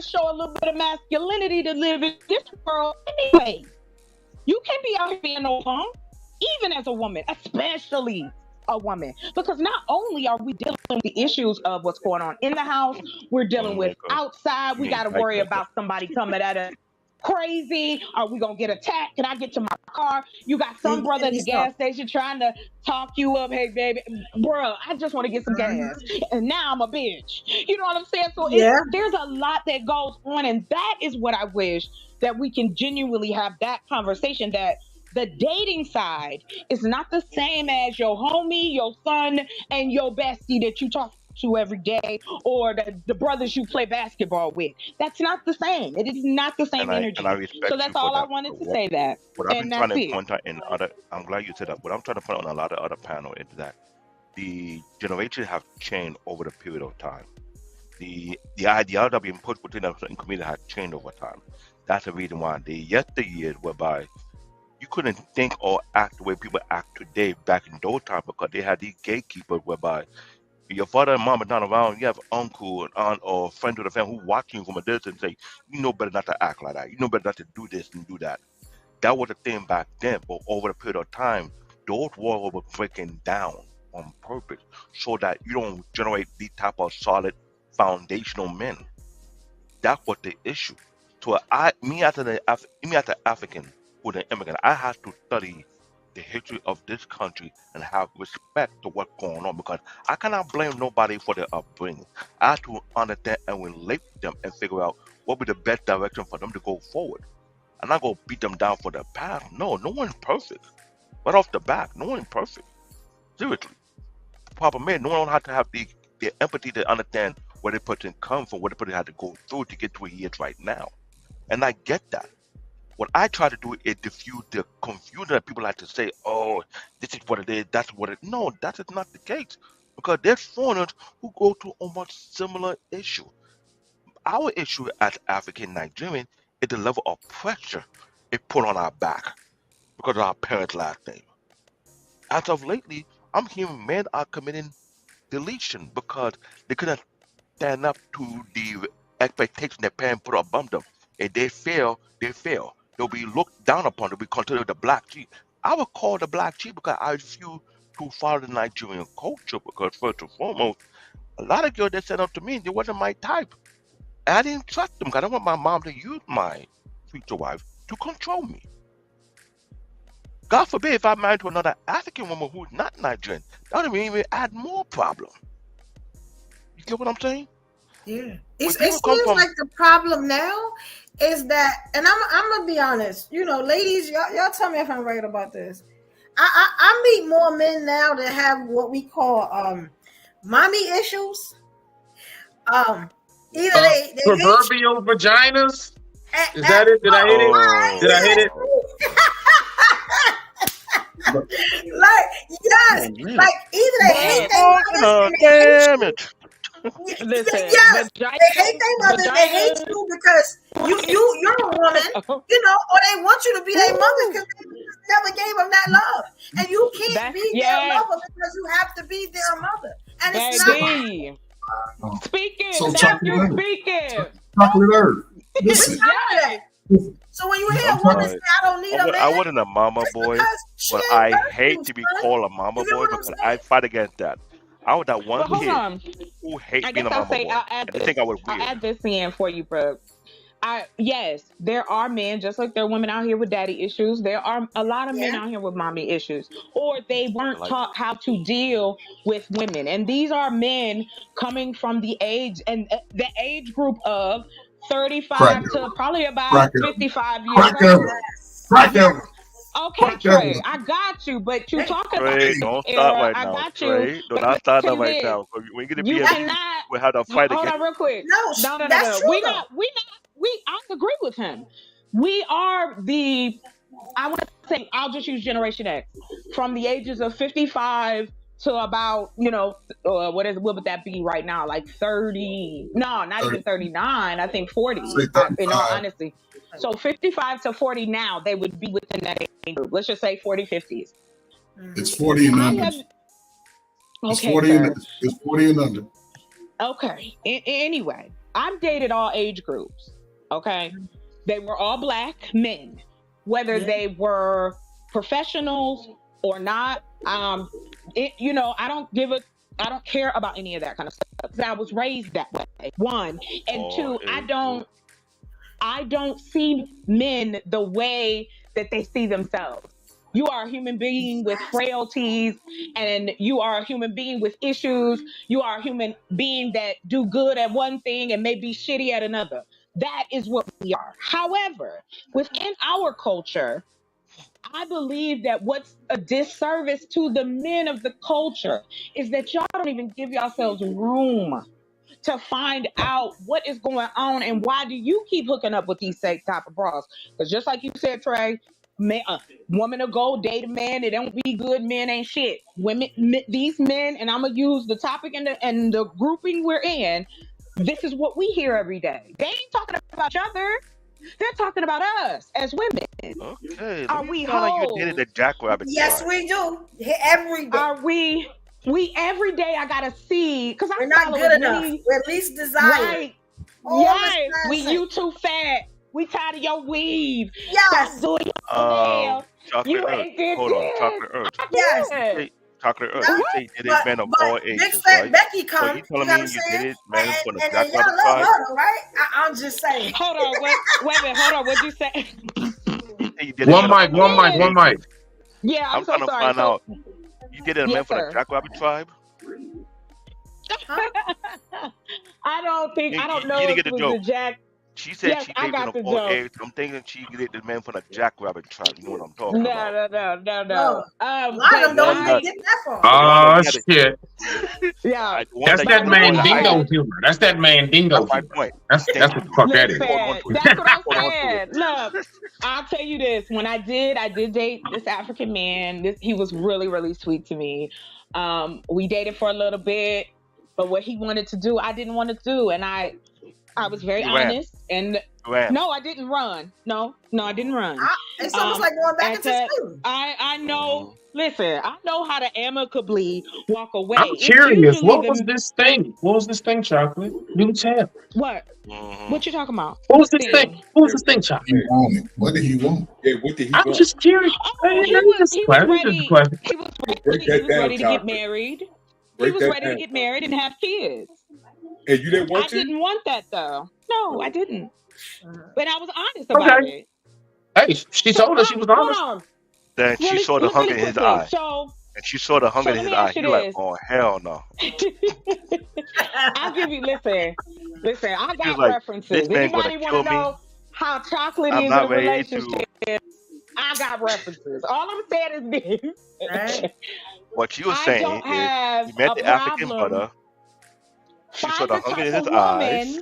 show a little bit of masculinity to live in this world anyway. You can't be out here being no punk, even as a woman, especially a woman, because not only are we dealing with the issues of what's going on in the house, we're dealing with outside. We got to worry about somebody coming at us crazy. Are we gonna get attacked? Can I get to my car? You got some brother at the gas station trying to talk you up. Hey, baby, bro, I just want to get some gas, and now I'm a bitch. You know what I'm saying? So there's a lot that goes on, and that is what I wish that we can genuinely have that conversation, that the dating side is not the same as your homie, your son, and your bestie that you talk to every day, or the brothers you play basketball with. That's not the same. It is not the same energy. And I respect so that's you for all I that. wanted But to say that. what I've And been trying that's to it. point out in other, I'm glad you said that. What I'm trying to point out on a lot of other panel is that the generations have changed over the period of time. The ideology being put within a certain community has changed over time. That's the reason why the yesteryears whereby you couldn't think or act the way people act today back in those times, because they had these gatekeepers whereby your father and mom are not around, you have uncle and aunt or friend of the family who watching you from a distance and say, you know better not to act like that. You know better not to do this and do that. That was a thing back then, but over the period of time, those walls were breaking down on purpose so that you don't generate these type of solid foundational men. That was the issue. So me as an African who's an immigrant, I have to study the history of this country and have respect to what's going on, because I cannot blame nobody for their upbringing. I have to understand and relate to them and figure out what would be the best direction for them to go forward. I'm not going to beat them down for their past. No one's perfect. Right off the bat, no one's perfect. Seriously. The problem is, no one has to have the empathy to understand where the person comes from, what the person had to go through to get to where he is right now. And I get that. What I try to do is diffuse the confusion that people like to say, oh, this is what it is, that's what it is. No, that is not the case. Because there's foreigners who go through almost similar issue. Our issue as African Nigerian is the level of pressure it put on our back because of our parents' last name. As of lately, I'm hearing men are committing deletion because they couldn't stand up to the expectation that parents put upon them. If they fail, they fail. They'll be looked down upon. They'll be considered the black sheep. I would call the black sheep because I refuse to follow the Nigerian culture, because first and foremost, a lot of girls that said up to me, they wasn't my type. And I didn't trust them because I don't want my mom to use my future wife to control me. God forbid if I married to another African woman who's not Nigerian, that would even add more problem. You get what I'm saying? Yeah. It seems like the problem now is that, and I'm gonna be honest, you know, ladies, y'all tell me if I'm right about this. I meet more men now that have what we call mommy issues. Either they proverbial vaginas. Is that it? Did I hit it? Did I hit it? Like, yes, like either they hate their mothers, damn it. Listen, yes, they hate their mothers, they hate you because you're a woman, you know, or they want you to be their mother because they never gave them that love, and you can't be their mother because you have to be their mother, and it's not. Speaking, so speaking. Chocolate Earth. Listen. So when you hear a woman say, "I don't need a man," I wasn't a mama boy, but I hate to be called a mama boy because I fight against that. I was that one kid who hates being a mama boy. I think I was weird. I'll add this in for you, bro. Yes, there are men, just like there are women out here with daddy issues. There are a lot of men out here with mommy issues, or they weren't taught how to deal with women. And these are men coming from the age group of 35 to probably about 55 years. Okay, Trey, I got you, but you talking about Trey, don't stop right now. I got Trey, you. Do not start that right now. When you get to be we'll have to fight again. Hold on real quick. No. That's true. I agree with him. We are I want to say, I'll just use Generation X. From the ages of 55 to about, you know, what would that be right now? Like 30, no, not even 39, I think 40, in all honesty. So 55 to 40 now, they would be within that age group. Let's just say 40, 50s. It's 40 and under. It's Okay, 40 and sir. it's 40 and under. Okay. Anyway, I've dated all age groups. Okay. They were all black men, whether they were professionals or not. I don't care about any of that kind of stuff because I was raised that way. One and two, I don't see men the way that they see themselves. You are a human being with frailties, and you are a human being with issues. You are a human being that do good at one thing and may be shitty at another. That is what we are. However, within our culture, I believe that what's a disservice to the men of the culture is that y'all don't even give yourselves room to find out what is going on and why do you keep hooking up with these same type of bras. Because just like you said, Trey, woman will go date a man, it don't be good, men ain't shit. These men, and I'm gonna use the topic and the grouping we're in, this is what we hear every day. They ain't talking about each other. They're talking about us as women. Okay. Are we hoes? You dated the jackrabbit. Yes, we do. Every day. Are we every day? I gotta see because we're not good enough. We're at least desired. Right. Yes. You too fat. We tired of your weave. Yes. Stop doing your nails. Chocolate Earth. Hold on, Chocolate Earth. Yes. Chocolate Earth. You say you dated men of all ages, Big fat right? Becky comes. So you telling me you dated men from the and jackrabbit y'all love tribe? her, right? I'm just saying. Hold on, wait a minute. Hold on. What'd you say? One mic. Yeah, I'm so trying to sorry. find out. You dated a man from the jackrabbit tribe? I don't know You if get it the was joke. the jack. She said Yes, she I dated got men the of all joke. ages. I'm thinking she dated the man from the jackrabbit tribe. You know what I'm talking about? No. A lot of them don't even get that far. Oh shit! Yeah, that's that Mandingo humor. That's that Mandingo. That's my point. That's what the fuck that is. That's what I'm saying. Look, I'll tell you this. When I did date this African man. He was really, really sweet to me. We dated for a little bit, but what he wanted to do, I didn't want to do, and I was very honest. And no, I didn't run. No, I didn't run. It's almost like going back into school. I know. Listen, I know how to amicably walk away. I'm curious. What was this thing? What was this thing, Chocolate? Do tell. What? What you talking about? What was this thing? What was this thing, Chocolate? What did he want? Yeah, what did he I'm want? just curious. He was ready to get married. He was ready to get married and have kids. And you didn't want to? I didn't want that though. No, I didn't. But I was honest about it. Hey, she told us she was honest. Then she saw the hunger in his eye. And she saw the hunger in his eye. You're like, oh hell no. I'll give you listen, I got like, references. Anybody want to know how Chocolate is in a relationship? I got references. All I'm saying is this. Right. What you were saying is you met the African brother. She saw the hunger in his eyes.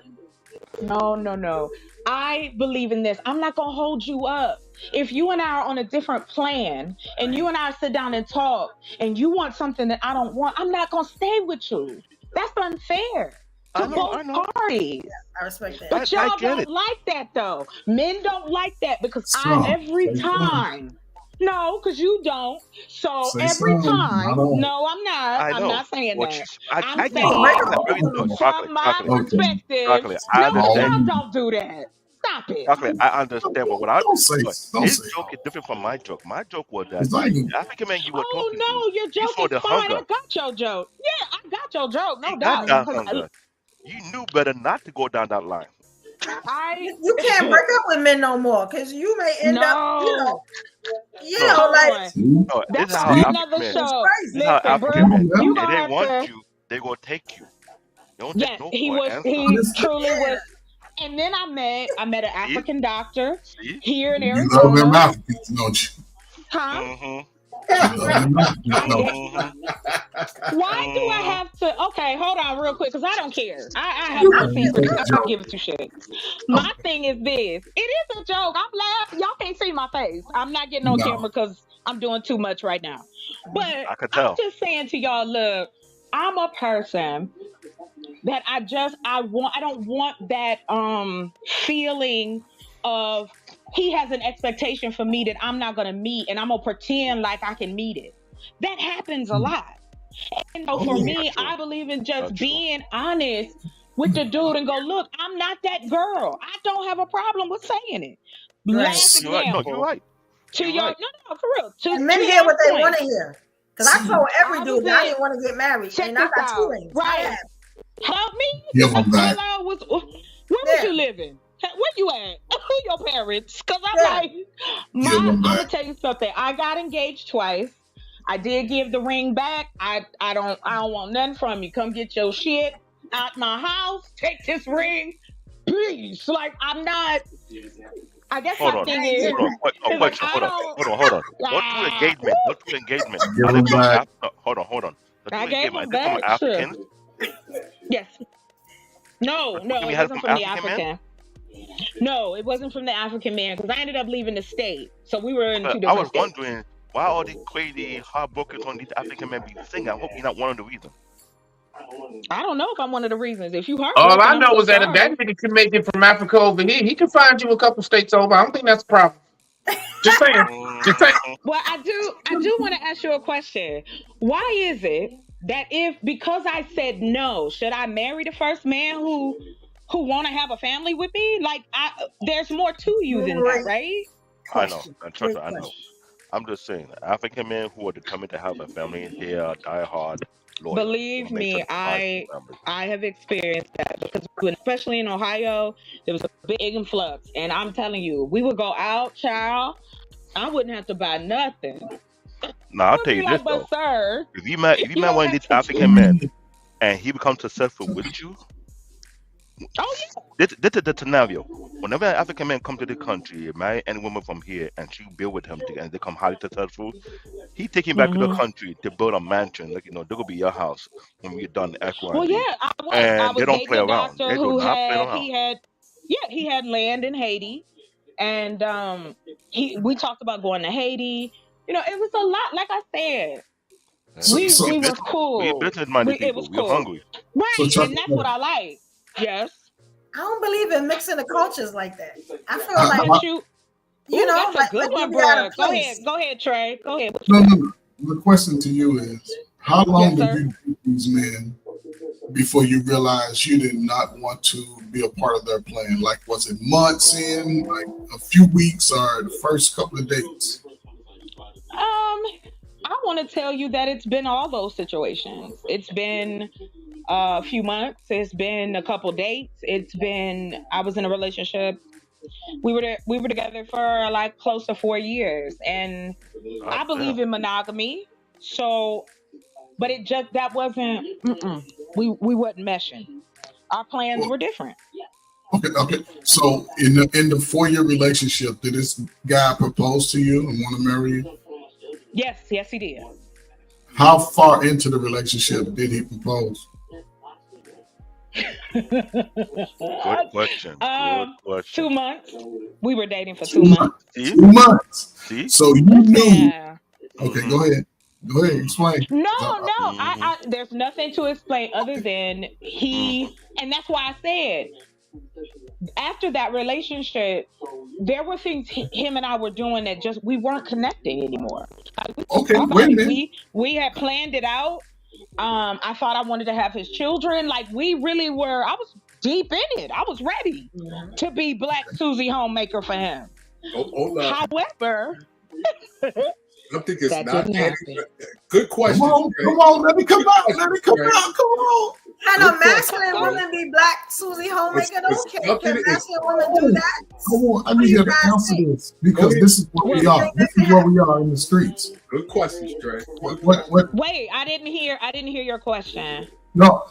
No. I believe in this. I'm not going to hold you up. If you and I are on a different plan and you and I sit down and talk and you want something that I don't want, I'm not going to stay with you. That's unfair to both parties. I respect that. But y'all don't like that though. Men don't like that because every time. No, because you don't. So every time. No, I'm not. I'm not saying that. I'm saying from my perspective. No, y'all don't do that. Stop it. Chocolate, I understand, but what I his joke is different from my joke. My joke was that the African man you were talking to, your joke is fine. I got your joke. Yeah, I got your joke. No doubt. You knew better not to go down that line. You can't break up with men no more because you may end up, this is how African men. This is how African men. If they want you, they gonna take you. Yes, he truly was. And then I met an African doctor here in Arizona. You love them Africans, don't you? Huh? Why do I have to? Okay, hold on real quick, because I don't care. I have no secrets. I don't give a two shits. My thing is this. It is a joke. I'm laughing. Y'all can't see my face. I'm not getting on camera because I'm doing too much right now. But I'm just saying to y'all, look, I'm a person that I don't want that feeling of he has an expectation for me that I'm not going to meet and I'm going to pretend like I can meet it. That happens a lot. And so for me, I believe in just being honest with the dude and go, look, I'm not that girl. I don't have a problem with saying it. Last You're right. No, example. you're right. To You're your right. no, for real. And men hear what they want to hear. Because I told every dude that I didn't want to get married, Check and I this got 2 out. rings. Right. Help me. Give them back. Hello, where was you living? Where you at? Who your parents? Because I'm like, I'm gonna tell you something. I got engaged twice. I did give the ring back. I don't want nothing from you. Come get your shit out my house. Take this ring, please. Like I'm not. I guess Hold my on. thing is. Hold on. Don't do engagement. Give them back. Hold on. I gave him back. African? Yes. No, it wasn't from the African. No, it wasn't from the African man because I ended up leaving the state. So we were in 2 different I was states. wondering why all these crazy heartbroken on these African men be singing. I hope you're not one of the reasons. I don't know if I'm one of the reasons. If you heard, All I know is that if that nigga can make it from Africa over here, he can find you a couple states over. I don't think that's a problem. Just saying. Just saying. Well, I do want to ask you a question. Why is it that because I said no, should I marry the first man who want to have a family with me? Like, there's more to you than that, right? I know. Trust me, I know. I'm just saying, African men who are determined to have a family, they are diehard loyal. Believe me, I have experienced that because especially in Ohio, there was a big influx, and I'm telling you, we would go out, child. I wouldn't have to buy nothing. No, I'll tell you this though. Sir, if you met one of these African men and he becomes successful with you, this is the scenario. Whenever an African man come to the country, marry any woman from here, and she build with him and they become highly successful, he take him back to the country to build a mansion. Like, they're gonna be your house when we're done equine. Well, yeah, and they don't play around. They do not play around. He had land in Haiti, and we talked about going to Haiti. You know, it was a lot. Like I said, we were cool. We business-minded people. It was We're cool. hungry. Right, and that's what I like. Yes. I don't believe in mixing the cultures like that. I feel like you know, that's a good one, bro. Go ahead, Trey. Go ahead. No. The question to you is, how long did you date these men before you realized you did not want to be a part of their plan? Like, was it months in, like a few weeks, or the first couple of dates? I want to tell you that it's been all those situations. It's been a few months. It's been a couple dates. I was in a relationship. We were together for like close to 4 years, and I believe in monogamy. So, but that wasn't. We wasn't meshing. Our plans were different. Okay. So in the 4-year relationship, did this guy propose to you and want to marry you? Yes, he did. How far into the relationship did he propose? Good question. 2 months. We were dating for 2 months. 2 months. See? So you knew. Yeah. Okay, go ahead. Explain. No. I there's nothing to explain other than and that's why I said after that relationship, there were things him and I were doing that just we weren't connecting anymore. Okay, wait a minute. We had planned it out. I thought I wanted to have his children. Like, we really were. I was deep in it. I was ready to be Black Susie Homemaker for him. However, I think it's not. Good question. Come on, let me come out. Come on. Can a masculine woman be Black Susie Homemaker? Can masculine women do that? Come on, I need you to answer this because this is where we are. This is where we are in the streets. Good question, Trey. What? Wait, I didn't hear your question. No.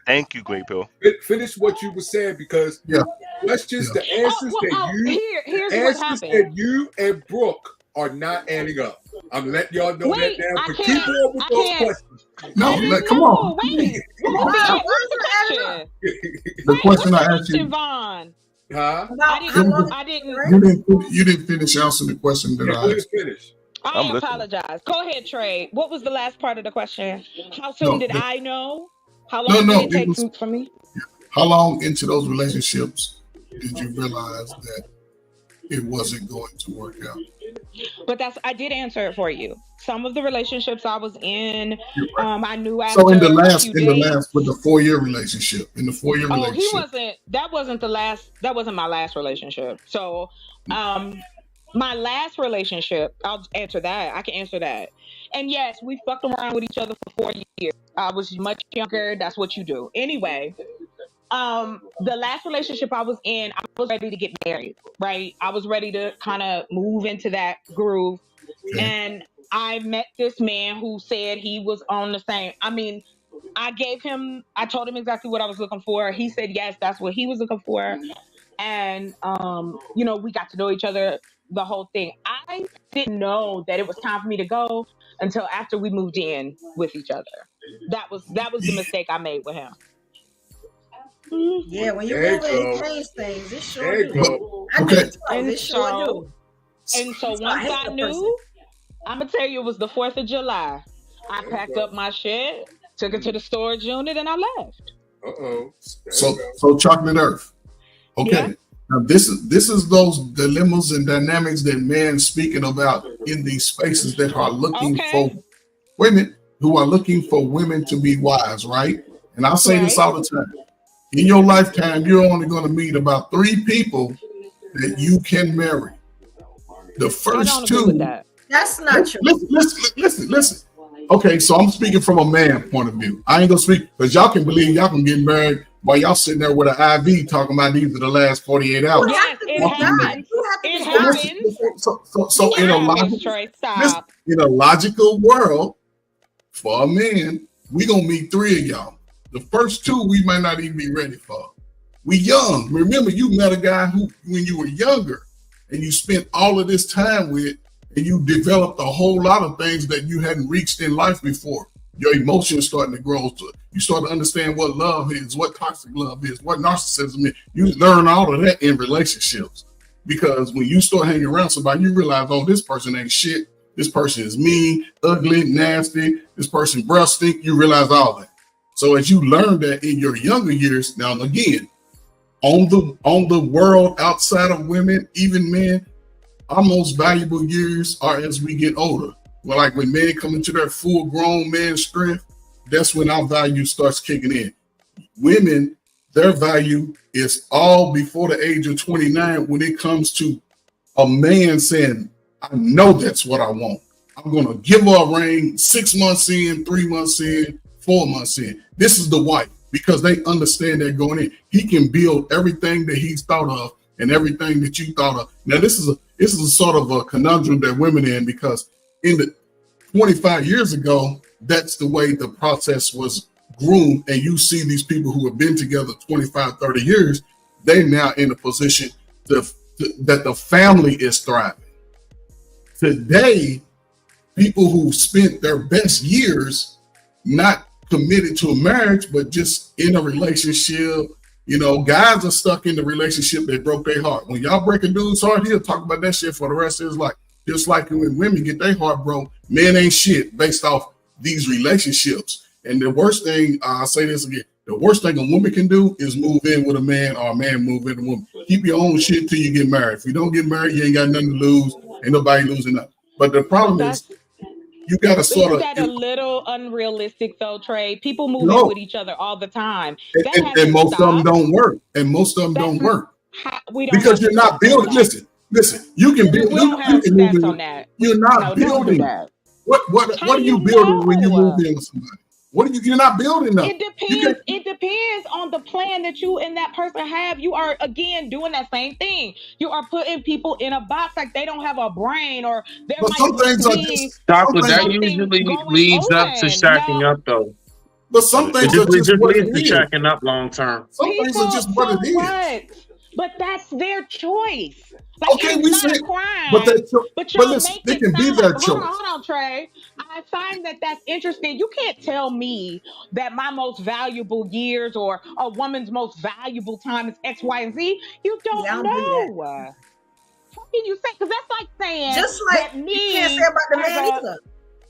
Thank you, Great Pill. Finish what you were saying because questions, the answers that you and Brooke are not adding up. I'm letting y'all know that now. But keep on with those questions. Come on. The question I asked you. Vaughn. Huh? I didn't. You didn't finish answering the question that I asked. Finish. I apologize. Go ahead, Trey. What was the last part of the question? How soon did I know? How long did it take for me? How long into those relationships did you realize that it wasn't going to work out. But I did answer it for you. Some of the relationships I was in, I knew after So in the a last few days. with the 4-year relationship, That wasn't the last. That wasn't my last relationship. So, my last relationship, I'll answer that. I can answer that. And yes, we fucked around with each other for 4 years. I was much younger. That's what you do. Anyway, the last relationship I was in, I was ready to get married, right? I was ready to kind of move into that groove. Okay. And I met this man who said he was on the same. I mean, I told him exactly what I was looking for. He said, yes, that's what he was looking for. And, we got to know each other, the whole thing. I didn't know that it was time for me to go until after we moved in with each other. That was the mistake I made with him. Yeah, when you move in, you change things. It sure do. Okay. It sure do. And so once I knew, I'm gonna tell you, it was the 4th of July. I packed up my shit, took it to the storage unit, and I left. So Chocolate Earth. Okay. Yeah. Now this is those dilemmas and dynamics that men speaking about in these spaces that are looking for women who are looking for women to be wise, right? And I say this all the time. In your lifetime, you're only going to meet about 3 people that you can marry. The first 2. That's not true. Listen. Okay, so I'm speaking from a man point of view. I ain't gonna speak because y'all can believe y'all can get married while y'all sitting there with an IV talking about these are the last 48 hours. Yes, it happens. So in a logical world, for a man, we gonna meet 3 of y'all. The first 2 we might not even be ready for. We young. Remember, you met a guy who, when you were younger, and you spent all of this time with, and you developed a whole lot of things that you hadn't reached in life before. Your emotions starting to grow. You start to understand what love is, what toxic love is, what narcissism is. You learn all of that in relationships. Because when you start hanging around somebody, you realize, oh, this person ain't shit. This person is mean, ugly, nasty. This person breath stink. You realize all that. So as you learn that in your younger years, now again, on the world outside of women, even men, our most valuable years are as we get older. Well, like when men come into their full grown man strength, that's when our value starts kicking in. Women, their value is all before the age of 29 when it comes to a man saying, I know that's what I want. I'm going to give her a ring 6 months in, 3 months in, 4 months in. This is the wife because they understand that going in. He can build everything that he's thought of and everything that you thought of. Now, this is a sort of a conundrum that women in because in the 25 years ago, that's the way the process was groomed. And you see these people who have been together 25, 30 years, they're now in a position that the family is thriving. Today, people who spent their best years not committed to a marriage, but just in a relationship. Guys are stuck in the relationship that broke their heart. When y'all break a dude's heart, he'll talk about that shit for the rest of his life. Just like when women get their heart broke, men ain't shit based off these relationships. And the worst thing, I'll say this again, the worst thing a woman can do is move in with a man or a man move in with a woman. Keep your own shit till you get married. If you don't get married, you ain't got nothing to lose. Ain't nobody losing nothing. But the problem is, you got to sort of. Isn't that a little unrealistic though, Trey? People move in with each other all the time. And most of them don't work. Because you're not building. Listen. You can build. You're not building. What are you building when you move in with somebody? You're not building them. It depends on the plan that you and that person have. You are again doing that same thing. You are putting people in a box like they don't have a brain or some things are just that usually leads up to shacking up though. But some things are just what it is. Shacking up long term. Some things are just what it is. But that's their choice. Okay, we say, but listen, they can be their choice. Hold on, Trey. I find that's interesting. You can't tell me that my most valuable years or a woman's most valuable time is X, Y, and Z. You don't know. What can you say? Because that's like saying just like me. You can't say about the man either.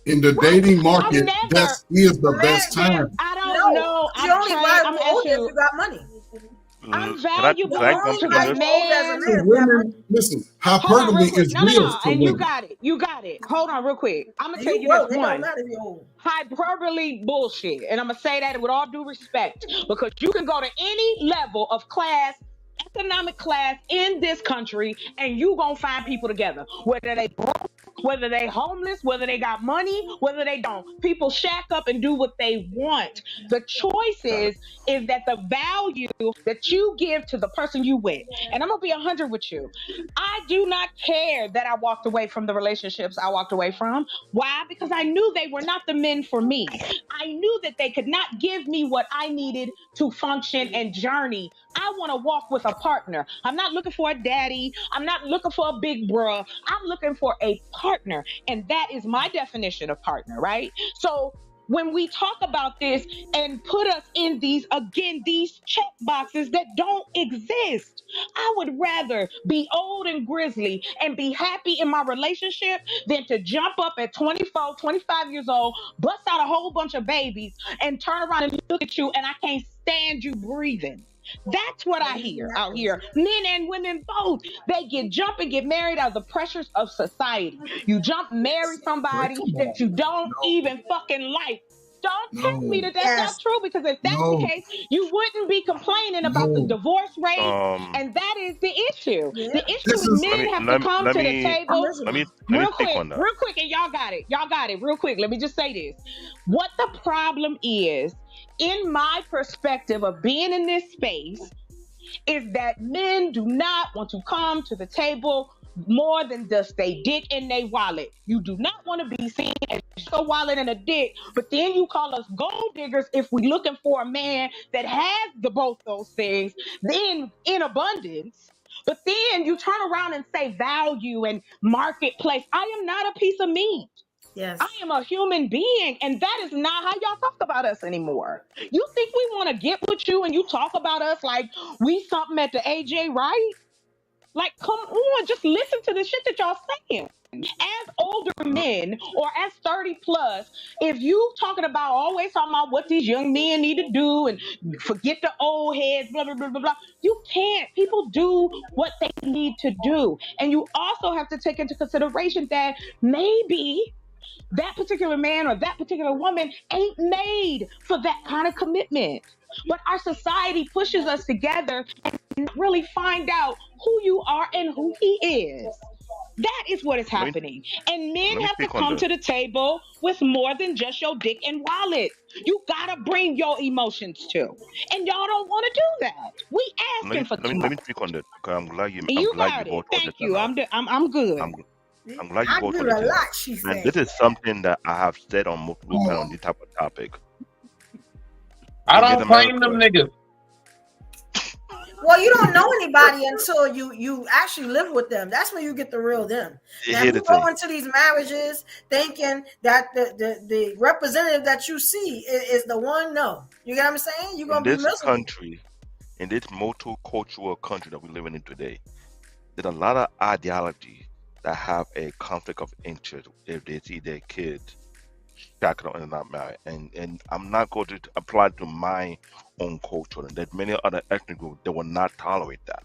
In the dating market, that is the best time. I don't know. You only valuable if you got money. I'm Can I valuable jump to in on the this? man. To women, listen, Hold on, real hypergamy quick. is No, real to and you women. got it. You got it. Hold on, real quick. I'm gonna tell You you this broke. It don't one. matter if you're old. Hyperbole bullshit. And I'm gonna say that with all due respect, because you can go to any level of class, economic class in this country, and you gonna find people together, whether they broke, whether they homeless, whether they got money, whether they don't. People shack up and do what they want. The choice is that the value that you give to the person you with. And I'm gonna be 100 with you. I do not care that I walked away from the relationships I walked away from. Why? Because I knew they were not the men for me. I knew that they could not give me what I needed to function and journey. I want to walk with a partner. I'm not looking for a daddy. I'm not looking for a big bruh. I'm looking for a partner. And that is my definition of partner, right? So when we talk about this and put us in these check boxes that don't exist, I would rather be old and grizzly and be happy in my relationship than to jump up at 24, 25 years old, bust out a whole bunch of babies, and turn around and look at you and I can't stand you breathing. That's what I hear out here. Men and women both. They jump and get married out of the pressures of society. You jump, marry somebody that you don't even fucking like. Don't tell me that that's not true, because if that's the case, you wouldn't be complaining about the divorce rate, and that is the issue. The issue is men have to come to the table. Real quick, and y'all got it, real quick. Let me just say this. What the problem is, in my perspective of being in this space, is that men do not want to come to the table more than just they dick in their wallet. You do not want to be seen as a wallet and a dick, but then you call us gold diggers if we're looking for a man that has both those things, then in abundance. But then you turn around and say value and marketplace. I am not a piece of meat. Yes. I am a human being, and that is not how y'all talk about us anymore. You think we want to get with you and you talk about us like we something at the AJ, right? Like, come on, just listen to the shit that y'all saying. As older men or as 30 plus, if you talking about always talking about what these young men need to do and forget the old heads, blah, blah, blah, blah, blah, you can't. People do what they need to do. And you also have to take into consideration that maybe that particular man or that particular woman ain't made for that kind of commitment. But our society pushes us together and really find out who you are and who he is. That is what is happening. And men have to come to the table with more than just your dick and wallet. You gotta bring your emotions too. And y'all don't want to do that. We asking for too much. Let me speak on that. Okay, I'm glad you got it. Thank you. I'm good. I'm glad you brought on it. And this is something that I have said on multiple panels on this type of topic. I don't claim them niggas. Well, you don't know anybody until you actually live with them. That's when you get the real them. Now, you go into these marriages thinking that the representative that you see is the one. No, you get what I'm saying? You're gonna be miserable. In this multicultural country that we're living in today, there's a lot of ideology that have a conflict of interest if they see their kids shacking up and not married. And I'm not going to apply to my own culture. And there's many other ethnic groups that will not tolerate that.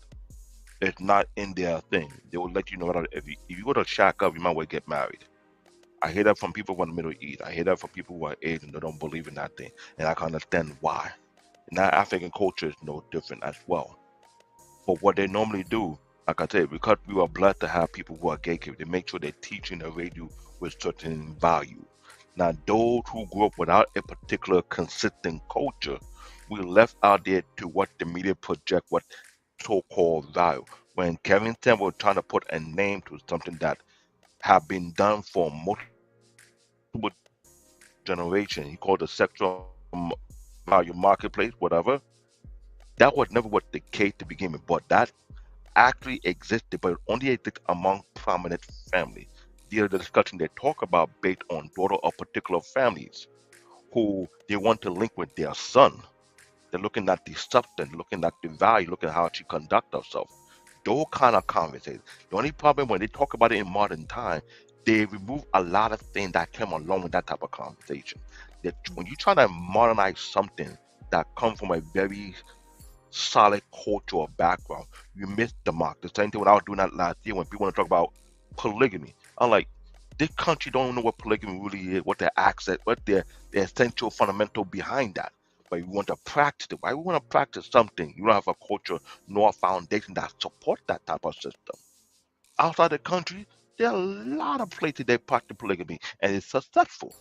It's not in their thing. They will let you know that if you go to shack up, you might well get married. I hear that from people from the Middle East. I hear that from people who are Asian that don't believe in that thing. And I can understand why. Now, African culture is no different as well. But what they normally do, like I said, because we are blessed to have people who are gatekeepers, they make sure they're teaching and raise you with certain value. Now, those who grew up without a particular consistent culture, we left out there to what the media project, what so-called value. When Kevin Stem was trying to put a name to something that have been done for multiple generations, he called it sexual value marketplace, whatever. That was never what the case to begin with, but that actually existed, but it only existed among prominent families. The discussion they talk about based on daughter of particular families who they want to link with their son. They're looking at the substance, looking at the value, looking at how she conduct herself. Those kind of conversations. The only problem when they talk about it in modern time, they remove a lot of things that came along with that type of conversation. That when you try to modernize something that comes from a very solid cultural background, you miss the mark. The same thing when I was doing that last year when people want to talk about polygamy. I'm like, this country don't know what polygamy really is, what their access, what their essential fundamental behind that. But you want to practice it. Why we want to practice something? You don't have a culture nor a foundation that support that type of system. Outside the country, there are a lot of places they practice polygamy and it's successful.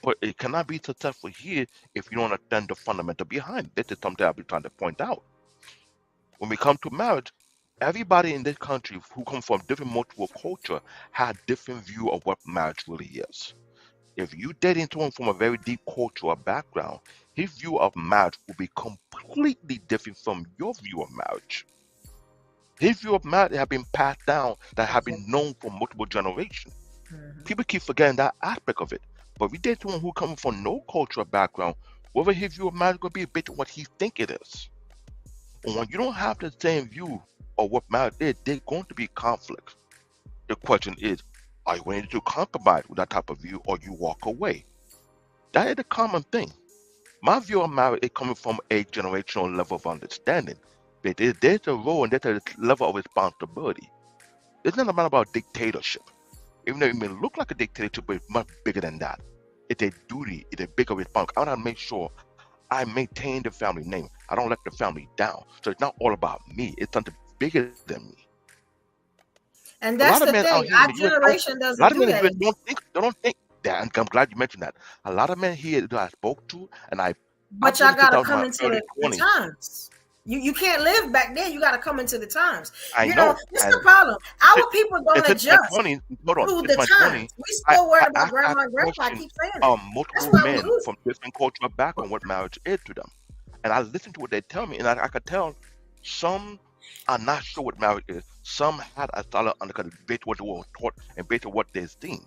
But it cannot be successful here if you don't understand the fundamental behind it. This is something I'll be trying to point out. When we come to marriage, everybody in this country who come from different multiple culture had different view of what marriage really is. If you dating someone from a very deep cultural background, his view of marriage will be completely different from your view of marriage. His view of marriage have been passed down, that have been known for multiple generations. People keep forgetting that aspect of it. But if you date someone who comes from no cultural background, whether his view of marriage is going to be a bit of what he think it is. And when you don't have the same view of what marriage is, there's going to be conflict. The question is, are you willing to compromise with that type of view or you walk away? That is the common thing. My view of marriage is coming from a generational level of understanding. But there's a role and there's a level of responsibility. It's not about dictatorship. Even though it may look like a dictatorship, but it's much bigger than that. It's a duty, it's a bigger responsibility. I want to make sure I maintain the family name. I don't let the family down. So it's not all about me. It's something bigger than me. And that's the thing. Our generation doesn't do that. Don't think that. And I'm glad you mentioned that. A lot of men here that I spoke to, and but y'all gotta come into the times. You can't live back then. You got to come into the times. You know, this is the problem. Our people don't adjust to the times. We still worried about grandma and grandpa. I keep saying it. Multiple men from different cultural background what marriage is to them. And I listen to what they tell me, and I could tell some are not sure what marriage is. Some had a solid understanding based on what they were taught and based on what they've seen.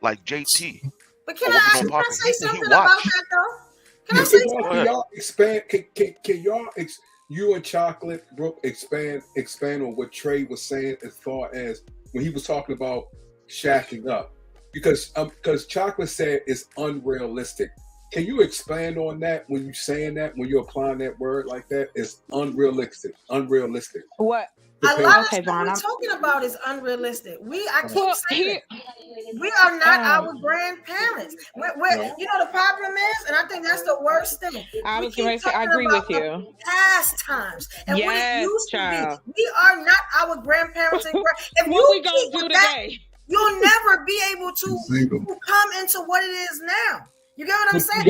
Like JT. But can I say something about that, though? Can y'all expand? Can y'all, you and Chocolate Brooke, expand on what Trey was saying as far as when he was talking about shacking up? Because Chocolate said it's unrealistic. Can you expand on that when you're saying that, when you're applying that word like that? It's unrealistic. What? A lot of stuff we're talking about is unrealistic. I keep saying it. We are not our grandparents. We're, you know, the problem is, and I think that's the worst thing. I was going to say, I agree with you. Past times and what it used to be. We are not our grandparents. And if what we gonna do today? You'll never be able to come into what it is now. You get what I'm saying?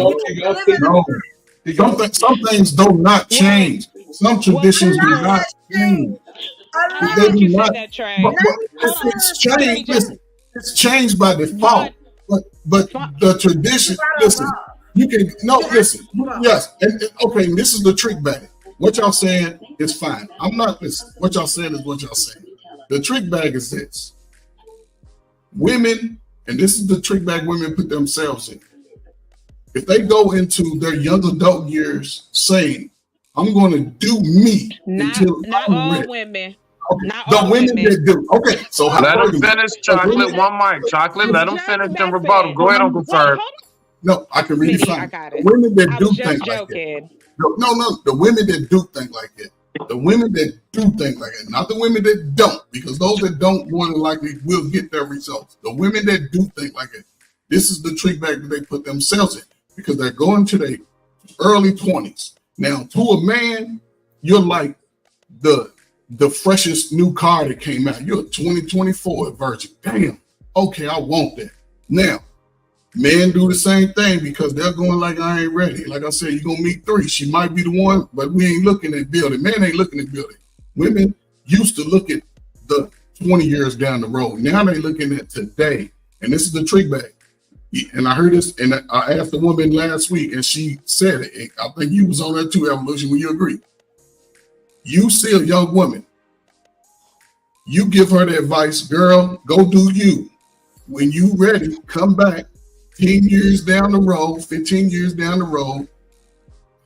Some things do not change. Some traditions do not change. It's changed by default, but the tradition. Listen, you can listen. Yes, and okay. And this is the trick bag. What y'all saying is fine. I'm not listening. What y'all saying is what y'all saying. The trick bag is this: women, and this is the trick bag women put themselves in. If they go into their young adult years saying, "I'm going to do me until I'm ready." Women. Okay. The women that do. Okay, so let them finish. Chocolate, one mic. Chocolate, let them finish and rebuttal. Go ahead, Uncle Ferg. No, I can read it fine. The women that do think like that. No, the women that do think like that. The women that do think like that, not the women that don't, because those that don't more than likely will get their results. The women that do think like that. This is the trick bag that they put themselves in because they're going to their early 20s. Now, to a man, you're like the freshest new car that came out. You're a 2024 virgin. Damn. Okay, I want that. Now, men do the same thing because they're going like, I ain't ready. Like I said, you're going to meet 3. She might be the one, but we ain't looking at building. Men ain't looking at building. Women used to look at the 20 years down the road. Now they looking at today. And this is the trick bag. And I heard this, and I asked a woman last week, and she said it. I think you was on that too, Evolution, when you agree. You see a young woman, you give her the advice, girl, go do you. When you ready, come back 10 years down the road, 15 years down the road.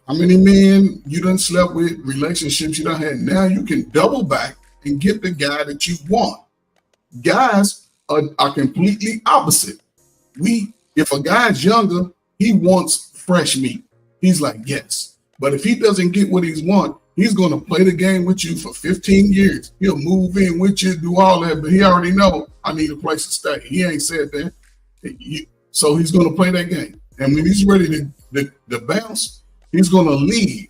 How many men you done slept with, relationships you done had? Now you can double back and get the guy that you want. Guys are completely opposite. If a guy's younger, he wants fresh meat. He's like, yes. But if he doesn't get what he's want, he's going to play the game with you for 15 years. He'll move in with you, do all that, but he already know I need a place to stay. He ain't said that. So he's going to play that game. And when he's ready to bounce, he's going to leave.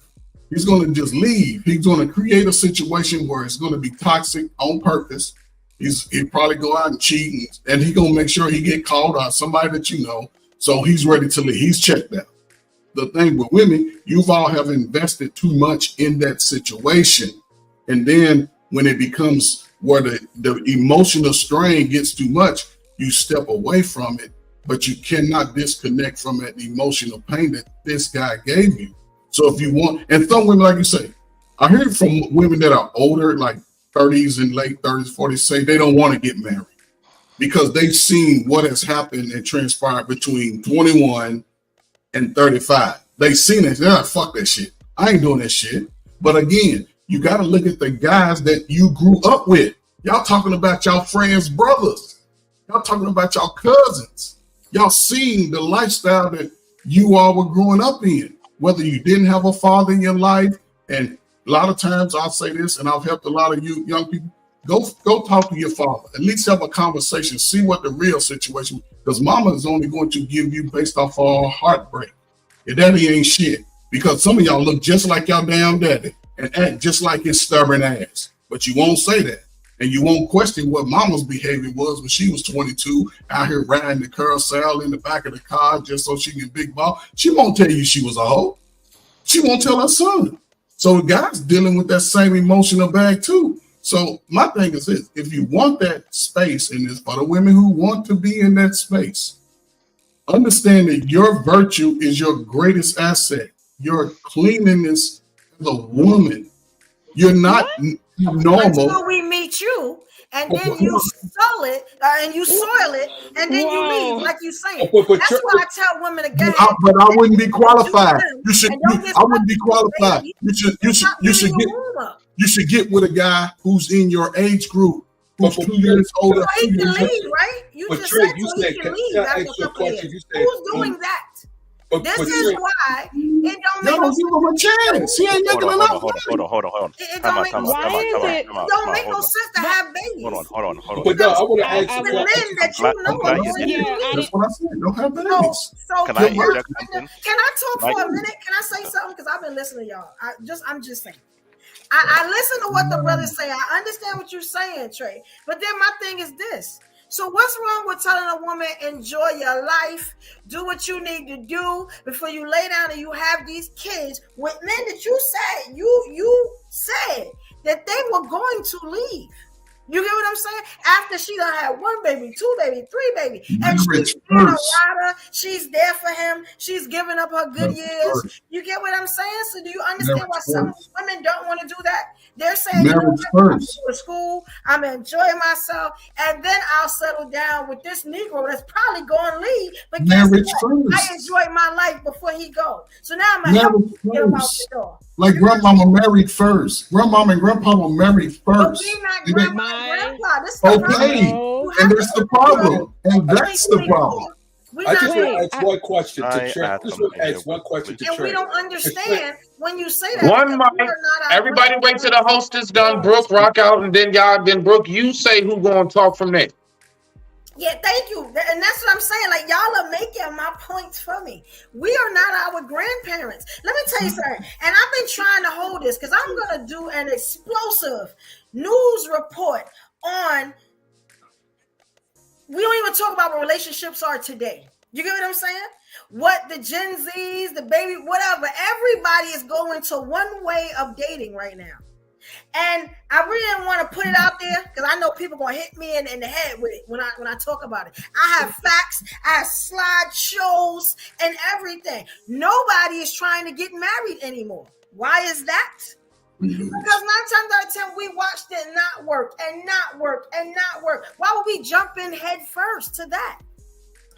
He's going to just leave. He's going to create a situation where it's going to be toxic on purpose. He'll probably go out and cheat, and he's going to make sure he get called out, somebody that you know. So he's ready to leave. He's checked out. The thing with women, you've all have invested too much in that situation. And then when it becomes where the emotional strain gets too much, you step away from it, but you cannot disconnect from that emotional pain that this guy gave you. So if you want, and some women, like you say, I hear from women that are older, like 30s and late 30s, 40s, say they don't want to get married because they've seen what has happened and transpired between 21 and 35. They've seen it. They're like, fuck that shit. I ain't doing that shit. But again, you got to look at the guys that you grew up with. Y'all talking about y'all friends' brothers. Y'all talking about y'all cousins. Y'all seeing the lifestyle that you all were growing up in. Whether you didn't have a father in your life, and a lot of times I'll say this, and I've helped a lot of you young people, go talk to your father. At least have a conversation, see what the real situation, because mama is only going to give you based off all heartbreak. Your daddy ain't shit, because some of y'all look just like y'all damn daddy and act just like his stubborn ass. But you won't say that. And you won't question what mama's behavior was when she was 22, out here riding the carousel in the back of the car just so she can big ball. She won't tell you she was a hoe. She won't tell her son. So the guy's dealing with that same emotional bag too. So my thing is this: if you want that space in this, for the women who want to be in that space, understand that your virtue is your greatest asset. Your cleanliness as a woman. You're not normal until we meet you, and then you soil it, and and then you leave, like you saying. That's why I tell women again. But I wouldn't be qualified. You should. I wouldn't be qualified. You should get with a guy who's in your age group, who's 2 years older. So he can leave, right? You just said so he can leave after a couple years. Who's doing that? This is why it don't make no give him a chance. He ain't making enough. Hold on. It don't make no sense. It don't make no sense to have babies. Hold on. But no, I want to ask the men that you know. That's what I said. Don't have babies. So can I interject something? Can I talk for a minute? Can I say something? Because I've been listening to y'all. I'm just saying. I listen to what the brothers say. I understand what you're saying, Trey. But then my thing is this. So what's wrong with telling a woman, enjoy your life, do what you need to do before you lay down and you have these kids with men that you said that they were going to leave. You get what I'm saying? After she done had 1 baby, 2 baby, 3 baby, and she's being a rider, she's there for him, she's giving up her good years. You get what I'm saying? So do you understand why some women don't want to do that? They're saying, I'm going to school, I'm enjoying myself, and then I'll settle down with this Negro that's probably going to leave. But guess what? I enjoyed my life before he goes. So now I'm going to help him get him out the door. Like grandmama married first. Grandmama and grandpapa married first. We're not grandma and grandpa. This is okay. And that's the problem. And that's the problem. I just want to ask one question to Trey. And we don't understand when you say that. One mic. Everybody wait till the host is done. Brooke, rock out, and then Brooke, you say who gonna talk from there. Yeah, thank you. And that's what I'm saying. Like, y'all are making my points for me. We are not our grandparents. Let me tell you something. And I've been trying to hold this because I'm going to do an explosive news report on. We don't even talk about what relationships are today. You get what I'm saying? What the Gen Zs, the baby, whatever. Everybody is going to one way of dating right now. And I really didn't want to put it out there because I know people gonna hit me in the head with it when I talk about it. I have facts, I have slideshows and everything. Nobody is trying to get married anymore. Why is that? Because 9 times out of 10 we watched it not work and not work and not work. Why would we jump in head first to that?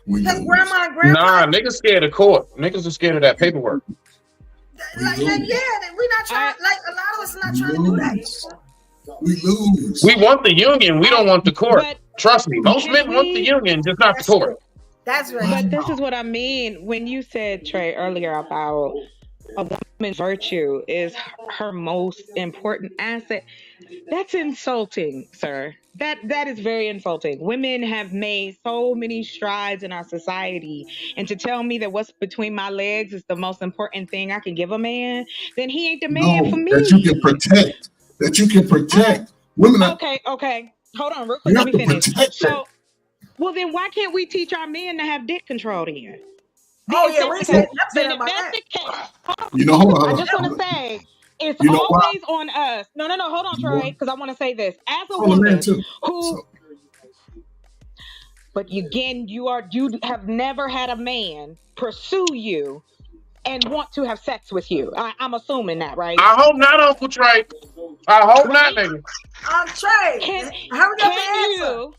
Because grandma and grandpa. Nah, niggas scared of court. Niggas are scared of that paperwork. Like, we're not trying. Like a lot of us are not trying to do that. We lose. We want the union. We don't want the court. Trust me. Most men want the union, just not the court. That's right. But this is what I mean when you said, Trey, earlier about a woman's virtue is her most important asset. That's insulting, sir. That is very insulting. Women have made so many strides in our society, and to tell me that what's between my legs is the most important thing I can give a man, then he ain't the man for No, me. that you can protect. That you can protect. Women are, Okay. Hold on, real you quick. Let have me to finish. protect that. So, well, then why can't we teach our men to have dick control then? Oh If yeah, that's we the said case, then if that's the case, You know, hold I on. just want to say it's You know why? always on us. No, hold on, You know Troy, because I want to say this. As a I'm a man woman too. who, but again, you have never had a man pursue you and want to have sex with you. I'm assuming that, right? I hope not, Uncle Trey. I hope not, nigga. Trey, Can hurry up and answer. you?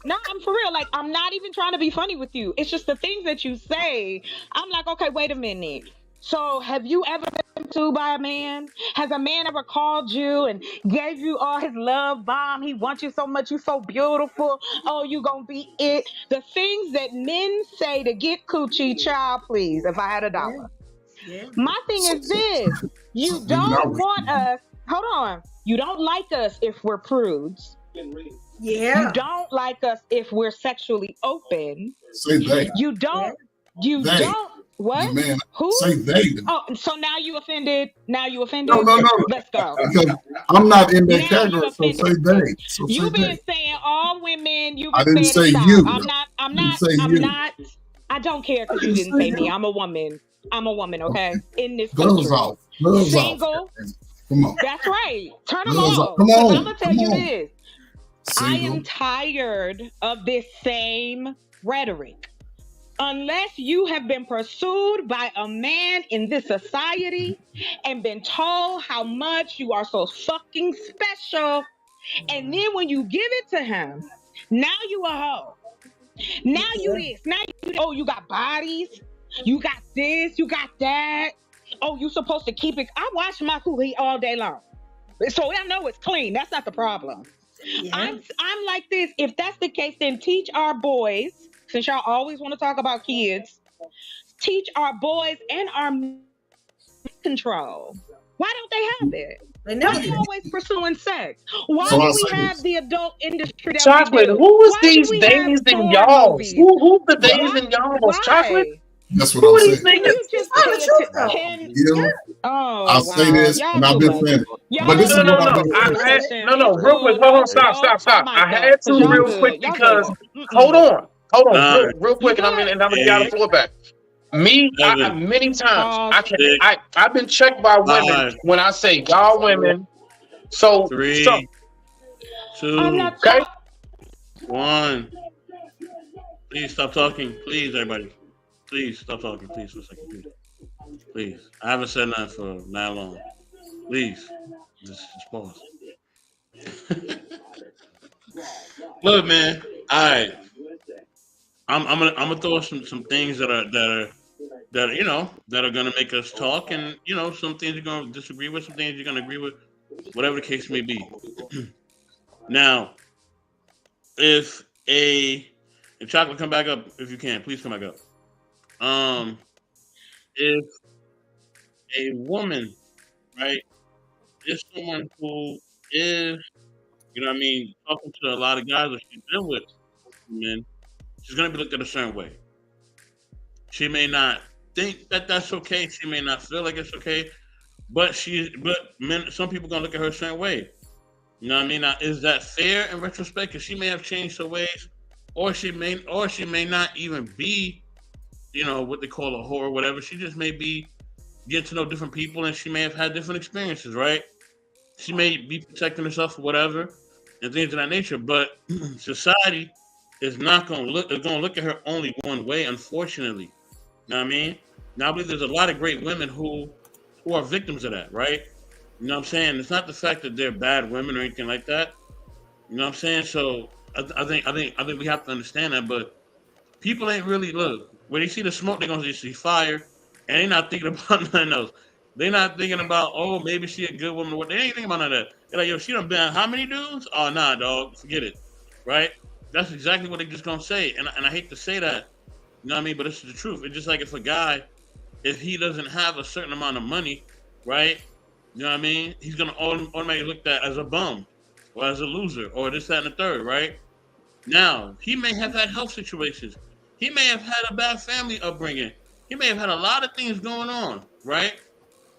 No, I'm for real. Like, I'm not even trying to be funny with you. It's just the things that you say. I'm like, okay, wait a minute. So, have you ever been pursued by a man? Has a man ever called you and gave you all his love bomb? He wants you so much. You so beautiful. Oh, you gonna be it. The things that men say to get coochie, child, please. If I had $1. Yeah. My thing is this: you don't want us. Hold on. You don't like us if we're prudes. Yeah. You don't like us if we're sexually open. Say they. You don't. You They. don't. What? Man, Who? say they. Oh, so now you offended? Now you offended? No. Let's go. Because I'm not in that Now you category, so offended. say they. So say You've been they. saying all women. You've I been didn't saying say it. you. I'm not. say I'm you. not. I don't care because I you didn't didn't say say me. you. I'm a woman. I'm a woman. Okay. In this Gloves country. off. Gloves off. Single. Come on. That's right. Turn them Gloves off. off. Come Because on. I'm gonna tell Come you on. this. I Single. am tired of this same rhetoric. Unless you have been pursued by a man in this society and been told how much you are so fucking special, and then when you give it to him, now you a hoe. Now you this. Now you got bodies. You got this. You got that. Oh, you supposed to keep it. I wash my coochie all day long, so I know it's clean. That's not the problem. Yeah. I'm like this. If that's the case, then teach our boys, since y'all always want to talk about kids, teach our boys and our men control. Why don't they have it? They Why never are you did. always pursuing sex? Why So do I we say have this. the adult industry that Chocolate, we do? who is Why do these we have days and porn y'alls? movies? Who's the days Why? and y'alls? Chocolate? Why? That's what Who I'm are these saying. Can you niggas? just It's pay the truth, though. attention? You know, Oh, I'll say wow. this, Y'all and I've too been much. saying it. Y'all But this too is what much. I've No. been Listen, saying. listen, No. it's Real quick. cool. Hold on. No, Stop. I'm I mic'd had up, to because y'all real good. quick Y'all because good. hold on, Nah, real quick, You and good? I'm gonna got the floor back. Me, seven, many times Pause. I've been checked by women 5, when I say y'all women. So 3, I'm 2, not okay. talking. 1. Please stop talking. Please, everybody. Please stop talking. Please for a second. Please. I haven't said nothing for that long. Please. Just pause. Look, man. All right. I'm gonna throw some things that are that are gonna make us talk, and some things you're gonna disagree with, some things you're gonna agree with, whatever the case may be. Now, if a and chocolate, come back up if you can, please come back up. If a woman, right, is someone who is, what I mean, talking to a lot of guys that she's been with, men, she's gonna be looked at a certain way. She may not think that that's okay. She may not feel like it's okay, but men, some people gonna look at her a certain way. You know what I mean? Now, is that fair in retrospect? Because she may have changed her ways, or she may not even be, what they call a whore or whatever. She just may be getting to know different people, and she may have had different experiences, right? She may be protecting herself or whatever, and things of that nature. But society is not going to look at her only one way, unfortunately. You know what I mean? Now, I believe there's a lot of great women who are victims of that, right? You know what I'm saying? It's not the fact that they're bad women or anything like that. You know what I'm saying? So I think we have to understand that. But people ain't really look when they see the smoke, they're gonna see fire, and they're not thinking about nothing else. They're not thinking about, oh, maybe she a good woman. What they ain't thinking about none of that. They're like, yo, she done been how many dudes? Oh, nah, dog, forget it, right? That's exactly what they just gonna say, and I hate to say that. You know what I mean? But it's the truth. It's just like if a guy if he doesn't have a certain amount of money, right? You know what I mean? He's gonna automatically look at as a bum or as a loser or this, that, and the third, right? Now, he may have had health situations. He may have had a bad family upbringing. He may have had a lot of things going on, right?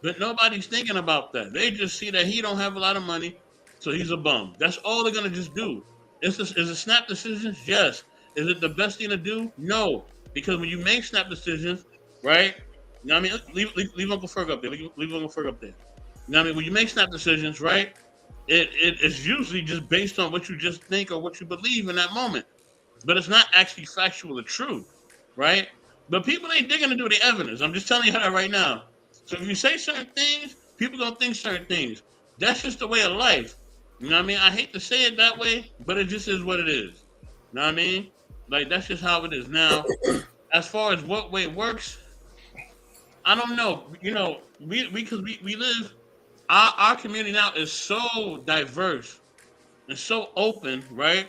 But nobody's thinking about that. They just see that he don't have a lot of money, so he's a bum. That's all they're gonna just do. Is it snap decisions? Yes. Is it the best thing to do? No. Because when you make snap decisions, right? You know what I mean? Leave Uncle Ferg up there. Leave Uncle Ferg up there. You know what I mean? When you make snap decisions, right? It's usually just based on what you just think or what you believe in that moment. But it's not actually factual or true, right? But people ain't digging into the evidence. I'm just telling you that right now. So if you say certain things, people gonna think certain things. That's just the way of life. You know what I mean? I hate to say it that way, but it just is what it is. You know what I mean? Like, that's just how it is. Now, as far as what way it works, I don't know. You know, we live, our community now is so diverse and so open, right?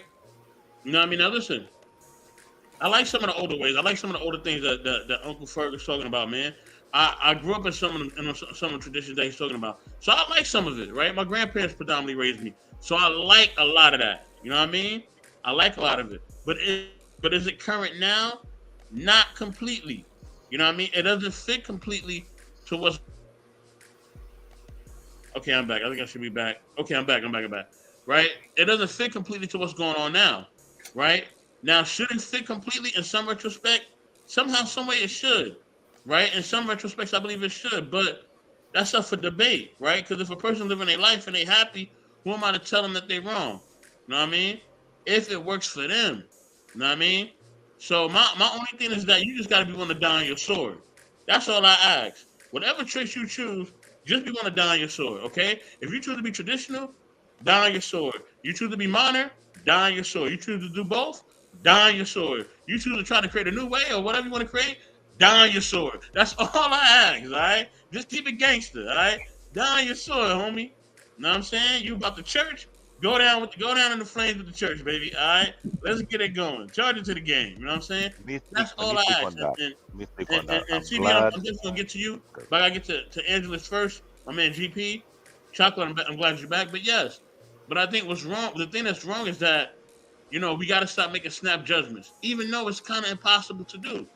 You know what I mean? Now listen, I like some of the older ways. I like some of the older things that Uncle Ferg is talking about, man. I grew up in some of the traditions that he's talking about. So I like some of it, right? My grandparents predominantly raised me. So I like a lot of that. You know what I mean? I like a lot of it. But is it current now? Not completely. You know what I mean? It doesn't fit completely to what's... Okay, I'm back. I think I should be back. Okay, I'm back. Right? It doesn't fit completely to what's going on now. Right? Now, should it fit completely in some retrospect? Somehow, some way it should. Right? In some retrospects, I believe it should. But that's up for debate. Right? Because if a person living their life and they happy, who am I to tell them that they're wrong? You know what I mean? If it works for them. You know what I mean? So my only thing is that you just got to be willing to die on your sword. That's all I ask. Whatever tricks you choose, just be willing to die on your sword, okay? If you choose to be traditional, die on your sword. You choose to be modern, die on your sword. You choose to do both, die on your sword. You choose to try to create a new way or whatever you want to create, die on your sword. That's all I ask, all right? Just keep it gangster, all right? Die on your sword, homie. You know what I'm saying? You about the church? Go down in the flames with the church, baby. All right, let's get it going. Charge it to the game. You know what I'm saying? That's all I ask. And CB, I'm just gonna get to you, but I get to Angelus first. My man GP, Chocolate. I'm glad you're back. But yes, but I think what's wrong. The thing that's wrong is that, you know, we got to stop making snap judgments, even though it's kind of impossible to do. You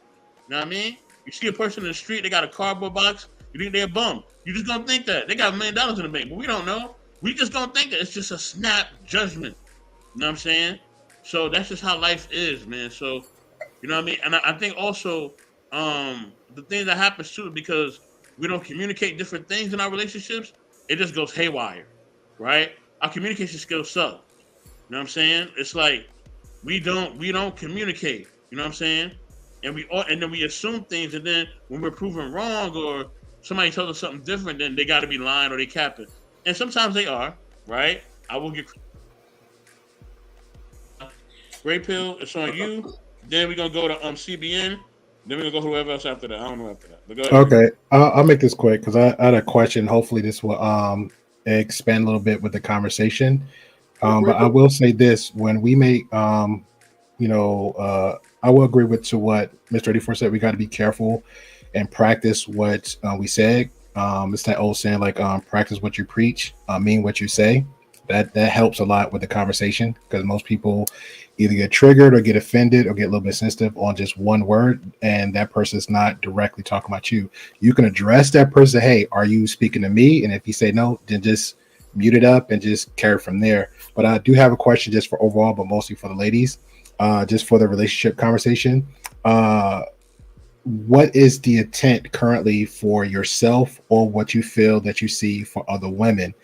know what I mean? You see a person in the street, they got a cardboard box. You think they're a bum. You just gonna think that they got $1 million in the bank, but we don't know. We just don't think that it's just a snap judgment. You know what I'm saying? So that's just how life is, man. So, you know what I mean? And I think also the thing that happens too, because we don't communicate different things in our relationships, it just goes haywire, right? Our communication skills suck. You know what I'm saying? It's like we don't communicate. You know what I'm saying? And then we assume things, and then when we're proven wrong or somebody tells us something different, then they got to be lying or they capping. And sometimes they are, right? I will get Gray Pill. It's on you. Then we're gonna go to CBN. Then we're gonna go whoever else after that. I don't know after that. But go ahead. Okay, I'll make this quick because I had a question. Hopefully, this will expand a little bit with the conversation. But I will say this: when we make, I will agree with what Mr. 84 said. We got to be careful and practice what we said. It's that old saying, like, practice what you preach, mean what you say. That helps a lot with the conversation, because most people either get triggered or get offended or get a little bit sensitive on just one word, and that person's not directly talking about you. You can address that person, hey, are you speaking to me? And if you say no, then just mute it up and just carry from there. But I do have a question just for overall, but mostly for the ladies, just for the relationship conversation. What is the intent currently for yourself, or what you feel that you see for other women?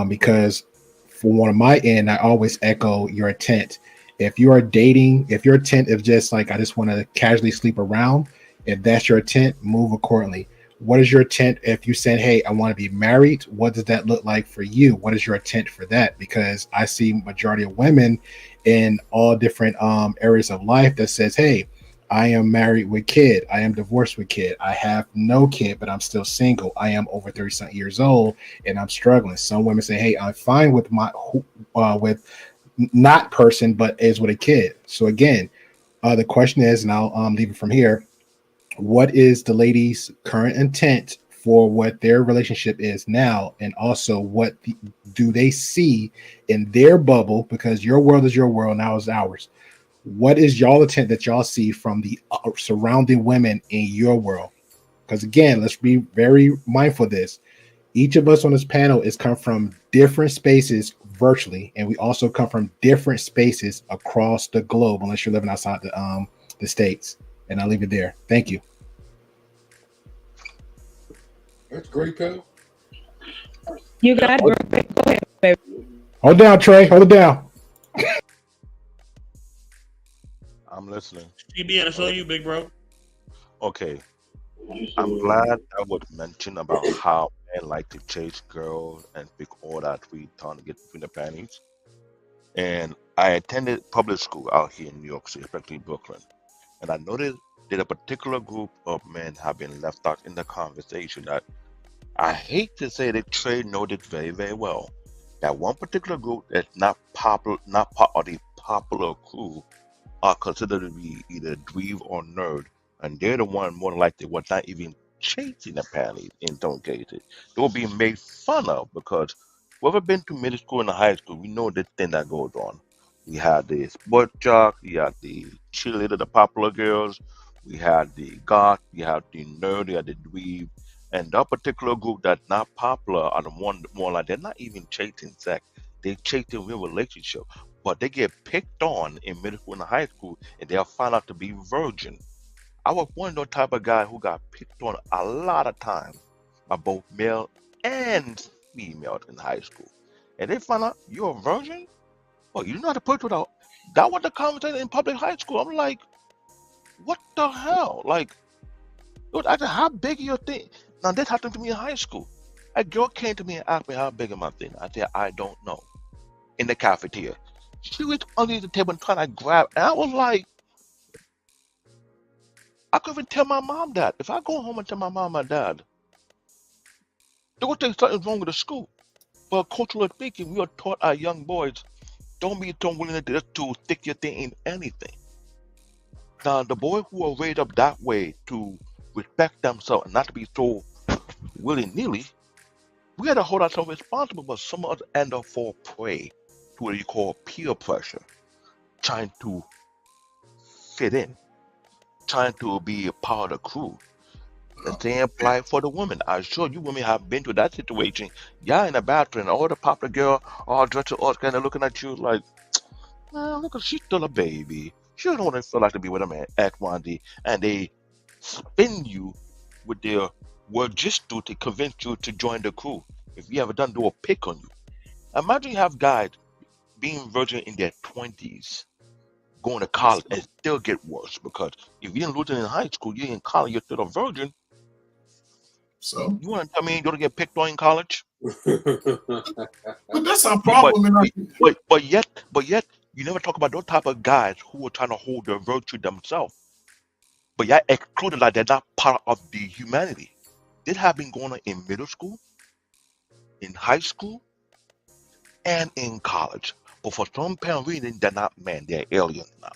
Because for one of my end, I always echo your intent. If you are dating, if your intent is just like, I just want to casually sleep around, if that's your intent, move accordingly. What is your intent if you said, hey, I want to be married? What does that look like for you? What is your intent for that? Because I see majority of women in all different areas of life that says, hey, I am married with kid. I am divorced with kid. I have no kid, but I'm still single. I am over 30 years old and I'm struggling. Some women say, hey, I'm fine with with not person, but is with a kid. So again, the question is, and I'll leave it from here. what is the lady's current intent for what their relationship is now, and also do they see in their bubble, because your world is your world, now is ours. What is y'all intent that y'all see from the surrounding women in your world? Because again, let's be very mindful of this. Each of us on this panel is come from different spaces virtually, and we also come from different spaces across the globe, unless you're living outside the States. And I'll leave it there. Thank you. That's great, pal. You got it. Go ahead, baby. Hold down, Trey. Hold it down. I'm listening. CBN, it's on you, big bro. Okay. I'm glad that was mentioned about how men like to chase girls and pick all that we trying to get between the panties. And I attended public school out here in New York City, especially Brooklyn. And I noticed that a particular group of men have been left out in the conversation that I hate to say that Trey noted very, very well. That one particular group that's not popular, not part of the popular crew, are considered to be either dweeb or nerd. And they're the one more than likely was not even chasing the panties in some cases. They were being made fun of because whoever been to middle school and high school, we know this thing that goes on. We had the sport jock, we had the cheerleader, the popular girls, we had the goth, we had the nerd, we had the dweeb. And that particular group that's not popular are the one more like they're not even chasing sex. They're chasing real relationship. But they get picked on in middle school and high school and they'll find out to be virgin. I was one of those type of guy who got picked on a lot of times by both male and female in high school. And they find out you're a virgin? Oh, you know how to put it out. That was the conversation in public high school. I'm like, what the hell? Like, how big is your thing? Now, this happened to me in high school. A girl came to me and asked me how big is my thing. I said, I don't know. In the cafeteria. She was under the table and trying to grab. And I was like, I couldn't even tell my mom that. If I go home and tell my mom and dad, they would think something's wrong with the school. But culturally speaking, we are taught our young boys, don't be so willing to stick your thing in anything. Now, the boys who are raised up that way to respect themselves and not to be so willy-nilly, we had to hold ourselves responsible, but some of us end up fall prey to what you call peer pressure, trying to fit in, trying to be a part of the crew. The same apply for the women. I'm sure you women have been to that situation. Y'all in the bathroom, all the popular girl, all dressed all kind of looking at you like, look, she's still a baby. She don't want to feel like to be with a man at one day, and they spin you with their word just to convince you to join the crew. If you ever done, do a pick on you. Imagine you have guys being virgin in their 20s, going to college, and still get worse because if you didn't lose it in high school, you're in college, you're still a virgin. So you want to tell me you're gonna get picked on in college? But that's our problem. But yet, you never talk about those type of guys who are trying to hold their virtue themselves. But y'all excluded like they're not part of the humanity. This has been going on in middle school, in high school, and in college. But for some apparent reason, they're not men, they're aliens now.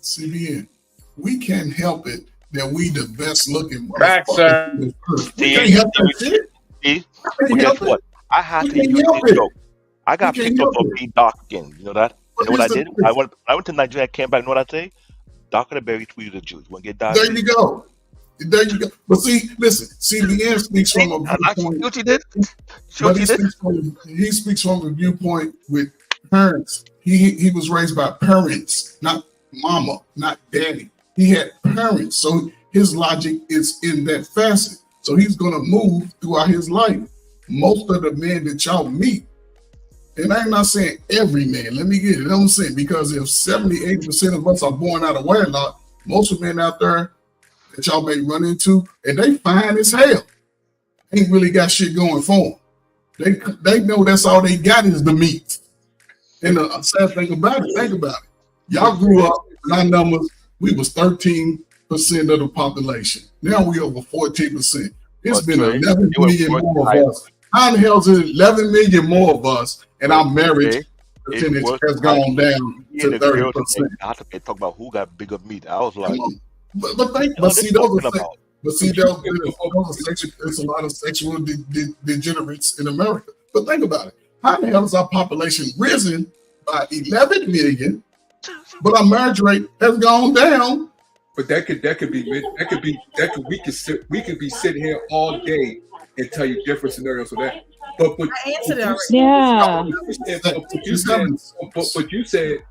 CBN, we can't help it that we the best looking. Back, sir. We can't help that shit. See? Well, guess what? I had to use this joke. I got picked up for being dark skin. You know that? You know what I did? I went to Nigeria, came back, you know what I say? Darker the berry, sweeter the juice. Want to get dark? There you go. There you go. But see, listen, CBN speaks from a viewpoint. He speaks from a viewpoint with parents. He was raised by parents, not mama, not daddy. He had parents, so his logic is in that facet. So he's gonna move throughout his life. Most of the men that y'all meet, and I'm not saying every man, let me get it. I'm saying because if 70-80% of us are born out of wedlock, most of the men out there that y'all may run into, and they fine as hell, ain't really got shit going for them. They know that's all they got is the meat. And the sad thing about it, think about it. Y'all grew up, in our numbers, we was 13% of the population. Now we over 14%. It's been 11 million more of us. How the hell is it 11 million more of us and our marriage percentage has gone down to 30%? I had to talk about who got bigger meat. I was like, But see, those are sexual. There's a lot of sexual degenerates in America. But think about it. How the hell has our population risen by 11 million, but our marriage rate has gone down? But we could be sitting here all day and tell you different scenarios of that. But I answered it But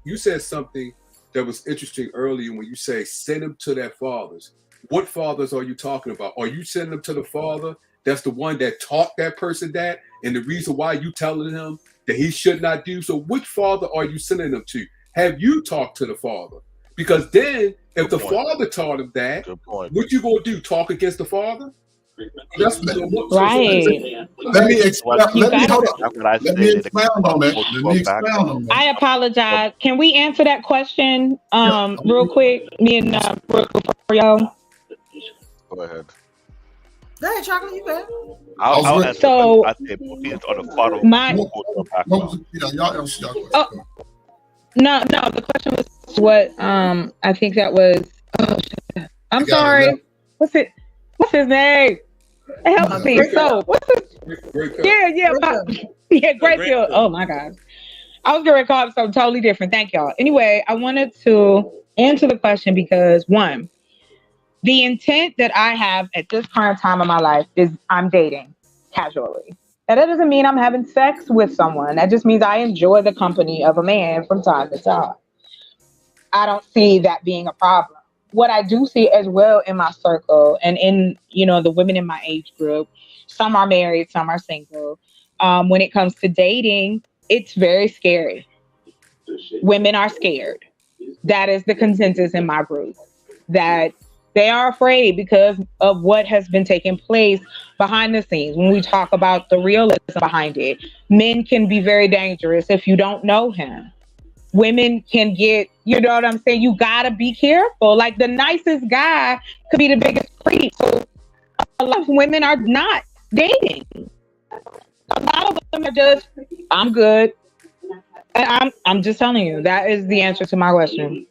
you said something that was interesting earlier when you say send them to their fathers. What fathers are you talking about? Are you sending them to the father that's the one that taught that person that, and the reason why you telling him that he should not do? So which father are you sending them to? Have you talked to the father? Because then if the father taught him that, what you gonna do? Talk against the father? That's right. Let me expound on that. I apologize. Can we answer that question real quick? Me and for y'all. Go ahead. Go ahead, Chocolate. You go. I'll answer. So I say opinions on the father. No. The question was what? I think that was. Oh, I'm sorry. What's his name? Help me. So what's his? Yeah, Grayfield. Oh my God. I was going to call it something totally different. Thank y'all. Anyway, I wanted to answer the question because one, the intent that I have at this current time of my life is I'm dating casually. And that doesn't mean I'm having sex with someone. That just means I enjoy the company of a man from time to time. I don't see that being a problem. What I do see as well in my circle and in, the women in my age group, some are married, some are single. When it comes to dating, it's very scary. Women are scared. That is the consensus in my group, that they are afraid because of what has been taking place behind the scenes. When we talk about the realism behind it, men can be very dangerous if you don't know him. Women can get, you know what I'm saying? You gotta be careful. Like the nicest guy could be the biggest creep. So a lot of women are not dating. A lot of them are just, I'm good. And I'm just telling you, that is the answer to my question.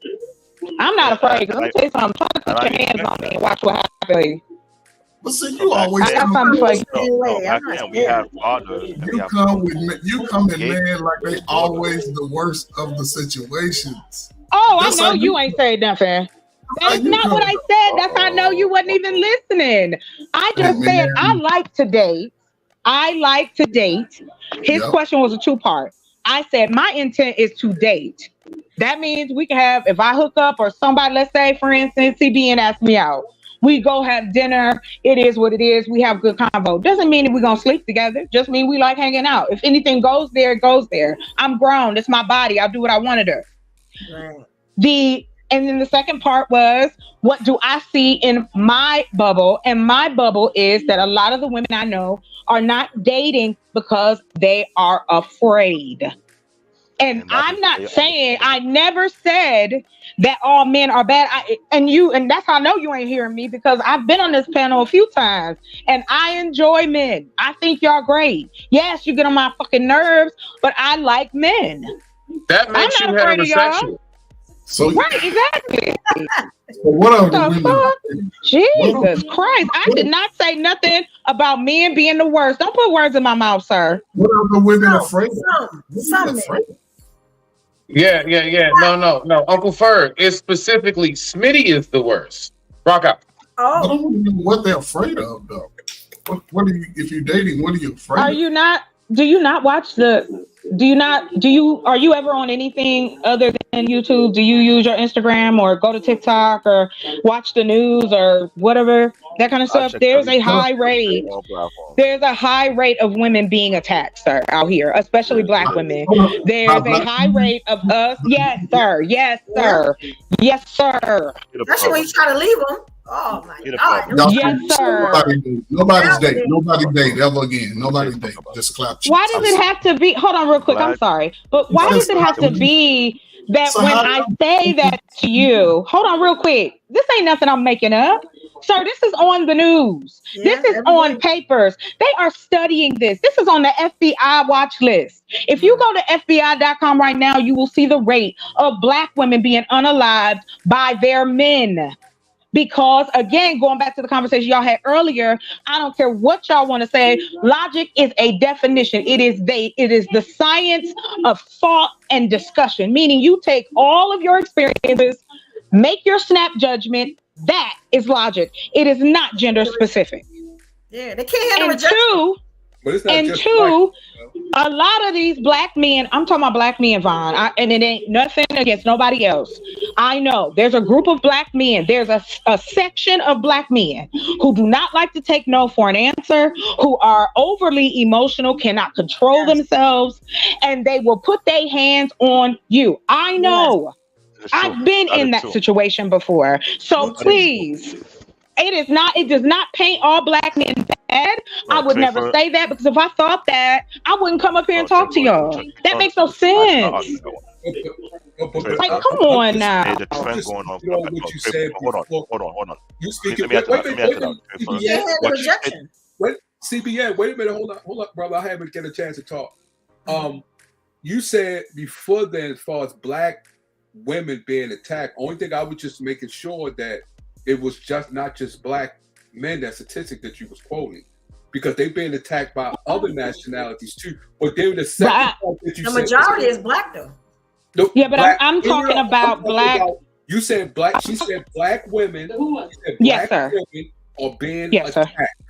I'm not afraid, because let me tell you something. Try to put your hands on me and watch what happens. But see, you always I got something for you. We have fathers. You come at men like they always the worst of the situations. Oh, I know you ain't saying nothing. That's not what I said. That's how I know you wasn't even listening. I just said I like to date. His question was a two-part. I said my intent is to date. That means we can have, if I hook up or somebody, let's say, for instance, CBN asked me out. We go have dinner. It is what it is. We have good convo. Doesn't mean that we're going to sleep together. Just mean we like hanging out. If anything goes there, it goes there. I'm grown. It's my body. I'll do what I want to do. Right. And then the second part was, what do I see in my bubble? And my bubble is that a lot of the women I know are not dating because they are afraid. And I'm not saying, I never said that all men are bad. And that's how I know you ain't hearing me, because I've been on this panel a few times and I enjoy men. I think y'all great. Yes, you get on my fucking nerves, but I like men. That makes you heterosexual. So, right, exactly. So what are the women? Jesus Christ. I did not say nothing about men being the worst. Don't put words in my mouth, sir. What are the women afraid of? Yeah. No. Uncle Ferg, it's specifically Smitty is the worst. Rock out. I don't know what they're afraid of, though. What are you, if you're dating, what are you afraid of? Are you ever on anything other than YouTube? Do you use your Instagram or go to TikTok or watch the news or whatever, that kind of stuff? There's a high rate. There's a high rate of women being attacked, sir, out here, especially Black women. There's a high rate of us. Yes, sir. Yes, sir. Yes, sir. Especially when you try to leave them. Oh my God. Yes, sir. Nobody's date ever again. Nobody's date. Just clap. Why does it have to be? Hold on real quick. I'm sorry. But why does it have to be that when I say that to you? Hold on real quick. This ain't nothing I'm making up. Sir, this is on the news. This is on papers. They are studying this. This is on the FBI watch list. If you go to FBI.com right now, you will see the rate of Black women being unalived by their men. Because again, going back to the conversation y'all had earlier, I don't care what y'all want to say. Logic is a definition. It is the science of thought and discussion. Meaning, you take all of your experiences, make your snap judgment. That is logic. It is not gender specific. Yeah, they can't handle And rejection. two, But it's not and just two, a lot of these black men, I'm talking about black men, Vaughn, and it ain't nothing against nobody else. I know there's a group of black men, there's a section of black men who do not like to take no for an answer, who are overly emotional, cannot control themselves, and they will put their hands on you. I know. I've been in that situation before. So please, it does not paint all black men bad. I would never say that, because if I thought that, I wouldn't come up here and talk to y'all. That makes no sense. Like, come on now. There's a trend going on. What you said Hold on. You speaking? Let me answer that. Wait, CBN. Wait a minute. Hold up, brother. I haven't get a chance to talk. You said before then, as far as black women being attacked, only thing I was just making sure that it was just not just black men, that statistic that you was quoting, because they've been attacked by other nationalities too. But they were the second part that you The said. majority is black though. No, Yeah, but black- I'm talking about black. You said black. She said black women. You said Yes, black sir. women are being Yes, sir. attacked.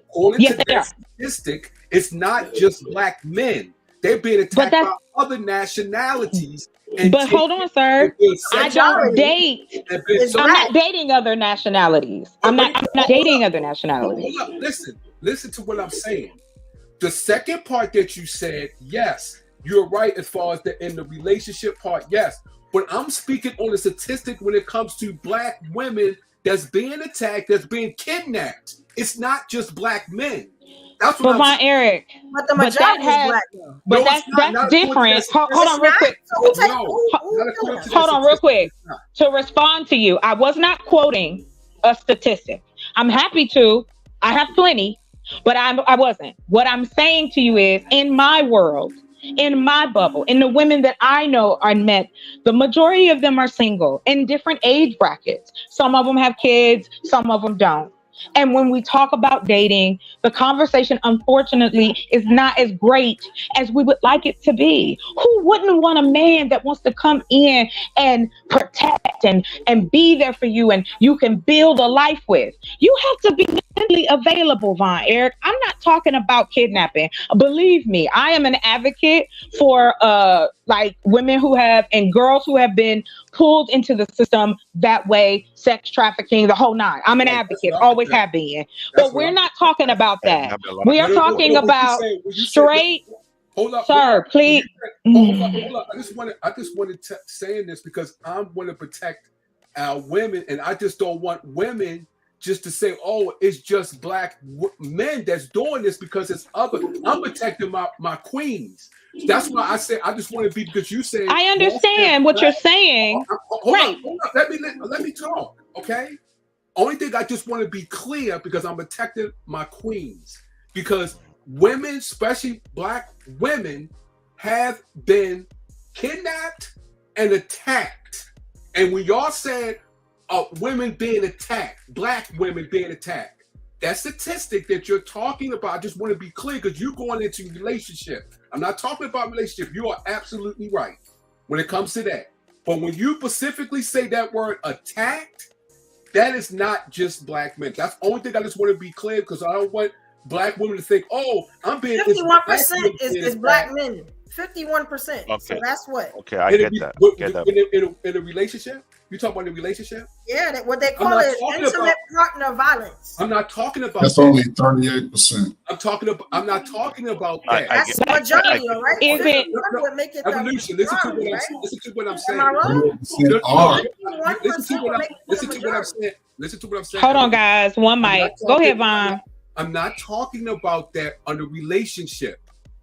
According Yes, to they are. that statistic, it's not just black men. They're being attacked by other nationalities. And But hold on, sir. I don't date. I'm not dating other nationalities. I'm not dating other nationalities. Hold up. Listen to what I'm saying. The second part that you said, yes, you're right as far as in the relationship part, yes. But I'm speaking on the statistic when it comes to black women that's being attacked, that's being kidnapped. It's not just black men. That's what But Von Eric, But the but that majority has, is black though. but No, that's it's not. Not different. according to Hold on, real quick. Hold on, real quick. To respond to you, I was not quoting a statistic. I'm happy to. I have plenty, but I wasn't. What I'm saying to you is, in my world, in my bubble, in the women that I know are met, the majority of them are single in different age brackets. Some of them have kids, some of them don't. And when we talk about dating, the conversation, unfortunately, is not as great as we would like it to be. Who wouldn't want a man that wants to come in and protect and be there for you and you can build a life with? You have to be mentally available, Von Eric. I'm not talking about kidnapping. Believe me, I am an advocate for like women who have and girls who have been pulled into the system that way, sex trafficking, the whole nine. I'm an advocate, always have been. But we're not talking about that. We are talking about straight. Hold up, sir, please. Hold up. I just wanted to saying this because I want to protect our women, and I just don't want women just to say, "Oh, it's just black men that's doing this," because it's other. I'm protecting my queens. That's why I say I just want to be, because you say I understand what you're saying. Hold up. Let me talk, okay? Only thing I just want to be clear, because I'm protecting my queens, because women, especially black women, have been kidnapped and attacked. And when y'all said women being attacked, black women being attacked, that statistic that you're talking about, I just want to be clear, because you're going into relationship. I'm not talking about relationship. You are absolutely right when it comes to that. But when you specifically say that word attacked, that is not just black men. That's the only thing I just want to be clear, because I don't want black women to think, "Oh, I'm being 51% is black men. 51%. Okay. So that's what. Okay, I get that. In a relationship, you talking about a relationship? Yeah, what they call it intimate partner violence. I'm not talking about. That's only 38%. I'm not talking about that. That's the majority, all right? Is it would make it evolution? Listen to what I'm saying. Am I wrong? Listen to what I'm saying. Listen to what I'm saying. Hold on, guys. One mic. Go ahead, Von. I'm not talking about that on the relationship.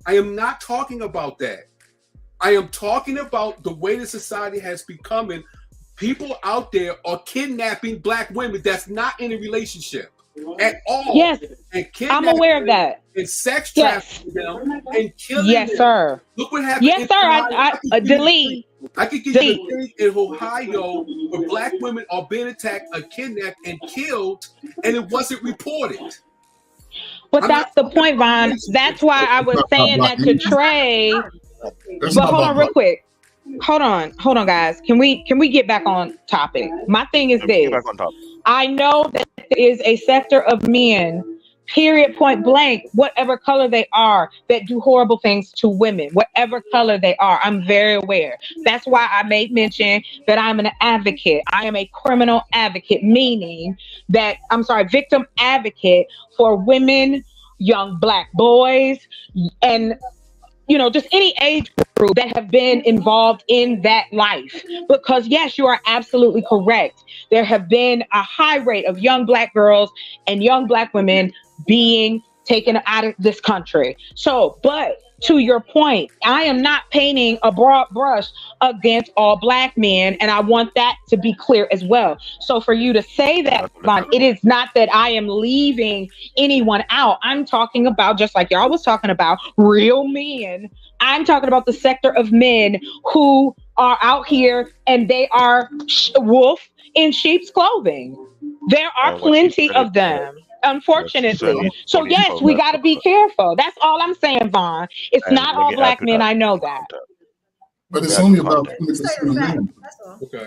I am not talking about that. I am talking about the way the society has become. People out there are kidnapping black women that's not in a relationship at all. Yes, and I'm aware of that. And sex trafficking them and killing yes, them. sir. Look what happened. Yes, sir. I delete. I could give you a thing in Ohio where black women are being attacked, or kidnapped, and killed, and it wasn't reported. But that's the point, Von. That's why I was saying that to Trey. But hold on, real quick. Hold on, guys. Can we get back on topic? My thing is this. I know that there is a sector of men, period, point blank, whatever color they are, that do horrible things to women, whatever color they are. I'm very aware. That's why I made mention that I'm an advocate. I am a criminal advocate, meaning that, victim advocate for women, young black boys, and just any age group that have been involved in that life. Because yes, you are absolutely correct. There have been a high rate of young black girls and young black women being taken out of this country. So, but to your point, I am not painting a broad brush against all black men, and I want that to be clear as well. So for you to say that, Von, it is not that I am leaving anyone out. I'm talking about, just like y'all was talking about, real men. I'm talking about the sector of men who are out here and they are wolf in sheep's clothing. There are plenty of them, unfortunately. So yes, we got to be careful. That's all I'm saying, Von. It's not all black men. I know that. But it's only about 20% of men.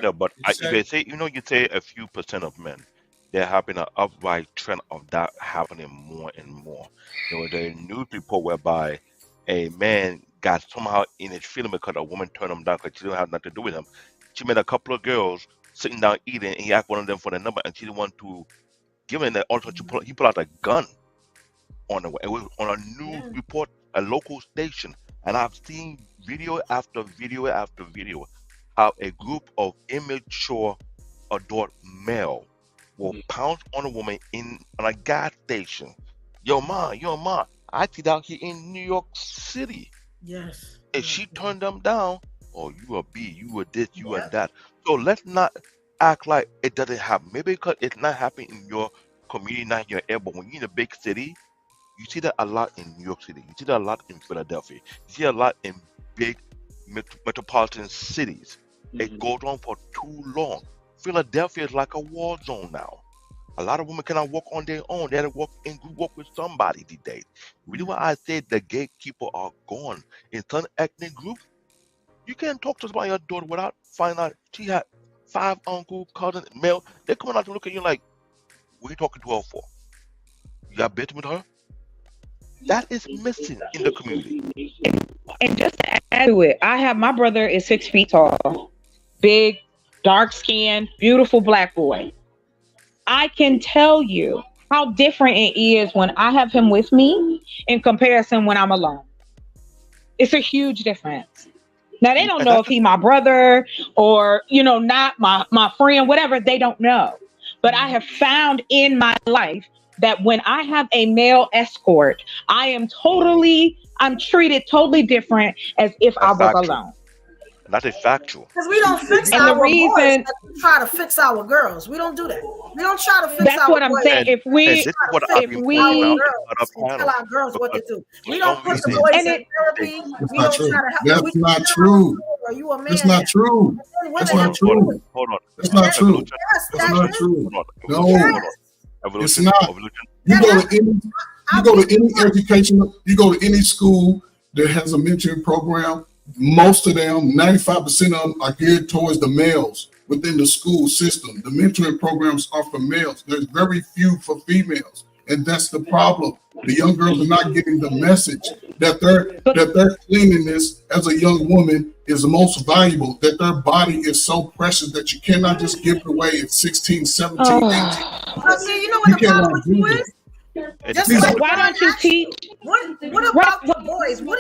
No, but you say a few percent of men. There have been an upright trend of that happening more and more. There was a news report whereby a man got somehow in his feeling because a woman turned him down because she didn't have nothing to do with him. She met a couple of girls sitting down eating, and he asked one of them for the number, and she didn't want to give him that. Also, he pulled out a gun on the way. It was on a news report, a local station, and I've seen video after video after video how a group of immature adult male will pounce on a woman on a gas station. Yo, ma, I see that here in New York City. Yes. And she turned them down. Oh, you a B, you a this, you a that. So let's not act like it doesn't happen. Maybe because it's not happening in your community, not in your area, but when you're in a big city, you see that a lot in New York City. You see that a lot in Philadelphia. You see a lot in big metropolitan cities. It goes on for too long. Philadelphia is like a war zone now. A lot of women cannot walk on their own. They have to walk in group walk with somebody these days. Really, what I said, the gatekeeper are gone. In some ethnic groups, you can't talk to somebody, your daughter, without finding out she had 5 uncles, cousins, male. They're coming out to look at you like, what are you talking to her for? You got business with her? That is missing in the community. And just to add to it, my brother is 6 feet tall, big, dark skinned, beautiful black boy. I can tell you how different it is when I have him with me in comparison when I'm alone. It's a huge difference. Now, they don't know if he's my brother or, not my friend, whatever. They don't know. But I have found in my life that when I have a male escort, I'm treated totally different as if I was alone. That is factual. Because we don't fix our boys. We try to fix our girls. We don't do that. We don't try to fix That's our what I'm boys. saying. If we tell our girls what to do. We don't put the boys in therapy. We don't try to help. That's not true. Are you a man? That's not true. That's not true. Hold on. That's not true. That's not true. No, it's not. You go to any school that has a mentoring program. Most of them, 95% of them, are geared towards the males within the school system. The mentoring programs are for males. There's very few for females, and that's the problem. The young girls are not getting the message that their cleanliness as a young woman is most valuable, that their body is so precious that you cannot just give it away at 16, 17, 18. You know what the problem with you is? Why don't you teach? What about the boys? What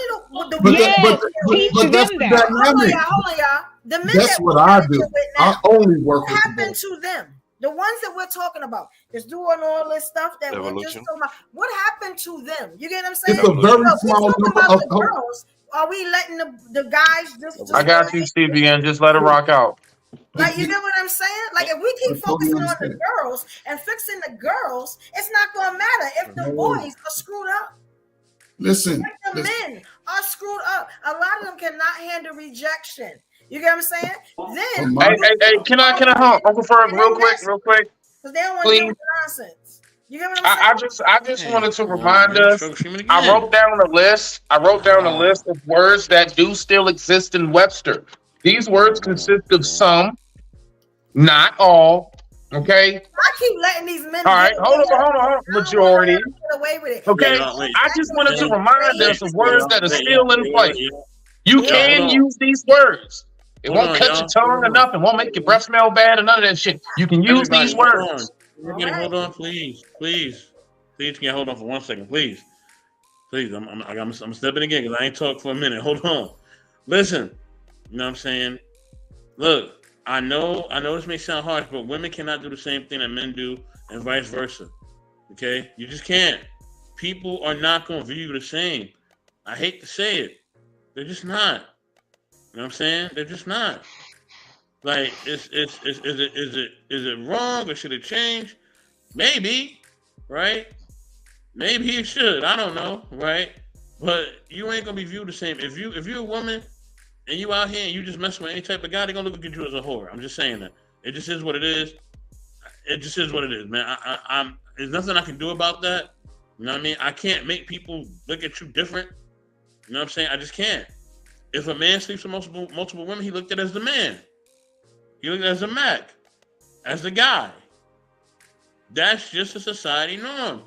do but that's the dynamic. Hold on, y'all. The men that's what I do. I only work with what happened to them? The ones that we're talking about, just doing all this stuff that we're just talking about. What happened to them? You get what I'm saying? It's a very small number of girls. Are we letting the guys just I got you, CBN. Just let it rock out. Like, you get what I'm saying? Like, if we keep focusing on the girls and fixing the girls, it's not going to matter if the boys are screwed up. Listen. The men are screwed up. A lot of them cannot handle rejection. You get what I'm saying? Then Hey, can I hold Uncle Ferg real quick? Because they don't want to deal Please. with the nonsense. You get what I'm saying? I just wanted to remind us. I wrote down a list. Of words that do still exist in Webster. These words consist of some, not all. Okay. I keep letting these men. All right, hold on. Majority. Get away with it. Okay. I just wanted to remind us of words that are still in place. You can use these words. It won't cut your tongue or nothing. It won't make your breath smell bad or none of that shit. You can use these words. Hold on, please. Can you hold on for 1 second, please? I'm stepping again because I ain't talked for a minute. Hold on. Listen, you know what I'm saying? Look, I know this may sound harsh, but women cannot do the same thing that men do and vice versa. Okay? You just can't. People are not going to view you the same. I hate to say it. They're just not. You know what I'm saying? They're just not. Like, is it wrong or should it change? Maybe, right? Maybe it should. I don't know, right? But you ain't gonna be viewed the same. If you're a woman and you out here and you just messing with any type of guy, they're gonna look at you as a whore. I'm just saying that. It just is what it is. It just is what it is, man. There's nothing I can do about that. You know what I mean? I can't make people look at you different. You know what I'm saying? I just can't. If a man sleeps with multiple women, he looked at it as the man. He looked at it as a Mac, as the guy. That's just a society norm.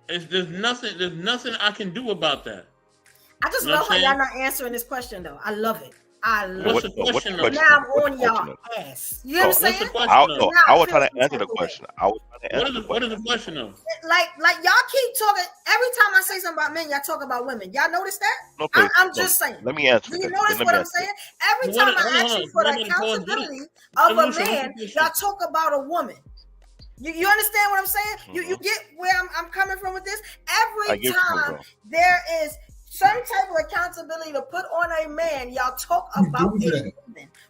There's nothing I can do about that. I just love how y'all not answering this question though. I love it. What's the question? Now I'm on y'all ass. You know what I'm saying? I was trying to answer the question. What is the question though? Like y'all keep talking. Every time I say something about men, y'all talk about women. Y'all notice that? Okay, I'm just saying. Let me answer. Do you notice what I'm saying? Every time I ask you for the accountability of a man, y'all talk about a woman. You understand what I'm saying? You get where I'm coming from with this? Every time there is some type of accountability to put on a man, y'all talk about a woman.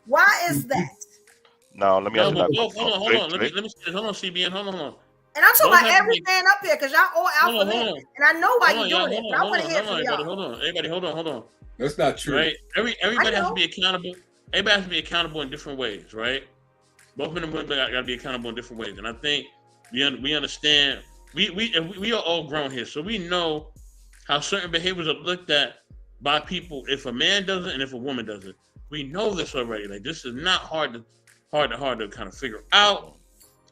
Why is that? No, let me answer that. Hold on. Let me hold on, CBN. Hold on. And I'm talking about every man up here because y'all all alpha men. And I know why you're doing it. But I want to hear from y'all. Hold on. Everybody, hold on. That's not true. Right? Everybody has to be accountable. Everybody has to be accountable in different ways, right? Both men and women got to be accountable in different ways. And I think we understand. We are all grown here, so we know how certain behaviors are looked at by people if a man does it and if a woman does it. We know this already. Like, this is not hard to kind of figure out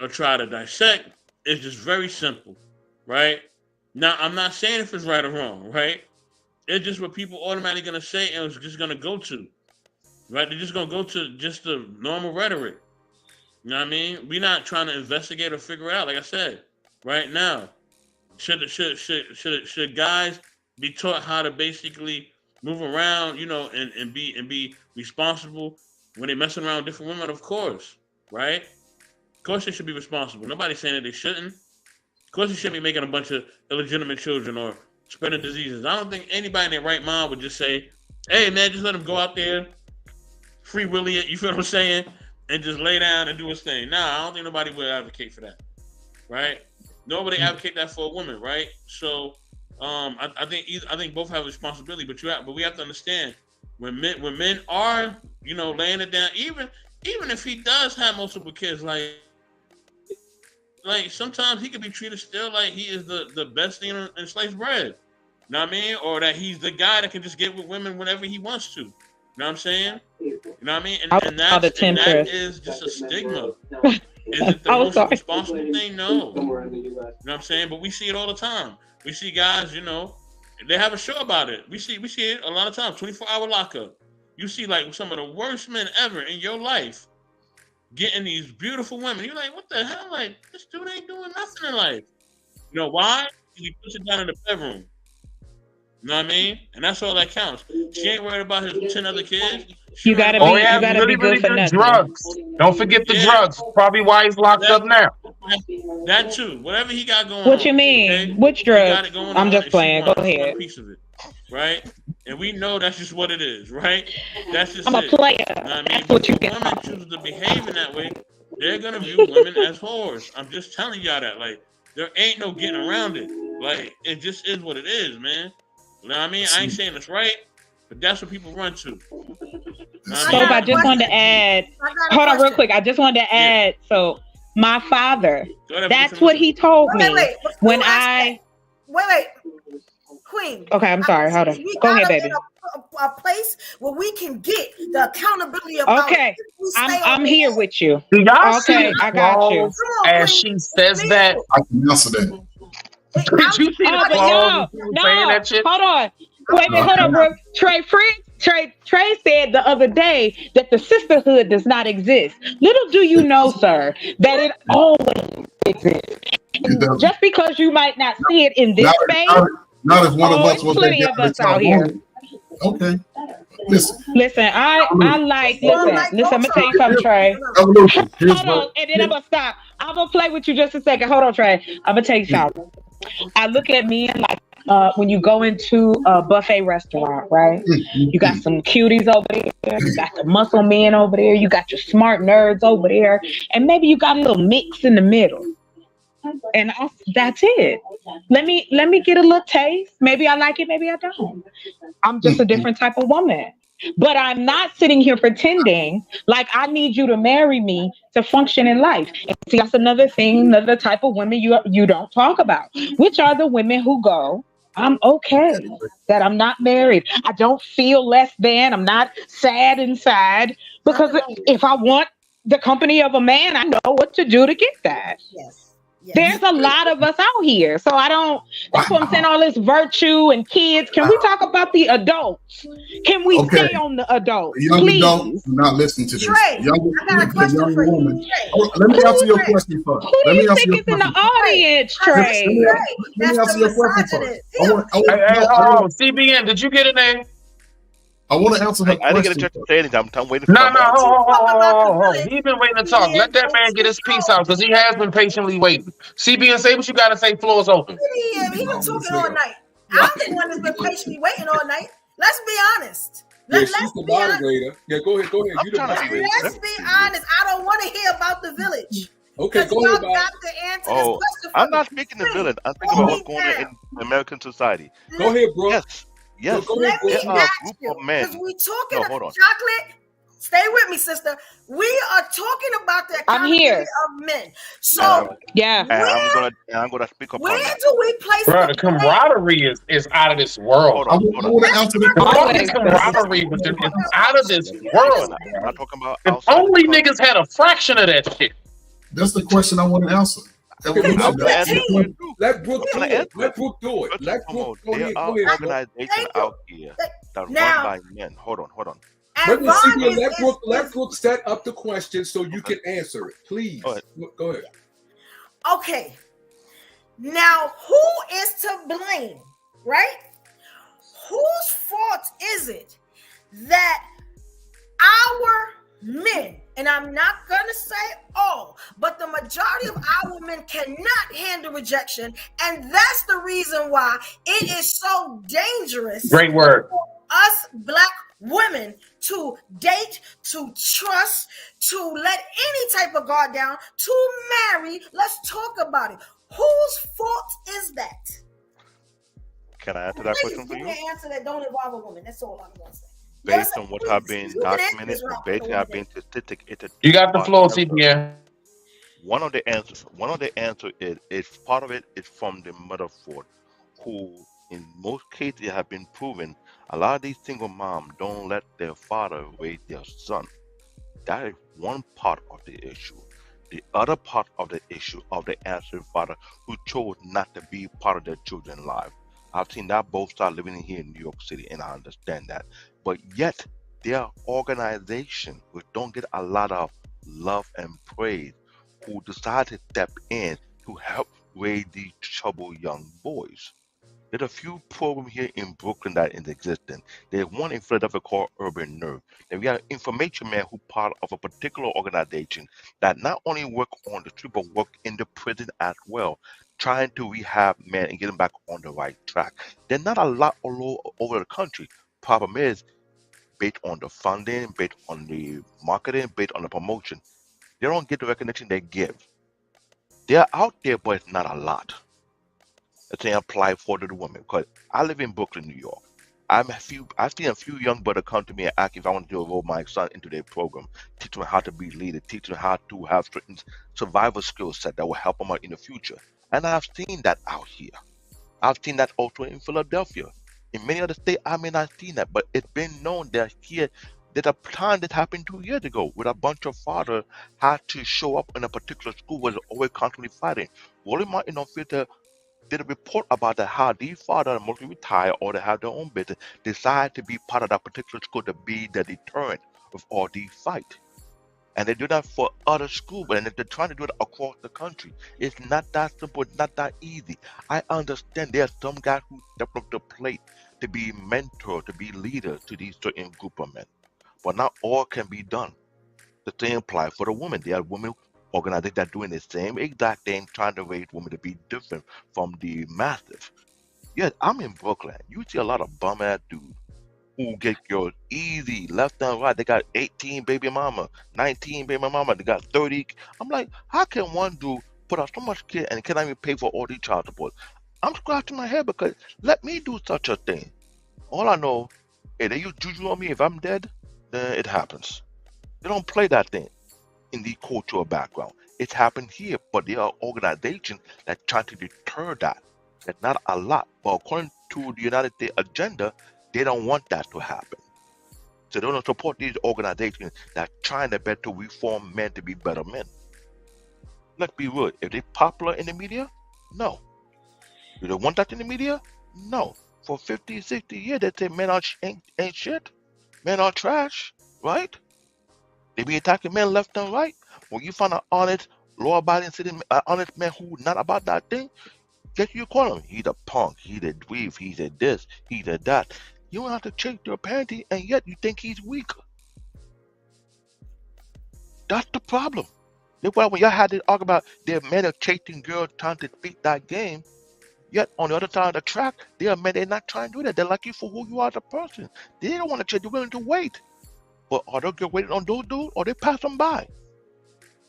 or try to dissect. It's just very simple, right? Now, I'm not saying if it's right or wrong, right? It's just what people automatically gonna say and it's just gonna go to, right? They're just gonna go to just the normal rhetoric. You know what I mean? We're not trying to investigate or figure it out. Like I said, right now, should guys be taught how to basically move around, you know, and be responsible when they're messing around with different women? Of course, right? Of course they should be responsible. Nobody's saying that they shouldn't. Of course they shouldn't be making a bunch of illegitimate children or spreading diseases. I don't think anybody in their right mind would just say, hey man, just let them go out there, free willy it, you feel what I'm saying? And just lay down and do his thing. Nah, I don't think nobody would advocate for that. Right? Nobody advocate that for a woman, right? So I think both have a responsibility, but we have to understand when men are, you know, laying it down, even if he does have multiple kids, like sometimes he could be treated still like he is the best thing in sliced bread. You know what I mean? Or that he's the guy that can just get with women whenever he wants to. You know what I'm saying? You know what I mean? And that is just a stigma. Is it the most responsible thing? No. You know what I'm saying? But we see it all the time. We see guys, you know, they have a show about it. We see it a lot of times, 24-hour lockup. You see like some of the worst men ever in your life getting these beautiful women. You're like, what the hell? Like, this dude ain't doing nothing in life. You know why? He puts it down in the bedroom. You know what I mean? And that's all that counts. She ain't worried about his 10 other kids. You gotta be good for nothing. Drugs. Don't forget the drugs. Probably why he's locked up now. That too. Whatever he got going on. What you mean? Okay? Which drugs? I'm just playing. Go ahead. Piece of it, right? And we know that's just what it is, right? That's just I'm a player. You know what I mean? That's what you get. Women choose to behave in that way, they're gonna view women as whores. I'm just telling y'all that. Like, there ain't no getting around it. Like, it just is what it is, man. You know what I mean? I ain't saying it's right, but that's what people run to. I So got I a just wanted to question. add. I got a Hold on, real question. quick. I just wanted to add. So my father, Go ahead, that's Mr. what he told Wait, me wait. Before when you ask that, I. wait. Queen. Okay, I'm sorry. Hold on. We Go ahead, gotta baby. in a place where we can get the accountability about Okay, it. We stay on I'm the here with you. Do y'all see Okay, the I got you. clothes as she says that? I can answer that. Did you see the Oh, but clothes no, as she was saying no. that shit? Hold on. Wait, No, hold on, Brooke. Trey said the other day that the sisterhood does not exist. Little do you know, sir, that it always exists. it doesn't. Just because you might not see it in this Not, space, not if one of us it's was plenty that of guy us that y'all out here. wanted. Okay. Listen. Listen, I like listen. I'm gonna tell you something, Trey. Evolution. Here's Hold on, and then I'm gonna stop. I'm gonna play with you just a second. Hold on, Trey. I'm gonna tell you something. I look at men like when you go into a buffet restaurant, right? You got some cuties over there, you got the muscle men over there, you got your smart nerds over there, and maybe you got a little mix in the middle. And that's it. Let me get a little taste. Maybe I like it, maybe I don't. I'm just a different type of woman. But I'm not sitting here pretending like I need you to marry me to function in life. And see, that's another thing, another type of women you don't talk about, which are the women who go, I'm okay that I'm not married. I don't feel less than. I'm not sad inside because if I want the company of a man, I know what to do to get that. Yes. There's a lot of us out here. So I don't, that's what I'm saying, all this virtue and kids. Can we talk about the adults? Can we stay on the adults? The young Please. adult, do not listen to this. Trey, I got a The question young for you. woman. Let me answer your question first. Who do Let me you answer think your is in the question. audience, Trey? Let me answer your question first. CBN, did you get a name? I want to answer her I didn't get a question. chance to say anything. I'm waiting for No, my hold. He's been waiting to talk. Let that man get his piece out because he has been patiently waiting. CBN, say what you got to say. Floor is open. He been talking all night. I'm the one that's been patiently waiting all night. Let's be honest. Yeah, she's the moderator. Yeah, go ahead. You the moderator. Let's be honest. I don't want to hear about the village. Okay, go ahead, Bob. got to answer this Oh, question. I'm not speaking the villain. I'm speaking about what's going on in American society. Go ahead, bro. Yes. Let me There are a ask group you, of men. because we talking No, about hold on. chocolate. Stay with me, sister. We are talking about the I'm here. accountability of men. So yeah, And I'm gonna speak upon where that. do we place Bro, the camaraderie is out of this world. Hold on. I want to answer the The question. fucking camaraderie is out of this world. I'm not talking about If outside. only niggas had a fraction of that shit. That's the question I want to answer. Evolution. Let Brooke do it. Let Brooke do it. Let Brooke go There ahead. are Go ahead. organizations out here that run Now- by men. Hold on. Let me see. Vaughn Let Brooke set up the question so you can answer it, please. Go ahead. Okay. Now, who is to blame, right? Whose fault is it that our men, and I'm not going to say all, but the majority of our men cannot handle rejection, and that's the reason why it is so dangerous Great word. for us Black women to date, to trust, to let any type of guard down, to marry. Let's talk about it. Whose fault is that? Can I answer that Please question for give you? me an answer that don't involve a woman. That's all I'm going to say. Based on what have been documented, basically have been statistic. You got the floor, CBN. One of the answers is part of it is from the motherboard, who in most cases have been proven. A lot of these single moms don't let their father raise their son. That is one part of the issue. The other part of the issue of the answering father who chose not to be part of their children's life. I've seen that both sides living here in New York City, and I understand that. But yet, there are organizations which don't get a lot of love and praise who decide to step in to help raise these troubled young boys. There's a few programs here in Brooklyn that is existing. There's one in Philadelphia called Urban Nerve. Then we got an information man who part of a particular organization that not only work on the street but work in the prison as well, trying to rehab men and get them back on the right track. There's not a lot all over the country. Problem is, based on the funding, based on the marketing, based on the promotion, they don't get the recognition they give. They're out there, but it's not a lot. Let's say apply for the women, because I live in Brooklyn, New York. I've seen a few young brothers come to me and ask if I want to enroll my son into their program, teach them how to be leader, teach them how to have certain survival skill set that will help them out in the future. And I've seen that out here. I've seen that also in Philadelphia. In many other states, I may not have seen that, but it's been known that here, there's a time that happened 2 years ago where a bunch of fathers had to show up in a particular school where they're always constantly fighting. Roland Martin on Twitter did a report about that, how these fathers are mostly retired or they have their own business, decide to be part of that particular school to be the deterrent of all these fights. And they do that for other schools, and they're trying to do it across the country. It's not that simple, it's not that easy. I understand there are some guys who step up the plate to be mentor, to be leader to these certain group of men. But not all can be done. The same applies for the women. There are women organizations that are doing the same exact thing, trying to raise women to be different from the masses. Yes, I'm in Brooklyn. You see a lot of bum-ass dudes who get girls easy, left and right. They got 18 baby mama, 19 baby mama, they got 30. I'm like, how can one dude put out so much kid and cannot even pay for all these child support? I'm scratching my head because let me do such a thing. All I know, if they use juju on me, if I'm dead, then it happens. They don't play that thing in the cultural background. It's happened here, but there are organizations that try to deter that. That's not a lot, but according to the United States agenda, they don't want that to happen. So they don't support these organizations that are trying their best to reform men to be better men. Let's be real. If they're popular in the media, no. Do they want that in the media? No. For 50, 60 years, they say men ain't shit. Men are trash, right? They be attacking men left and right. When you find an honest, law-abiding citizen, an honest man who's not about that thing, guess you call him? He's a punk, he's a dweeb, he's a this, he's a that. You don't have to check your parenting, and yet you think he's weak. That's the problem. That's why when y'all had to argue about there are men are chasing girls trying to beat that game, yet on the other side of the track, there are men they're not trying to do that. They like you for who you are as a person. They don't want to change. They're willing to wait. But are they waiting on those dudes or they pass them by?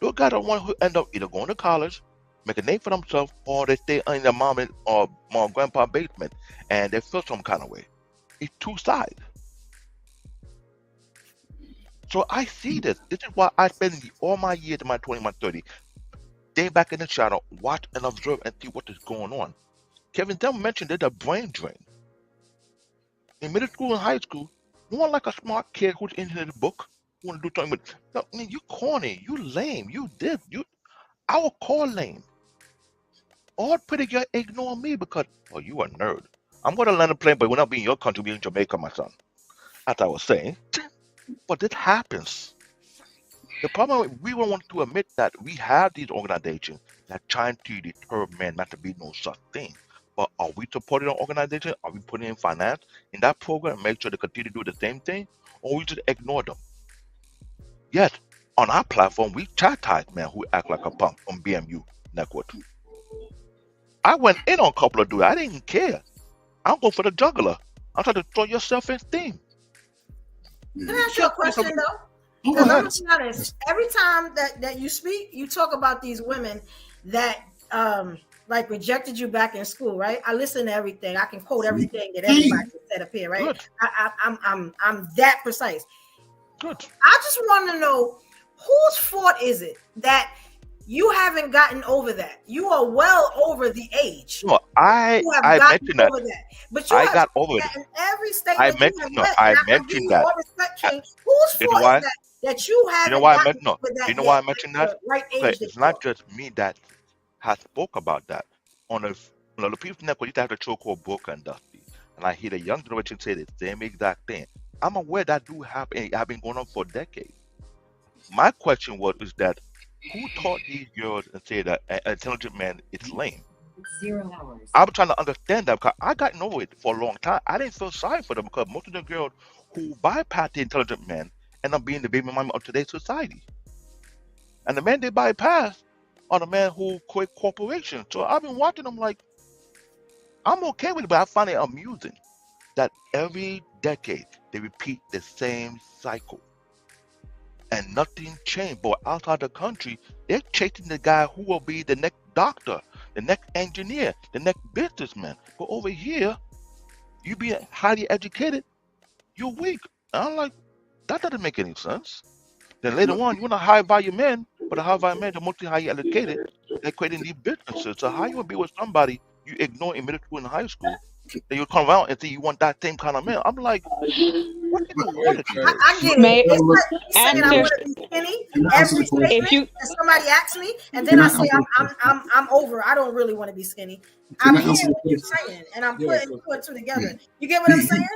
Those guys are the ones who end up either going to college, make a name for themselves, or they stay in their mom or grandpa basement and they feel some kind of way. It's two sides. So I see this. This is why I spend all my years in my 20, my 30, stay back in the shadow, watch and observe and see what is going on. Kevin Dunn mentioned there's a brain drain. In middle school and high school, you want like a smart kid who's into the book, who want to do something with, no, I mean, you corny, you lame, you this, I will call lame. All pretty girl ignore me because, oh, you a nerd. I'm going to land a plane, but we're not being in your country, we're in Jamaica, my son. As I was saying. But this happens. The problem is we don't want to admit that we have these organizations that are trying to deter men not to be no such thing. But are we supporting an organization? Are we putting in finance in that program and make sure they continue to do the same thing? Or we just ignore them? Yes, on our platform, we chastise men who act like a punk on BMU Network. I went in on a couple of dudes. I didn't care. I'm going for the juggler. I'm trying to throw your self-esteem. Can I ask you a question though? Because I'm gonna be honest, every time that you speak, you talk about these women that like rejected you back in school, right? I listen to everything. I can quote everything that everybody said up here, right? Good. I'm that precise. Good. I just want to know whose fault is it that you haven't gotten over that? You are well over the age. No, I mentioned that. But you I got over it. In every state I mentioned that. Whose fault is that you haven't? You know why I mentioned that? You know why I mentioned that? Right Okay, it's not just me that has spoke about that. On the People's Network, we used to have the show called Book and Dusty, and I hear the young generation say the same exact thing. I'm aware that do happen. It has been going on for decades. My question is that who taught these girls and say that an intelligent man is lame? 0 hours. I'm trying to understand that because I got over it for a long time. I didn't feel sorry for them because most of the girls who bypass the intelligent men end up being the baby mama of today's society. And the men they bypass are the men who quit corporations. So I've been watching them like, I'm okay with it, but I find it amusing that every decade they repeat the same cycle. And nothing changed. But outside the country, they're chasing the guy who will be the next doctor, the next engineer, the next businessman. But over here, You be highly educated, you're weak. And I'm like, that doesn't make any sense. Then later on, you want a high value man, but a high value man, they're mostly highly educated. They're creating these businesses. So how you gonna be with somebody you ignore in middle school and high school? Then you come around and say you want that same kind of man. I'm like, what do you want? I get it. It's like saying I want to be skinny every statement, and somebody asks me, and then I say I'm over. I don't really want to be skinny. I'm hearing what you're saying, and I'm putting two and two together. You get what I'm saying?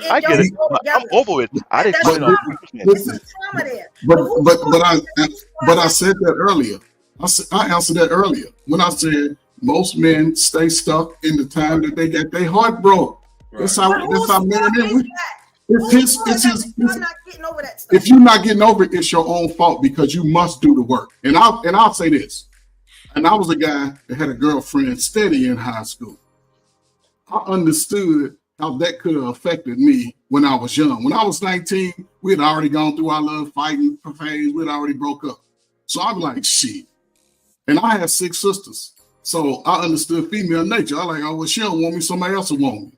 I get it. I'm over it. I didn't put it on. It's a trauma there. But I said that earlier. I answered that earlier when I said most men stay stuck in the time that they get their heart broke. Right. That's how men is. If you're not getting over it, it's your own fault because you must do the work. And I'll say this. And I was a guy that had a girlfriend steady in high school. I understood how that could have affected me when I was young. When I was 19, we had already gone through our little fighting phase. We had already broke up. So I'm like, shit. And I had 6 sisters. So I understood female nature. I like, oh, well, she don't want me, somebody else will want me.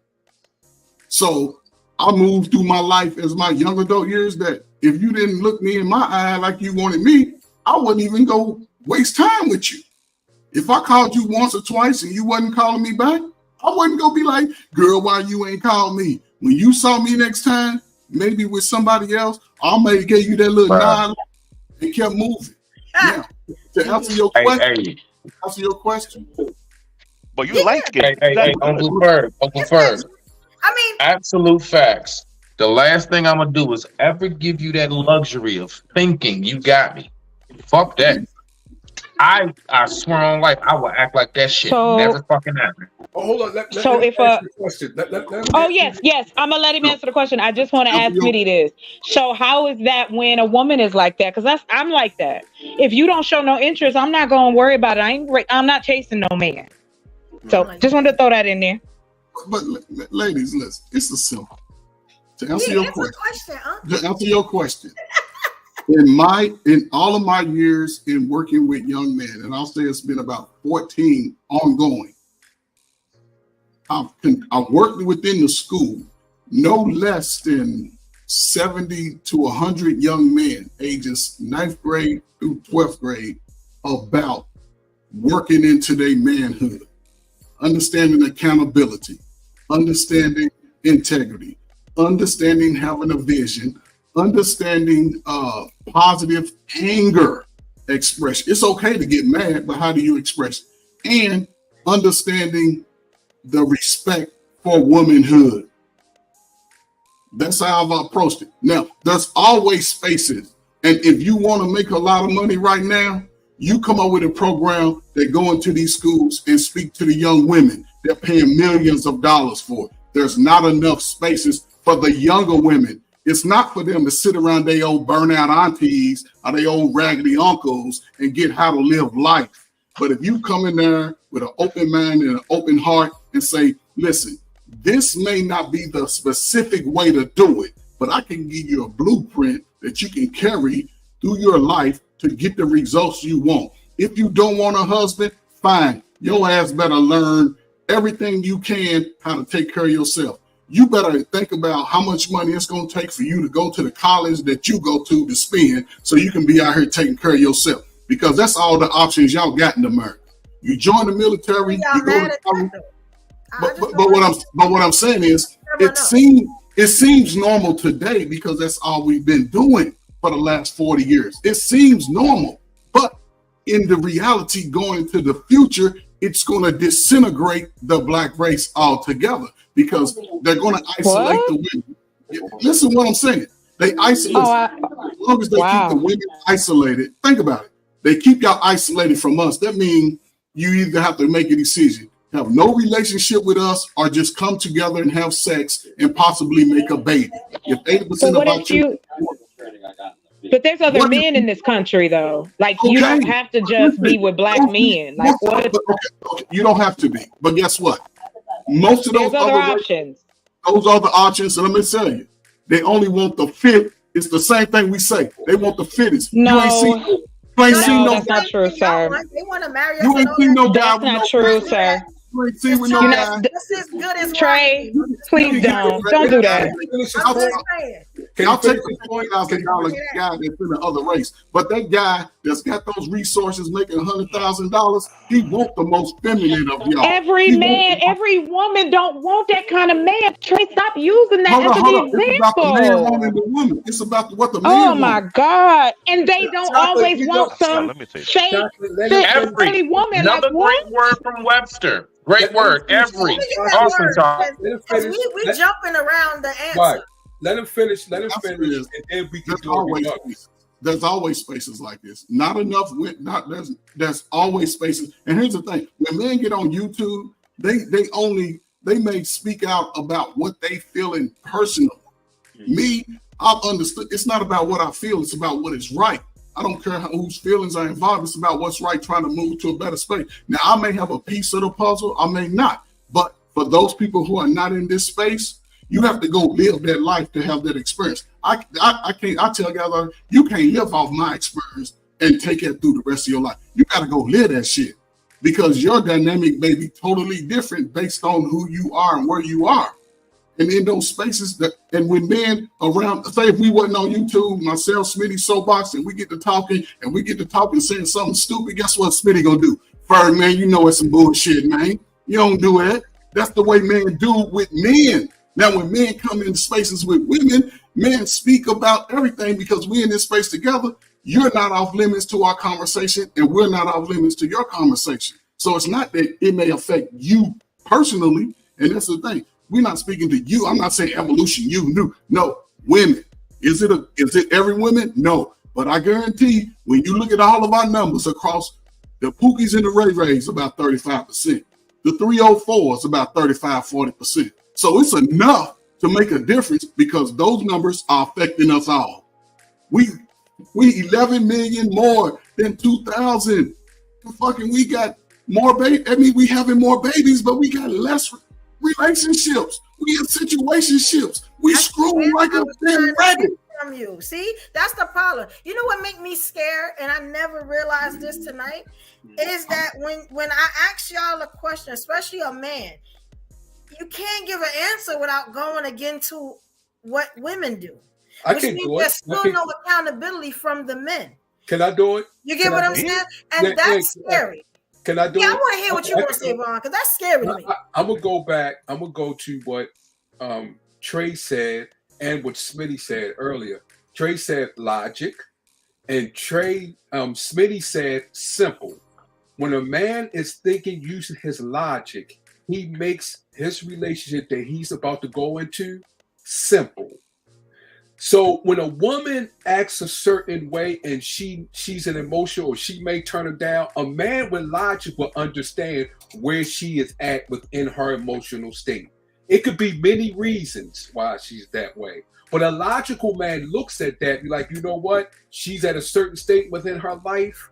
So I moved through my life as my young adult years that if you didn't look me in my eye like you wanted me, I wouldn't even go waste time with you. If I called you once or twice and you wasn't calling me back, I wouldn't go be like, girl, why you ain't called me? When you saw me next time, maybe with somebody else, I may give you that little nod and kept moving. Now, to answer your question, answer your question. But you like it. Hey, Uncle Ferg. I mean, absolute facts. The last thing I'm gonna do is ever give you that luxury of thinking you got me. Fuck that. I swear on life, I will act like that shit never fucking happened. Oh, hold on. Let question. Yes. I'm gonna let him answer the question. I just want to ask Mitty this. So how is that when a woman is like that? Because I'm like that. If you don't show no interest, I'm not gonna worry about it. I'm not chasing no man. So just wanted to throw that in there. But ladies, listen. It's a simple. To answer your question. To answer your question. In all of my years in working with young men, and I'll say it's been about 14 ongoing, I've worked within the school no less than 70 to 100 young men, ages 9th grade through 12th grade, about working into their manhood, understanding accountability, understanding integrity, understanding having a vision, understanding positive anger expression. It's okay to get mad, but how do you express it? And understanding the respect for womanhood. That's how I've approached it. Now, there's always spaces. And if you want to make a lot of money right now, you come up with a program that go into these schools and speak to the young women. They're paying millions of dollars for it. There's not enough spaces for the younger women. It's not for them to sit around their old burnout aunties or their old raggedy uncles and get how to live life. But if you come in there with an open mind and an open heart and say, listen, this may not be the specific way to do it, but I can give you a blueprint that you can carry through your life to get the results you want. If you don't want a husband, fine. Your ass better learn everything you can how to take care of yourself. You better think about how much money it's going to take for you to go to the college that you go to spend so you can be out here taking care of yourself. Because that's all the options y'all got in America. You join the military, you go to college. But what I'm saying is, it seems normal today because that's all we've been doing for the last 40 years. It seems normal, but in the reality going into the future, it's going to disintegrate the black race altogether because they're going to isolate the women. Listen what I'm saying. They isolate. As long as they keep the women isolated, think about it. They keep y'all isolated from us. That means you either have to make a decision, have no relationship with us, or just come together and have sex and possibly make a baby. If 80% of our children. But there's other men in this country, though. Like, you don't have to just be with black men. Like, what? You don't have to be. But guess what? Most of those other options. Those other options, and let me tell you, they only want the fit. It's the same thing we say. They want the fittest. No. You ain't seen no that's not true, sir. They want to marry us. You ain't seen no guy. That's not true, sir. You ain't seen with It's no Charles, guy. this is good as Trey, right. please don't do that. I'm just saying. I'll take the $20,000 guy that's in the other race, but that guy that's got those resources making $100,000, he want the most feminine of y'all. Every man, every woman don't want that kind of man. Trey, stop using that as an It's about the man example. wanting the woman. It's about what the man Oh wants. my God! And they don't always want some fake, Every woman. Like another what? great word from Webster. Great word. Every. Awesome talk. Because we jumping around the answer. Right. Let him finish. Let him finish, and then we can do it. There's always spaces like this. Not enough. There's always spaces. And here's the thing: when men get on YouTube, they may speak out about what they feel in personal. Me, I've understood. It's not about what I feel. It's about what is right. I don't care whose feelings are involved. It's about what's right, trying to move to a better space. Now, I may have a piece of the puzzle. I may not. But for those people who are not in this space, you have to go live that life to have that experience. I can't. I tell guys, you can't live off my experience and take it through the rest of your life. You got to go live that shit because your dynamic may be totally different based on who you are and where you are. And in those spaces, and when men around, say if we wasn't on YouTube, myself, Smitty, Soapbox, and we get to talking saying something stupid, guess what Smitty gonna do? Ferg, man, you know it's some bullshit, man. You don't do that. That's the way men do with men. Now, when men come into spaces with women, men speak about everything because we're in this space together. You're not off limits to our conversation, and we're not off limits to your conversation. So it's not that it may affect you personally, and that's the thing. We're not speaking to you. I'm not saying evolution, you knew. No, women. Is it every woman? No. But I guarantee when you look at all of our numbers across the Pookies and the Ray Rays, about 35%. The 304 is about 35-40%. So it's enough to make a difference because those numbers are affecting us all. We 11 million more than 2000. We got more babies. I mean, we having more babies, but we got less relationships. We in situationships. We screw like a damn rabbit. From you. See, that's the problem. You know what make me scared, and I never realized this tonight, is that when I ask y'all a question, especially a man, you can't give an answer without going again to what women do. Which means there's still no accountability from the men. Can I do it? You get what I'm saying? And that's scary. Can I do it? Yeah, I want to hear what you want to say, Ron, because that's scary to me. I'm gonna go back. I'm gonna go to what Trey said and what Smitty said earlier. Trey said logic, and Smitty said simple. When a man is thinking using his logic, he makes his relationship that he's about to go into simple. So when a woman acts a certain way and she's an emotional or she may turn her down, a man with logic will understand where she is at within her emotional state. It could be many reasons why she's that way. But a logical man looks at that and be like, you know what? She's at a certain state within her life.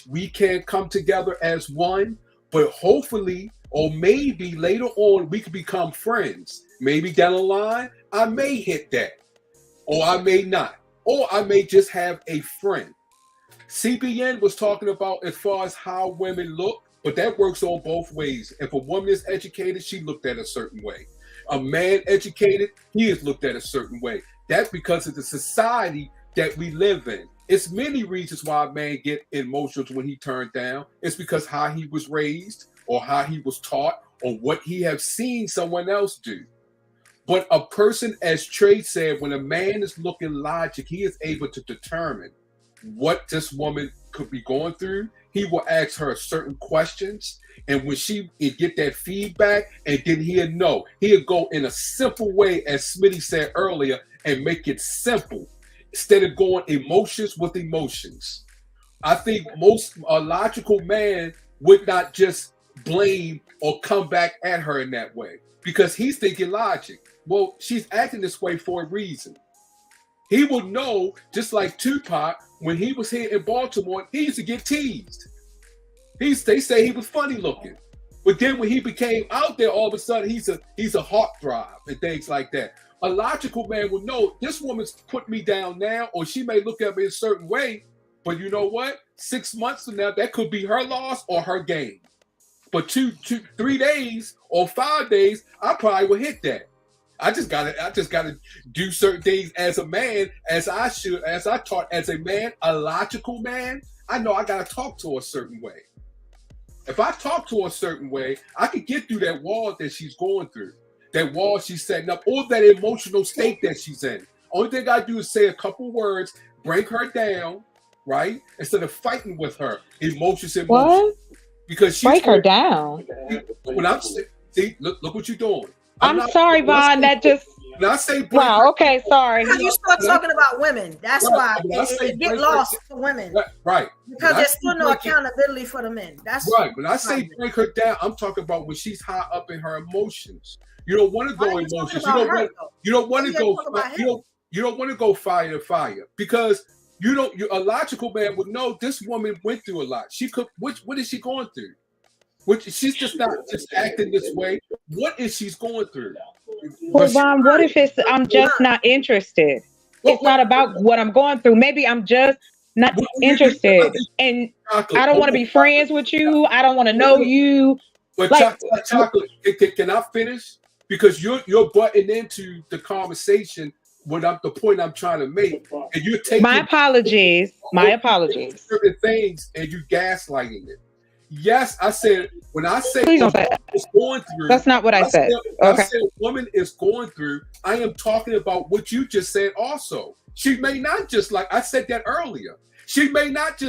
We can't come together as one, but hopefully, or maybe later on, we could become friends. Maybe down the line, I may hit that. Or I may not. Or I may just have a friend. CBN was talking about as far as how women look, but that works on both ways. If a woman is educated, she looked at a certain way. A man educated, he is looked at a certain way. That's because of the society that we live in. It's many reasons why a man get emotional when he turned down. It's because how he was raised or how he was taught or what he have seen someone else do. But a person, as Trey said, when a man is looking logic, he is able to determine what this woman could be going through. He will ask her certain questions. And when she get that feedback and then he'll know, he'll go in a simple way, as Smitty said earlier, and make it simple instead of going emotions with emotions. I think a logical man would not just blame or come back at her in that way because he's thinking logic. Well, she's acting this way for a reason. He would know, just like Tupac, when he was here in Baltimore, he used to get teased. They say he was funny looking. But then when he became out there, all of a sudden he's a heartthrob and things like that. A logical man would know this woman's put me down now, or she may look at me a certain way, but you know what? 6 months from now, that could be her loss or her gain. But 3 days or 5 days, I probably will hit that. I just gotta do certain things as a man, as I taught as a man, a logical man. I know I gotta talk to her a certain way. If I talk to her a certain way, I can get through that wall that she's going through, that wall she's setting up, or that emotional state that she's in. Only thing I do is say a couple words, break her down, right? Instead of fighting with her, emotions. What? Because she's break her down. When I'm see, look what you're doing. I'm sorry, Vaughn. That just. When I say break wow. Okay, sorry. Because you start talking about women. That's why it get lost for women. Right. Because there's still no accountability for the men. That's right. When I say break her down, I'm talking about when she's high up in her emotions. You don't want to go emotions. You don't want to go. You don't want to go fire to fire because a logical man would know this woman went through a lot. She could. What is she going through? She's just not just acting this way. What is she's going through? Well, Vaughn, what if I'm just not interested? It's not about what I'm going through. Maybe I'm just not interested, and I don't want to be friends with you. I don't want to know you. But Chocolate, can I finish? Because you're butting into the conversation. The point I'm trying to make, and you're taking my apologies. Certain things, and you gaslighting it. Yes, I said when I say please don't say that. Is going through. That's not what I said. I said woman is going through. I am talking about what you just said. Also, she may not just like I said that earlier. She may not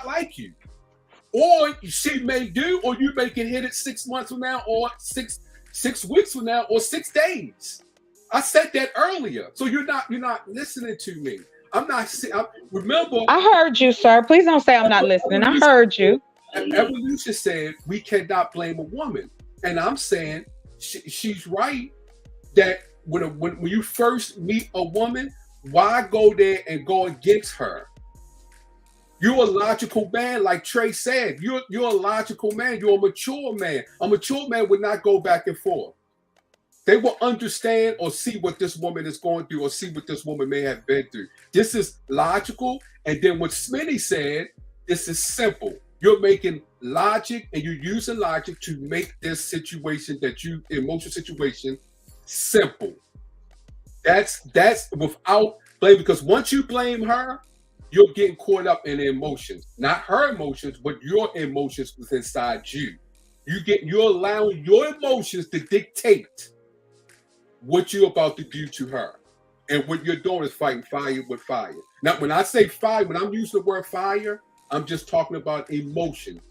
like you, or she may do, or you may get hit it 6 months from now, or six weeks from now, or 6 days. I said that earlier, so you're not listening to me. Remember. I heard you, sir. Please don't say I'm not listening. I heard you. Evolution said we cannot blame a woman, and I'm saying she's right that when you first meet a woman, why go there and go against her? You're a logical man, like Trey said. You're a logical man. You're a mature man. A mature man would not go back and forth. They will understand or see what this woman is going through, or see what this woman may have been through. This is logical, and then what Smitty said, this is simple. You're making logic and you're using logic to make this situation emotional situation simple. That's without blame, because once you blame her, you're getting caught up in emotions. Not her emotions, but your emotions within inside you. You're allowing your emotions to dictate what you're about to do to her. And what you're doing is fighting fire with fire. Now, when I say fire, when I'm using the word fire, I'm just talking about emotions.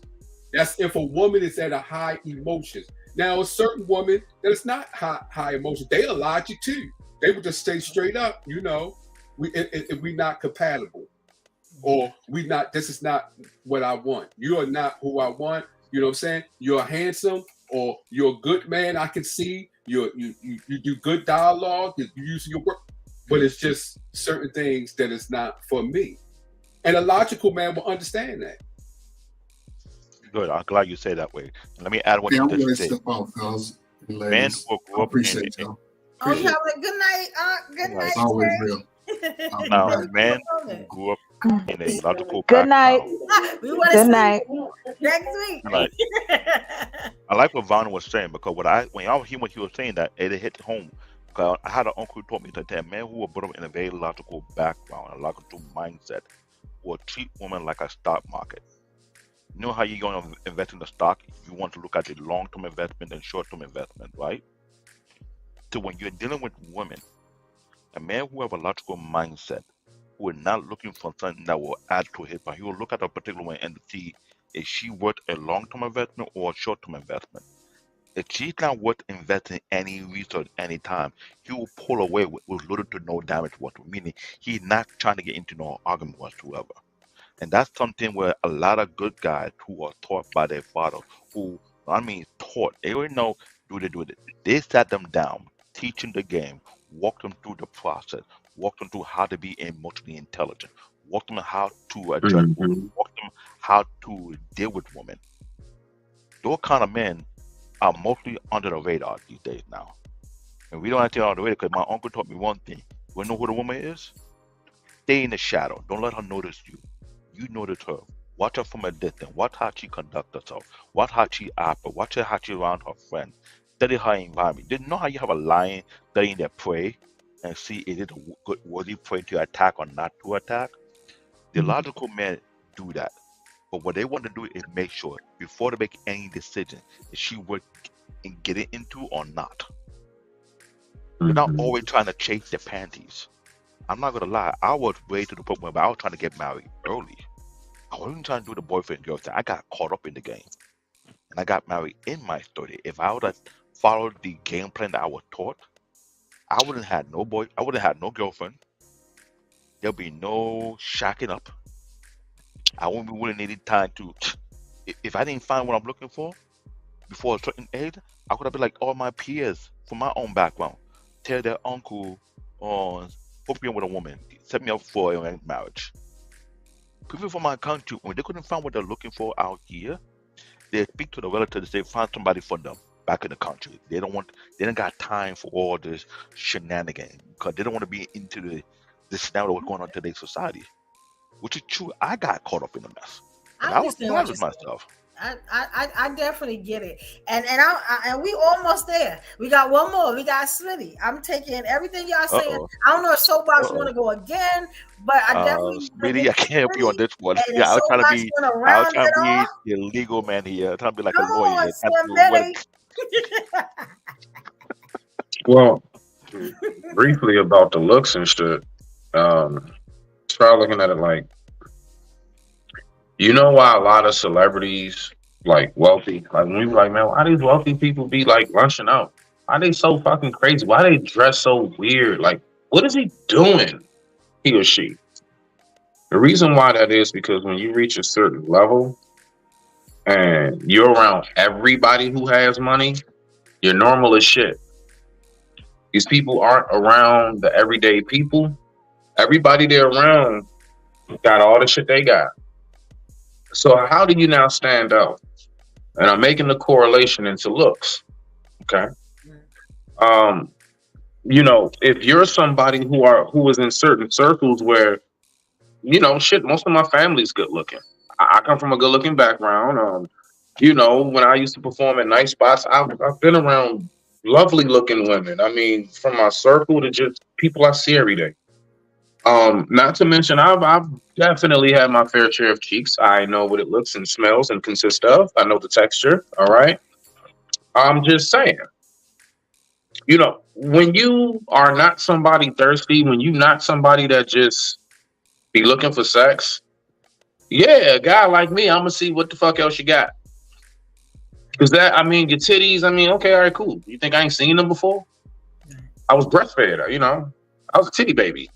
That's if a woman is at a high emotions. Now, a certain woman that is not high emotions, they are logic too. They would just say straight up, we're not compatible, or this is not what I want. You are not who I want. You know what I'm saying? You're handsome, or you're a good man. I can see you do good dialogue. You're using your work, but it's just certain things that is not for me. And a logical man will understand that. Good. I'm glad you say that way. Let me add one I'm to going to this. step off, fellas. Men who grew up appreciate y'all. Oh, you have a good night. Good night. It's always real. Now, men who grew up in a logical good night. Good night. Next week. Right. I like what Vaughn was saying, because when I hear what he was saying, that it hit home. Because I had an uncle who taught me that a man who was brought up in a very logical background, a logical mindset, will treat women like a stock market. You know how you're going to invest in the stock? You want to look at the long-term investment and short-term investment, right? So when you're dealing with women, a man who have a logical mindset, who is not looking for something that will add to his, but he will look at a particular one and see, is she worth a long-term investment or a short-term investment? If she's not worth investing any resource, any time, he will pull away with little to no damage whatsoever, meaning he's not trying to get into no argument whatsoever. And that's something where a lot of good guys who are taught by their father, taught, they already know, do it. They sat them down, teaching the game, walk them through the process, walk them through how to be emotionally intelligent, walk them how to adjust, walk them how to deal with women. Those kind of men are mostly under the radar these days now. And we don't have to get on the radar, because my uncle taught me one thing. You want to know who the woman is? Stay in the shadow. Don't let her notice you. You notice her. Watch her from a distance. Watch how she conduct herself. Watch how she operate. Watch how she around her friends. Study her environment. Did you know how you have a lion studying their prey and see is it a good worthy prey to attack or not to attack? The logical men do that. But what they want to do is make sure before they make any decision, is she worth in getting into or not. They're not always trying to chase their panties. I'm not gonna lie, I was way to the point where I was trying to get married early. I wasn't trying to do the boyfriend girlfriend. I got caught up in the game. And I got married in my 30s. If I would have followed the game plan that I was taught, I wouldn't have had no boy, I wouldn't have had no girlfriend. There'll be no shacking up. I won't be willing any time to, if I didn't find what I'm looking for before a certain age, I could have been like all my peers from my own background. Tell their uncle, hook me up with a woman, set me up for a marriage. People from my country, when they couldn't find what they're looking for out here, they speak to the relatives, they find somebody for them back in the country. They don't got time for all this shenanigans because they don't want to be into the scenario what's going on in today's society. Which is true. I got caught up in the mess. And I was proud of myself. I definitely get it, and we almost there. We got one more. We got Smitty. I'm taking everything y'all saying. I don't know if Soapbox want to go again, but I definitely. Smitty, I can't help you on this one. Yeah, I was trying to be the legal man here. I'm trying to be like a lawyer. Well, briefly about the looks and shit. Try looking at it like, you know why a lot of celebrities, like wealthy, like when we were like, man, why these wealthy people be like lunching out? Why they so fucking crazy? Why they dress so weird? Like, what is he doing? He or she. The reason why that is because when you reach a certain level and you're around everybody who has money, you're normal as shit. These people aren't around the everyday people. Everybody they're around got all the shit they got. So how do you now stand out? And I'm making the correlation into looks. Okay. You know, if you're somebody who is in certain circles where, you know, shit, most of my family's good looking. I come from a good looking background. You know, when I used to perform at night spots, I've been around lovely looking women. I mean, from my circle to just people I see every day. Not to mention, I've definitely had my fair share of cheeks. I know what it looks and smells and consists of. I know the texture. All right. I'm just saying, you know, when you are not somebody thirsty, when you're not somebody that just be looking for sex, yeah, a guy like me, I'm gonna see what the fuck else you got. Because that, I mean, your titties, I mean, okay, all right, cool. You think I ain't seen them before? I was breastfed, you know. I was a titty baby.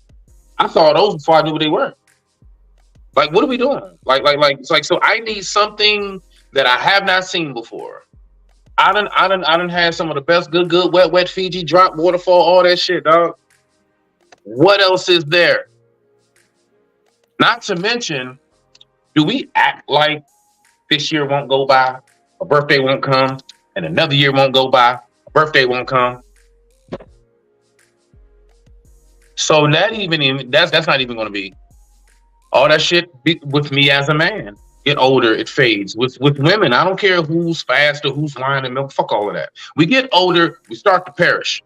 I saw those before I knew what they were. Like, what are we doing? Like, it's like, so I need something that I have not seen before. I done had some of the best good, wet Fiji, drop, waterfall, all that shit, dog. What else is there? Not to mention, do we act like this year won't go by, a birthday won't come, and another year won't go by, a birthday won't come? So that's not even going to be all that shit with me as a man. Get older, it fades. With women, I don't care who's fast or who's lying and milk. Fuck all of that. We get older, we start to perish.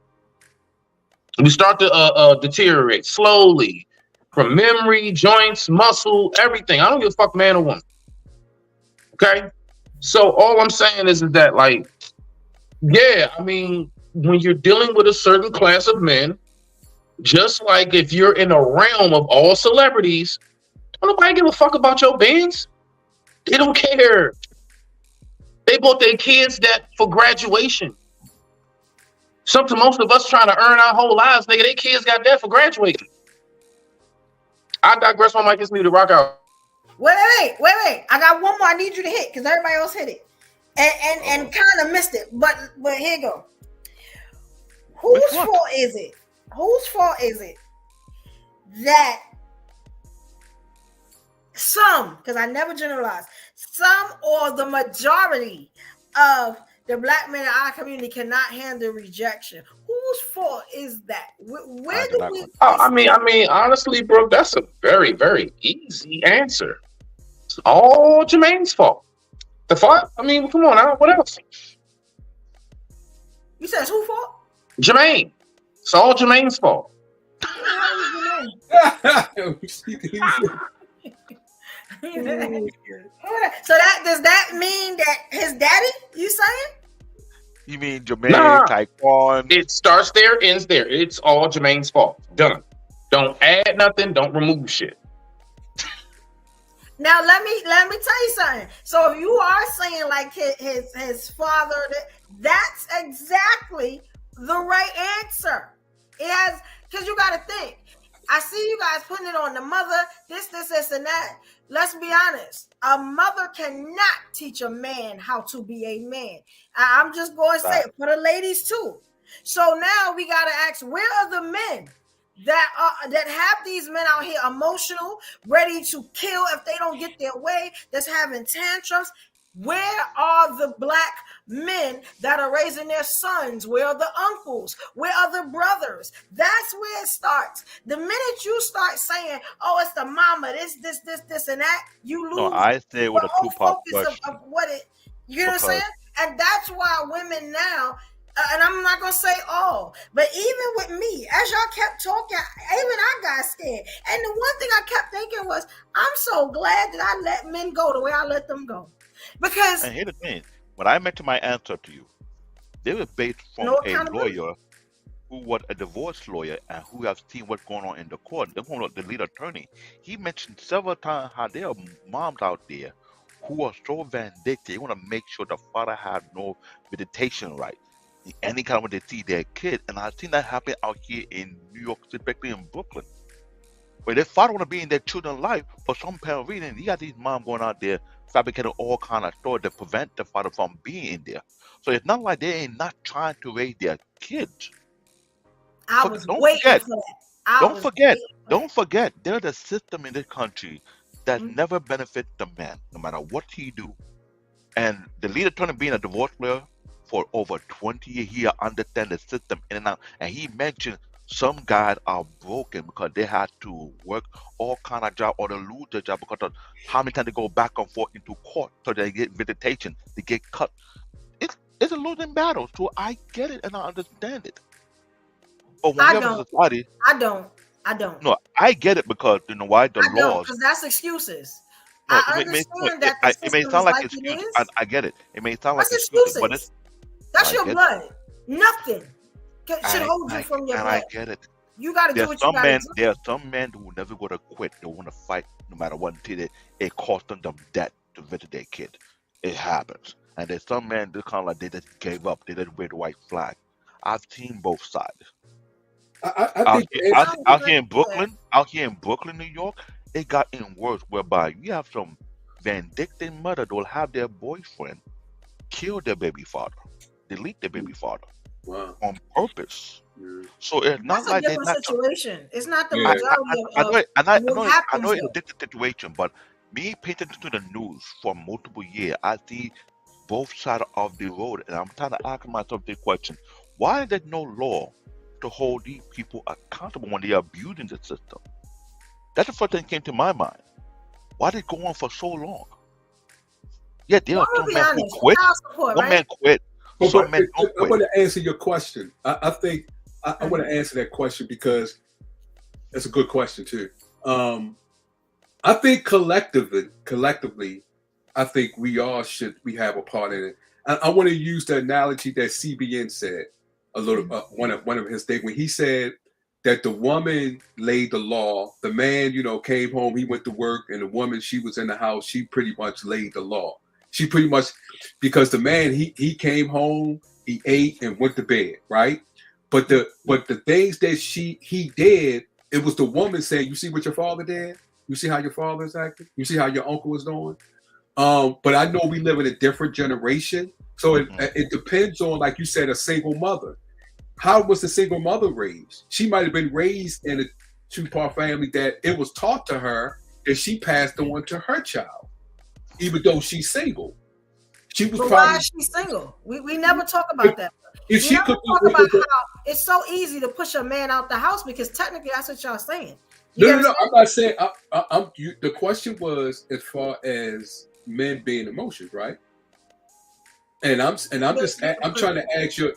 We start to deteriorate slowly from memory, joints, muscle, everything. I don't give a fuck, man or woman. Okay, so all I'm saying is that, like, yeah, I mean, when you're dealing with a certain class of men. Just like if you're in a realm of all celebrities, don't nobody give a fuck about your bands. They don't care. They bought their kids that for graduation. Something most of us trying to earn our whole lives, nigga. Their kids got that for graduating. I digress. My mic is me to rock out. Wait. I got one more I need you to hit because everybody else hit it. And kind of missed it. But here you go. Whose fault is it? Whose fault is it that some, because I never generalize, some or the majority of the black men in our community cannot handle rejection? Whose fault is that? Where do we? I mean, honestly, bro, that's a very, very easy answer. It's all Jermaine's fault. The fuck? I mean, come on now. What else? You said it's who fault? Jermaine. It's all Jermaine's fault. Who the hell is Jermaine? So that does that mean that his daddy? You saying? You mean Jermaine, Nah. Taekwon? It starts there, ends there. It's all Jermaine's fault. Done. Don't add nothing. Don't remove shit. Now let me tell you something. So if you are saying like his father, that's exactly the right answer. It has, because you got to think. I see you guys putting it on the mother, this, and that. Let's be honest. A mother cannot teach a man how to be a man. I'm just going to say it for the ladies too. So now we got to ask, where are the men that have these men out here emotional, ready to kill if they don't get their way, that's having tantrums? Where are the black men that are raising their sons? Where are the uncles? Where are the brothers? That's where it starts. The minute you start saying, "Oh, it's the mama," this, and that, you lose. No, I say with a two-part question. Of what it, you know what I'm saying? And that's why women now. And I'm not gonna say all, but even with me, as y'all kept talking, even I got scared. And the one thing I kept thinking was, I'm so glad that I let men go the way I let them go. Because And here's the thing: when I mentioned my answer to you, they were based from a lawyer who was a divorce lawyer and who has seen what's going on in the court. The lead attorney. He mentioned several times how there are moms out there who are so vindictive. They want to make sure the father had no visitation right. Any kind of when they see their kid, and I've seen that happen out here in New York, especially in Brooklyn, where their father want to be in their children's life for some apparent reason. You got these moms going out there fabricating all kind of stories to prevent the father from being in there. So it's not like they ain't not trying to raise their kids. I was waiting for that. Don't forget, there's a system in this country that never benefits the man, no matter what he do. And the lead attorney being a divorce lawyer for over 20 years, he understands the system in and out. And he mentioned some guys are broken because they had to work all kind of job or they lose their job because of how many times they go back and forth into court so they get visitation, they get cut. It's a losing battle, so I get it and I understand it. But when we have a society, I don't. No, I get it because you know why the laws. Because that's excuses. No, I understand that it may sound like excuses. I get it. It may sound like excuses, but it's that's your blood. Nothing should hold you from your blood. I get it. You got to do what you got to do. There are some men who never going to quit. They want to fight no matter what until it costs them debt to visit their kid. It happens. And there's some men that kind of like they just gave up. They didn't wear the white flag. I've seen both sides. Out here in Brooklyn, New York, it got even worse. Whereby you have some vindictive mother that will have their boyfriend kill their baby father, delete their baby father, on purpose. Yeah. So it's not like they're not situation. It's not the majority I know it's a different situation, but me paying attention to the news for multiple years, I see both sides of the road, and I'm trying to ask myself this question: why is there no law to hold these people accountable when they are abusing the system? That's the first thing that came to my mind. Why did it go on for so long? Yeah, there are some men who quit. One man quit. Some men don't quit. I want to answer your question. I think I want to answer that question because that's a good question too. I think collectively, I think we all should have a part in it. I want to use the analogy that CBN said a little one of his things when he said that the woman laid the law. The man, came home, he went to work, and the woman, she was in the house. She pretty much laid the law. She pretty much, because the man, he came home, he ate and went to bed, right? But the things that he did, it was the woman saying, "You see what your father did? You see how your father is acting? You see how your uncle is doing?" But I know we live in a different generation, so it depends on, like you said, a single mother. How was the single mother raised? She might have been raised in a two-part family that it was taught to her that she passed on to her child, even though she's single. She was. But why is she single? We never talk about that. If she could talk about how it's so easy to push a man out the house because technically that's what y'all saying. No. I'm not saying. The question was as far as men being emotions, right? And I'm trying to ask your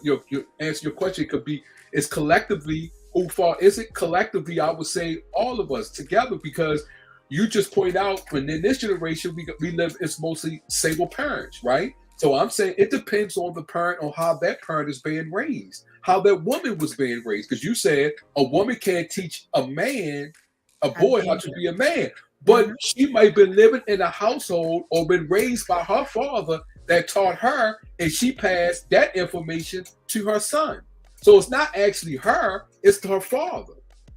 answer your question. It could be is collectively who far is it collectively? I would say all of us together, because you just point out when in this generation we live, it's mostly single parents, right? So I'm saying it depends on the parent, on how that parent is being raised, how that woman was being raised. Because you said a woman can't teach a boy how to be a man, but she might have been living in a household or been raised by her father that taught her, and she passed that information to her son. So it's not actually her, it's her father.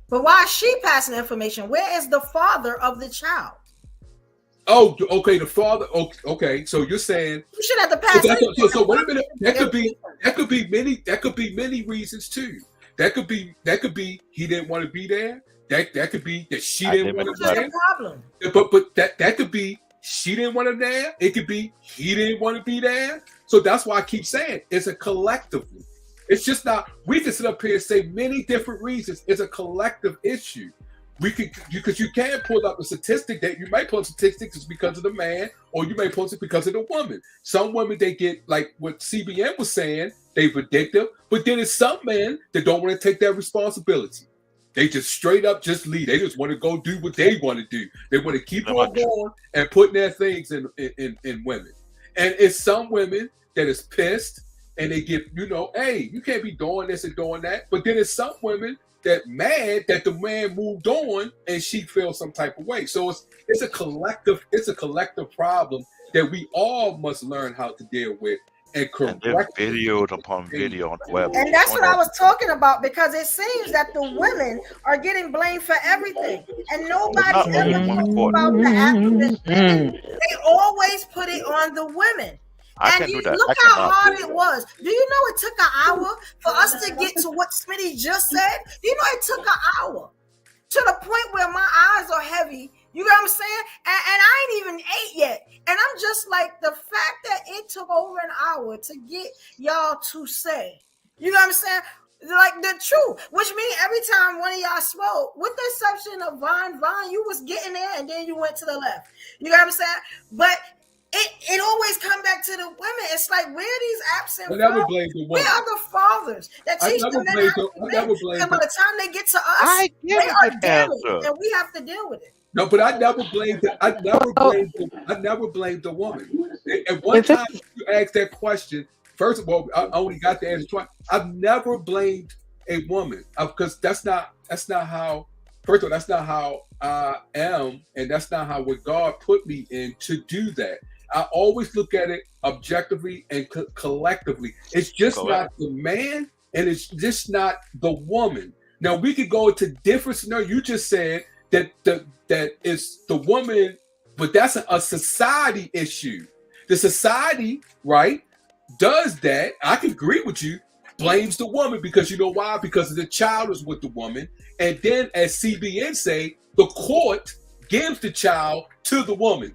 But why is she passing information? Where is the father of the child? Oh, okay, the father. Okay, so you're saying you should have to pass. So wait a minute. That could be many reasons too. That could be he didn't want to be there. That could be that she didn't want to be there. Problem. But that could be she didn't want to be there. It could be he didn't want to be there. So that's why I keep saying it's a collectively. It's just not, we can sit up here and say many different reasons. It's a collective issue. Because you can pull up a statistic that you might pull statistics because of the man, or you may pull it because of the woman. Some women, they get, like what CBN was saying, they're addictive, but then it's some men that don't want to take that responsibility. They just straight up just leave. They just want to go do what they want to do. They want to keep on going and putting their things in women. And it's some women that is pissed, and they get, hey, you can't be doing this and doing that. But then it's some women that mad that the man moved on and she feels some type of way. So it's a collective problem that we all must learn how to deal with and correct. And videos upon video on the web. And that's what I was talking about, because it seems that the women are getting blamed for everything, and nobody ever talks about the activists. They always put it on the women. And you look how hard it was. Do you know it took an hour for us to get to what Smitty just said? Do you know it took an hour to the point where my eyes are heavy? You know what I'm saying? And I ain't even ate yet. And I'm just like, the fact that it took over an hour to get y'all to say, you know what I'm saying? Like the truth, which means every time one of y'all spoke, with the exception of Von, you was getting there and then you went to the left. You know what I'm saying? But it always come back to the women. It's like, where are these absent fathers? Where are the fathers that teach them how to think? And by the time they get to us, they are damaged, and we have to deal with it. No, but I never blamed the woman. At one time you asked that question, first of all, I only got the answer twice. I've never blamed a woman, because that's not how. First of all, that's not how I am, and that's not how what God put me in to do that. I always look at it objectively and collectively. It's just not the man, and it's just not the woman. Now we could go into different scenarios. You just said that it's the woman, but that's a society issue. The society, right, does that. I can agree with you. Blames the woman, because you know why? Because the child is with the woman, and then as CBN say, the court gives the child to the woman.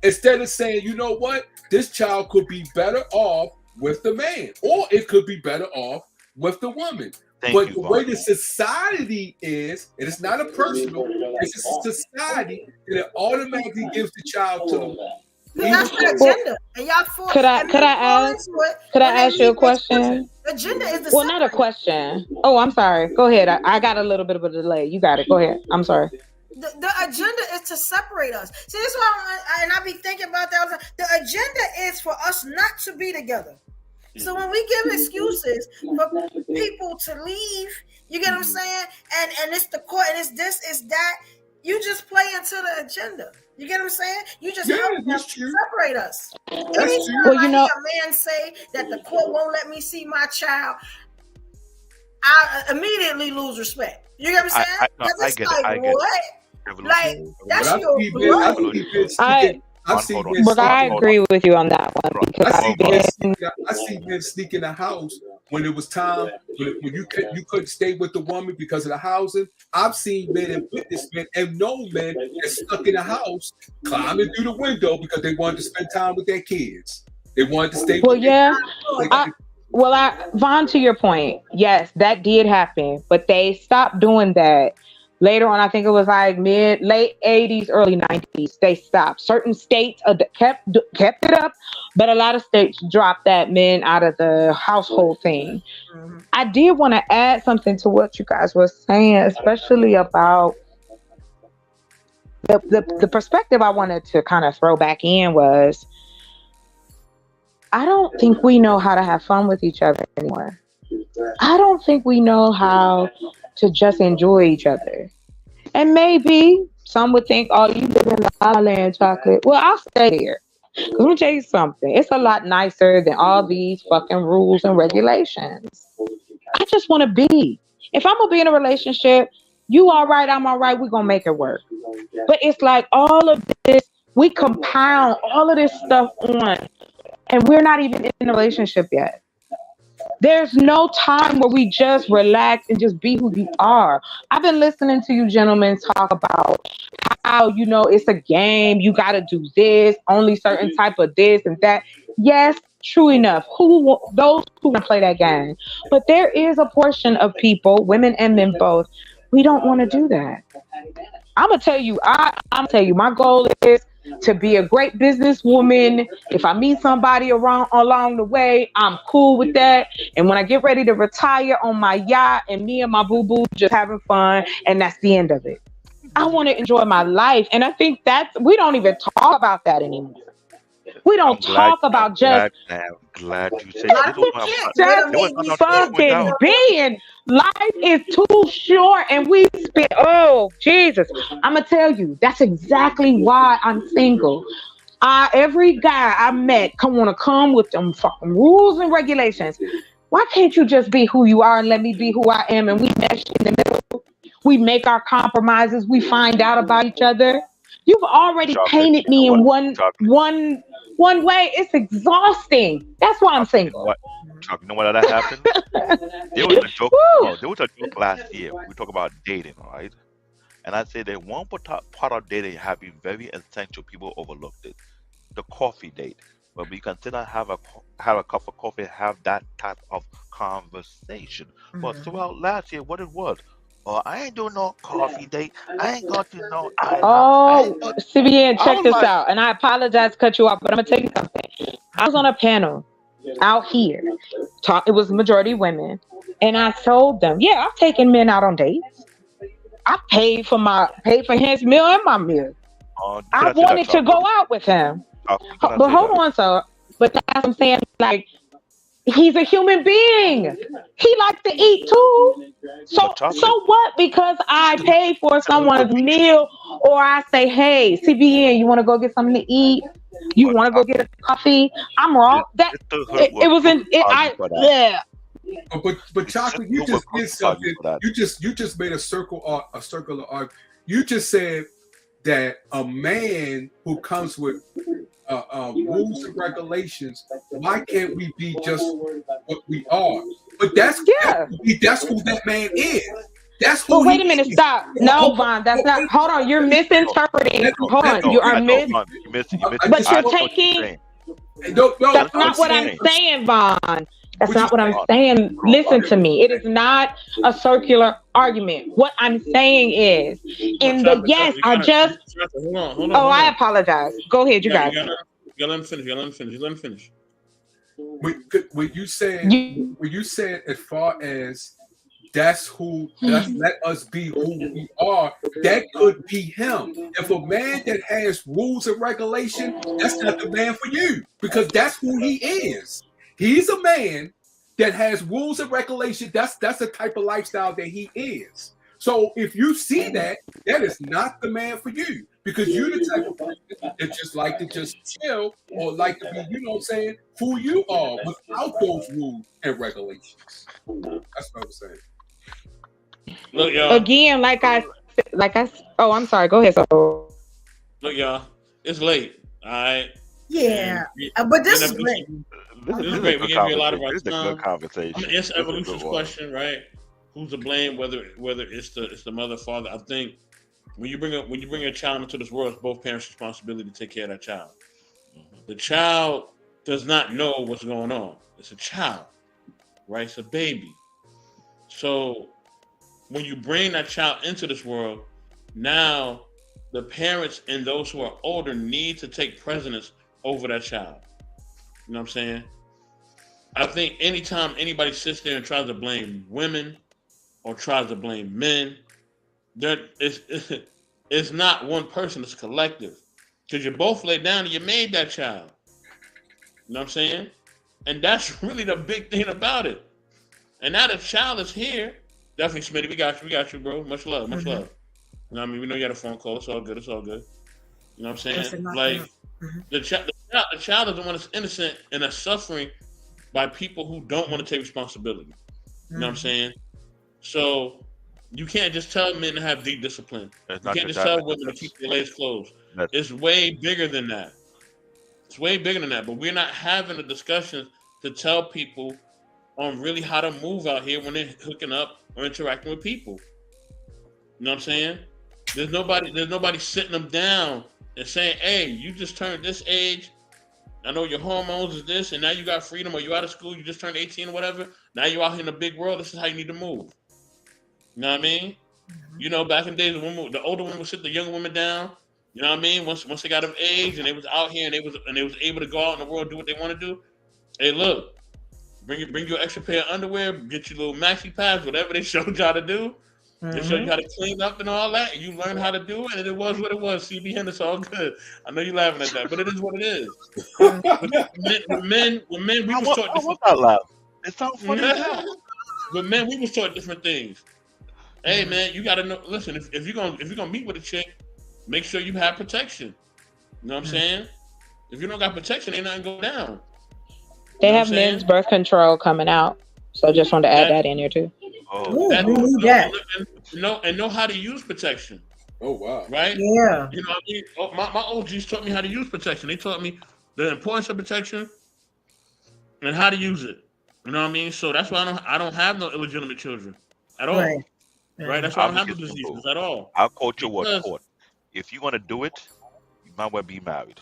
Instead of saying, you know what, this child could be better off with the man, or it could be better off with the woman. But the way the society is, and it's not a personal, it's a society, and it automatically gives the child to the woman. That's the agenda. And y'all could I ask you a question? The agenda is the not a question. Oh, I'm sorry. Go ahead. I got a little bit of a delay. You got it. Go ahead. I'm sorry. The agenda is to separate us. See, this is why I be thinking about that. The agenda is for us not to be together. So when we give excuses for people to leave, you get what I'm saying? And it's the court, and it's this, it's that. You just play into the agenda. You get what I'm saying? You just help them separate us. Anytime I hear a man say that the court won't let me see my child, I immediately lose respect. You get what I'm saying? Because it's like, what? Like, that's your blood. But I agree with you on that one, because I see men sneak in the house when it was time, when you couldn't stay with the woman because of the housing. I've seen men and witnessed men and known men that stuck in the house, climbing through the window because they wanted to spend time with their kids. They wanted to stay with their kids. Vaughn, to your point, yes, that did happen, but they stopped doing that Later on, I think it was like late 80s, early 90s, they stopped. Certain states kept it up, but a lot of states dropped that men out of the household thing. I did want to add something to what you guys were saying, especially about the perspective I wanted to kind of throw back in was, I don't think we know how to have fun with each other anymore. I don't think we know how to just enjoy each other. And maybe some would think, oh, you live in La La Land, Chocolate. Well, I'll stay there. Let me tell you something. It's a lot nicer than all these fucking rules and regulations. I just want to be. If I'm going to be in a relationship, you all right, I'm all right, we're going to make it work. But it's like all of this, we compound all of this stuff on, and we're not even in a relationship yet. There's no time where we just relax and just be who you are. I've been listening to you gentlemen talk about how, you know, it's a game. You got to do this, only certain type of this and that. Yes, true enough. Those who want to play that game. But there is a portion of people, women and men both, we don't want to do that. I'm going to tell you, my goal is to be a great businesswoman. If I meet somebody along the way, I'm cool with that. And when I get ready to retire on my yacht and me and my boo-boo just having fun, and that's the end of it. I want to enjoy my life. And I think we don't even talk about that anymore. We don't talk about just... I'm glad you said just fucking being. Life is too short, and we spend, oh Jesus, I'm gonna tell you, that's exactly why I'm single. Every guy I met want to come with them fucking rules and regulations. Why can't you just be who you are and let me be who I am, and we mesh in the middle? We make our compromises, we find out about each other. You've already painted me in one way. It's exhausting. That's why I'm single. Chuck, you know what that happened? There was a joke. There was a joke last year. We talk about dating, right? And I said that one part of dating have been very essential. People overlooked it. The coffee date, where we can sit and have a cup of coffee, have that type of conversation. But throughout last year, what it was? Oh, I ain't doing no coffee date. I ain't got to know. CBN, check this out. And I apologize to cut you off, but I'm going to tell you something. I was on a panel out here. It was majority women. And I told them, yeah, I've taken men out on dates. I paid for his meal and my meal. I wanted to go out with him. But hold on, sir. But that's what I'm saying. Like, he's a human being. He likes to eat too. So what? Because I pay for someone's meal, or I say, hey, CBN, you want to go get something to eat? You want to go get a coffee? I'm wrong. It wasn't. Yeah. But Chocolate, you just did something. You just made a circular arc. You just said that a man who comes with rules and regulations, why can't we be just what we are? But that's who that man is. That's who. Wait a minute, stop. No, Vaughn, that's not. Hold on, you're misinterpreting. Hold on, you are But you're taking. That's not what I'm saying, Vaughn. That's not what I'm saying. Listen to me. It is not a circular argument. What I'm saying is, hold on. I apologize. Go ahead, you guys. You gotta let him finish. When you said as far as let us be who we are, that could be him. If a man that has rules and regulation, that's not the man for you, because that's who he is. He's a man that has rules and regulations. That's the type of lifestyle that he is. So if you see that is not the man for you, because you're the type of person that just like to just chill or like to be, you know what I'm saying, who you are without those rules and regulations. That's what I'm saying. Look, y'all. Again, I'm sorry. Go ahead. So, look, y'all. It's late. All right. Yeah, but this is great. This is great. We give you a lot of our time. This is a good conversation. I'm gonna answer Evolution's question, right? Who's to blame? Whether it's the mother, father. I think when you bring a child into this world, it's both parents' responsibility to take care of that child. The child does not know what's going on. It's a child, right? It's a baby. So when you bring that child into this world, now the parents and those who are older need to take precedence over that child. You know what I'm saying? I think anytime anybody sits there and tries to blame women or tries to blame men, it's not one person, it's collective. Because you both laid down and you made that child. You know what I'm saying? And that's really the big thing about it. And now the child is here. Definitely, Smitty, we got you, bro. Much love, much love. You know what I mean? We know you had a phone call. It's all good. You know what I'm saying? Like, the child is the one that's innocent and that's suffering by people who don't want to take responsibility. You know what I'm saying? So you can't just tell men to have deep discipline. You can't just tell women to keep their legs closed. It's way bigger than that. It's way bigger than that. But we're not having a discussion to tell people on really how to move out here when they're hooking up or interacting with people. You know what I'm saying? There's nobody sitting them down and saying, hey, you just turned this age. I know your hormones is this, and now you got freedom, or you out of school, you just turned 18 or whatever. Now you're out here in the big world. This is how you need to move. You know what I mean? You know, back in the days, the older women would sit the younger women down. You know what I mean? Once they got of age and they was out here and they was able to go out in the world and do what they want to do. Hey, look, bring your extra pair of underwear, get your little maxi pads, whatever they showed y'all to do. They showed you how to clean up and all that, and you learn how to do it, and it was what it was. CB Hen, it's all good. I know you're laughing at that, but it is what it is. With men, we was taught different things. It sounds funny. With men, we was taught different things. Hey, man, you gotta know. Listen, if you're gonna meet with a chick, make sure you have protection. You know what I'm saying? If you don't got protection, ain't nothing go down. They have men's birth control coming out, so just want to add that in there too. And know how to use protection. Oh wow! Right? Yeah. You know what I mean? My OGs taught me how to use protection. They taught me the importance of protection and how to use it. You know what I mean? So that's why I don't have no illegitimate children at all. Right? That's why I don't have the diseases at all. Our culture was taught. If you're gonna do it, you might well be married.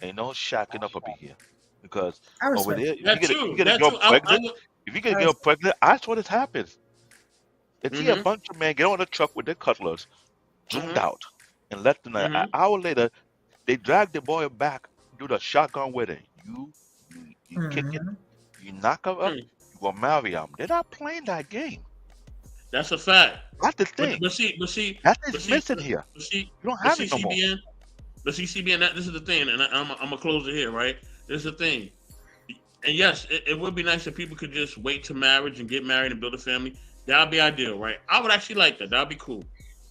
Ain't no shacking up in here. Because over there, if you get a girl pregnant, I saw this happen. If see a bunch of men get on the truck with their cutlass, zoomed out, and left them an hour later, they drag the boy back, do the shotgun wedding. You kick it, you knock her up, you gonna marry him. They're not playing that game. That's a fact. That's the thing. But see, that's missing here. You don't have it no more. But see, CBN, this is the thing, and I'm gonna close it here, right? This is the thing. And yes, it would be nice if people could just wait to marriage and get married and build a family. That would be ideal, right? I would actually like that. That would be cool.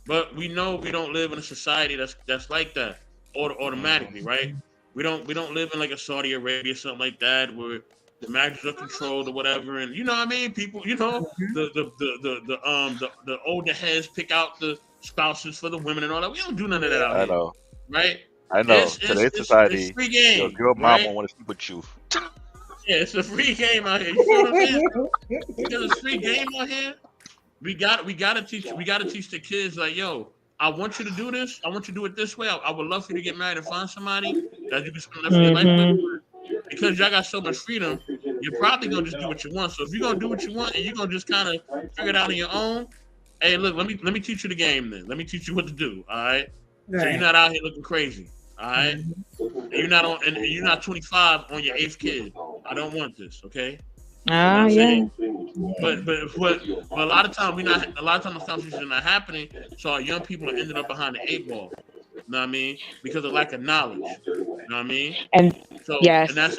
But we know we don't live in a society that's like that automatically, right? We don't live in like a Saudi Arabia or something like that where the marriages are controlled or whatever. And you know what I mean? People, you know, the older heads pick out the spouses for the women and all that. We don't do none of that out here. I know. Right? I know. Today's society, it's free game, your girl mama want to sleep with you. Yeah, it's a free game out here. You feel what I'm saying? Because it's free game out here. We gotta teach the kids like, yo, I want you to do this. I want you to do it this way. I would love for you to get married and find somebody that you can spend the rest of your life with. Because y'all got so much freedom, you're probably gonna just do what you want. So if you're gonna do what you want and you're gonna just kind of figure it out on your own, hey, look, let me teach you the game then. Let me teach you what to do. All right. So you're not out here looking crazy. All right. And you're not 25 on your 8th kid. I don't want this. Okay. Yeah. But a lot of times the conversations are not happening. So our young people are ending up behind the 8 ball. You know what I mean? Because of lack of knowledge. You know what I mean? And so, yes. And that's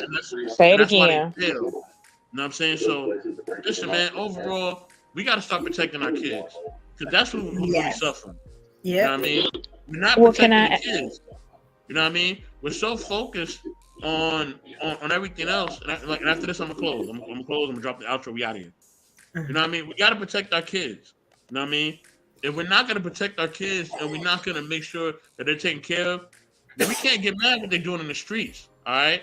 say it that's again. Why they fail. You know what I'm saying? So listen, man, overall, we gotta start protecting our kids. Because that's who's really suffering. Yeah. You know what I mean? We're not protecting the kids. You know what I mean? We're so focused on everything else. And after this, I'm gonna close. I'm gonna drop the outro. We out of here. You know what I mean? We gotta protect our kids. You know what I mean? If we're not gonna protect our kids and we're not gonna make sure that they're taken care of, then we can't get mad at what they're doing in the streets. All right?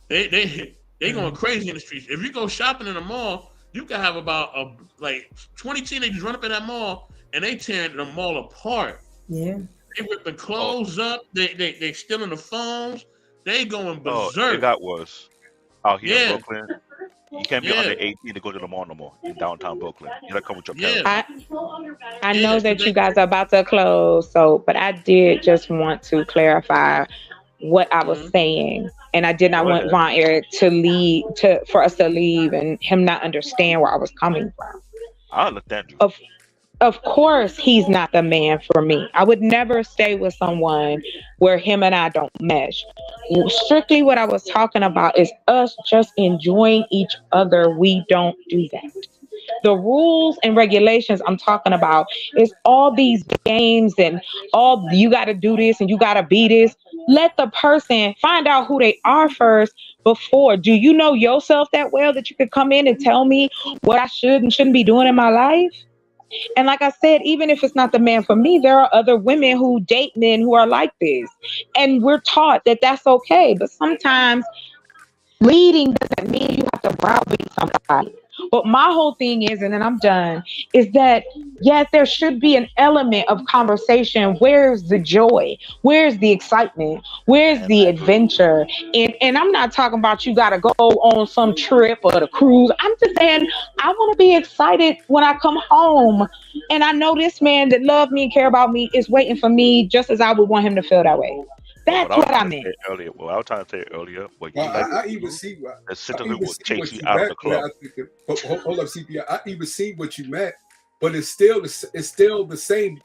They going crazy in the streets. If you go shopping in a mall, you can have about 20 teenagers run up in that mall and they tearing the mall apart. Yeah. They ripping clothes up. They stealing the phones. They going berserk. It got worse out here in Brooklyn. You can't be Yeah. under 18 to go to the mall no more in downtown Brooklyn. You gotta come with your Yeah. parents. I Yeah, know so that they you guys are about to close, but I did just want to clarify what I was saying, and I did not Go want ahead. Von Eric for us to leave and him not understand where I was coming from. I understand you. Of course, he's not the man for me. I would never stay with someone where him and I don't mesh. Strictly what I was talking about is us just enjoying each other. We don't do that. The rules and regulations I'm talking about is all these games and all you got to do this and you got to be this. Let the person find out who they are first before. Do you know yourself that well that you could come in and tell me what I should and shouldn't be doing in my life? And like I said, even if it's not the man for me, there are other women who date men who are like this. And we're taught that that's okay. But sometimes leading doesn't mean you have to browbeat somebody. But my whole thing is, and then I'm done, is that yes, there should be an element of conversation. Where's the joy? Where's the excitement? Where's the adventure? And I'm not talking about you got to go on some trip or the cruise. I'm just saying I want to be excited when I come home. And I know this man that loved me and care about me is waiting for me just as I would want him to feel that way. That's what I meant. Earlier, well, I was trying to say earlier, but you Well, like I even see the center I even will see chase what you you out of meant. the club. Hold up, CPI. I even see what you meant, but it's still the same.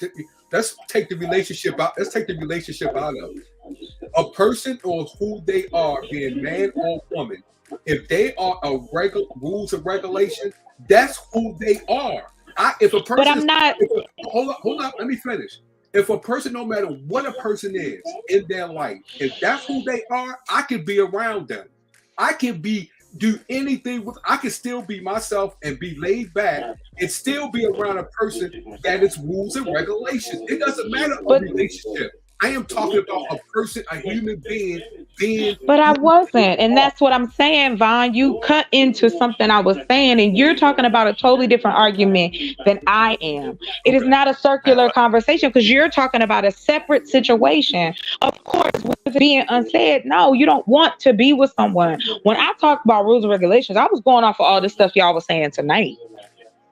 Let's take the relationship out. Let's take the relationship out of it. A person or who they are, being man or woman, if they are a regular rules and regulations, that's who they are. If a person, but I'm not. Hold up. Let me finish. If a person, no matter what a person is in their life, if that's who they are, I can be around them. I can do anything with. I can still be myself and be laid back and still be around a person that is rules and regulations. It doesn't matter a relationship. I am talking about a person, a human being. But I wasn't, and that's what I'm saying, Vaughn. You cut into something I was saying, and you're talking about a totally different argument than I am. It is not a circular conversation because you're talking about a separate situation. Of course, with being unsaid, no, you don't want to be with someone. When I talk about rules and regulations, I was going off of all this stuff y'all was saying tonight.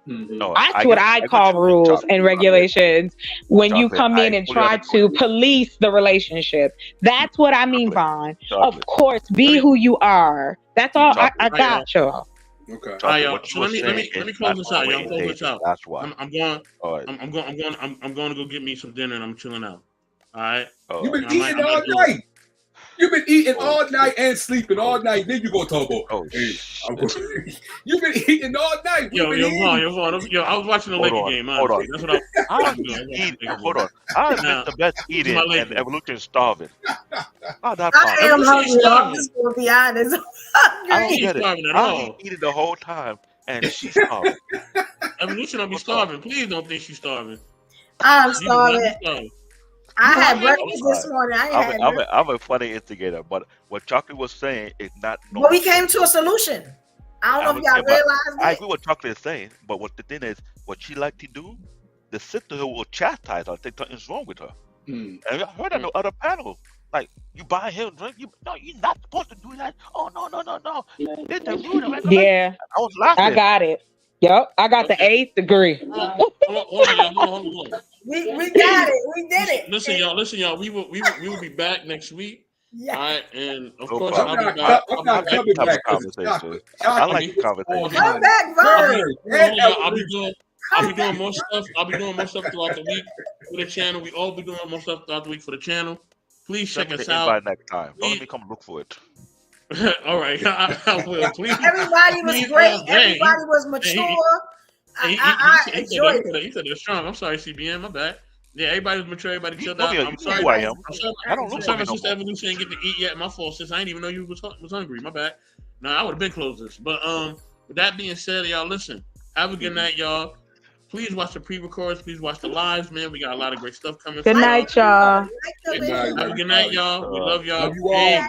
No, That's what I call rules and regulations when you come in and try to police the relationship. That's what I mean, Vaughn. Of course, be who you are. That's all. I got you. Okay. All right, y'all. So let me close this out, y'all. Close this out. That's why. I'm going to go get me some dinner and I'm chilling out. All right. You've been eating all night. You've been eating all night and sleeping all night. Then you go talk about. You've been eating all night. Yo, I was watching the Laker game. Hold on. That's what I was doing. Hold on. I admit the best eating and Evolution is starving. Oh, that's I am hungry. I'm just gonna be honest. I don't get it. I'm eating the whole time, and she's starving. Evolution don't be starving. Please don't think she's starving. I'm starving. I had breakfast this morning. I'm a funny instigator, but what Chocolate was saying is not. But we came to a solution. I don't know if y'all realize that. I agree with what Chocolate is saying, but what the thing is, what she like to do, the sister who will chastise her, think something's wrong with her. And I heard on the other panel, like you buy him a drink, you're not supposed to do that. Oh no. It's a rule and regulation. Yeah, I was laughing. I got it. Yep, I got the 8th degree. Hold on. We got it. We did it. Listen, y'all. We will be back next week. Yeah. All right, and of No course problem. I'll be back. I'm not coming back. I like the conversation. Come back, Vern. I'll be doing more stuff. I'll be doing more stuff throughout the week for the channel. We all be doing more stuff throughout the week for the channel. Please check us out. By next time. Don't let me come look for it. All right, I will. Please. Everybody was great. Everybody was mature. I enjoyed it. He said they're strong. I'm sorry, CBN. My bad. Yeah, everybody was mature. Everybody chilled out. I'm sorry. Who I am. I'm sorry my sister Evolution didn't get to eat yet. My fault, sis. I didn't even know you was hungry. My bad. No, I would have been closed this. But with that being said, y'all listen. Have a good night, y'all. Please watch the pre-records. Please watch the lives, man. We got a lot of great stuff coming. Good night, y'all. Have a good night, y'all. We love y'all. Love you all.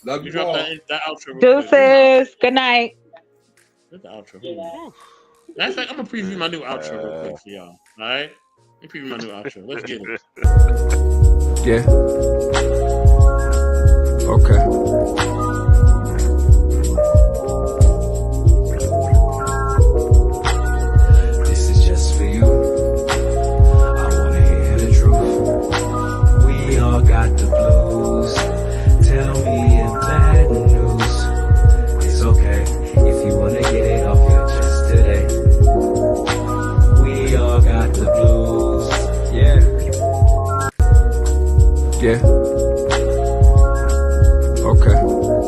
Love you all. That outro. Deuces. Good night. That's the outro. That's like I'm gonna preview my new outro real quick for y'all. All right, let me preview my new outro. Let's get it. Yeah. Okay. Okay.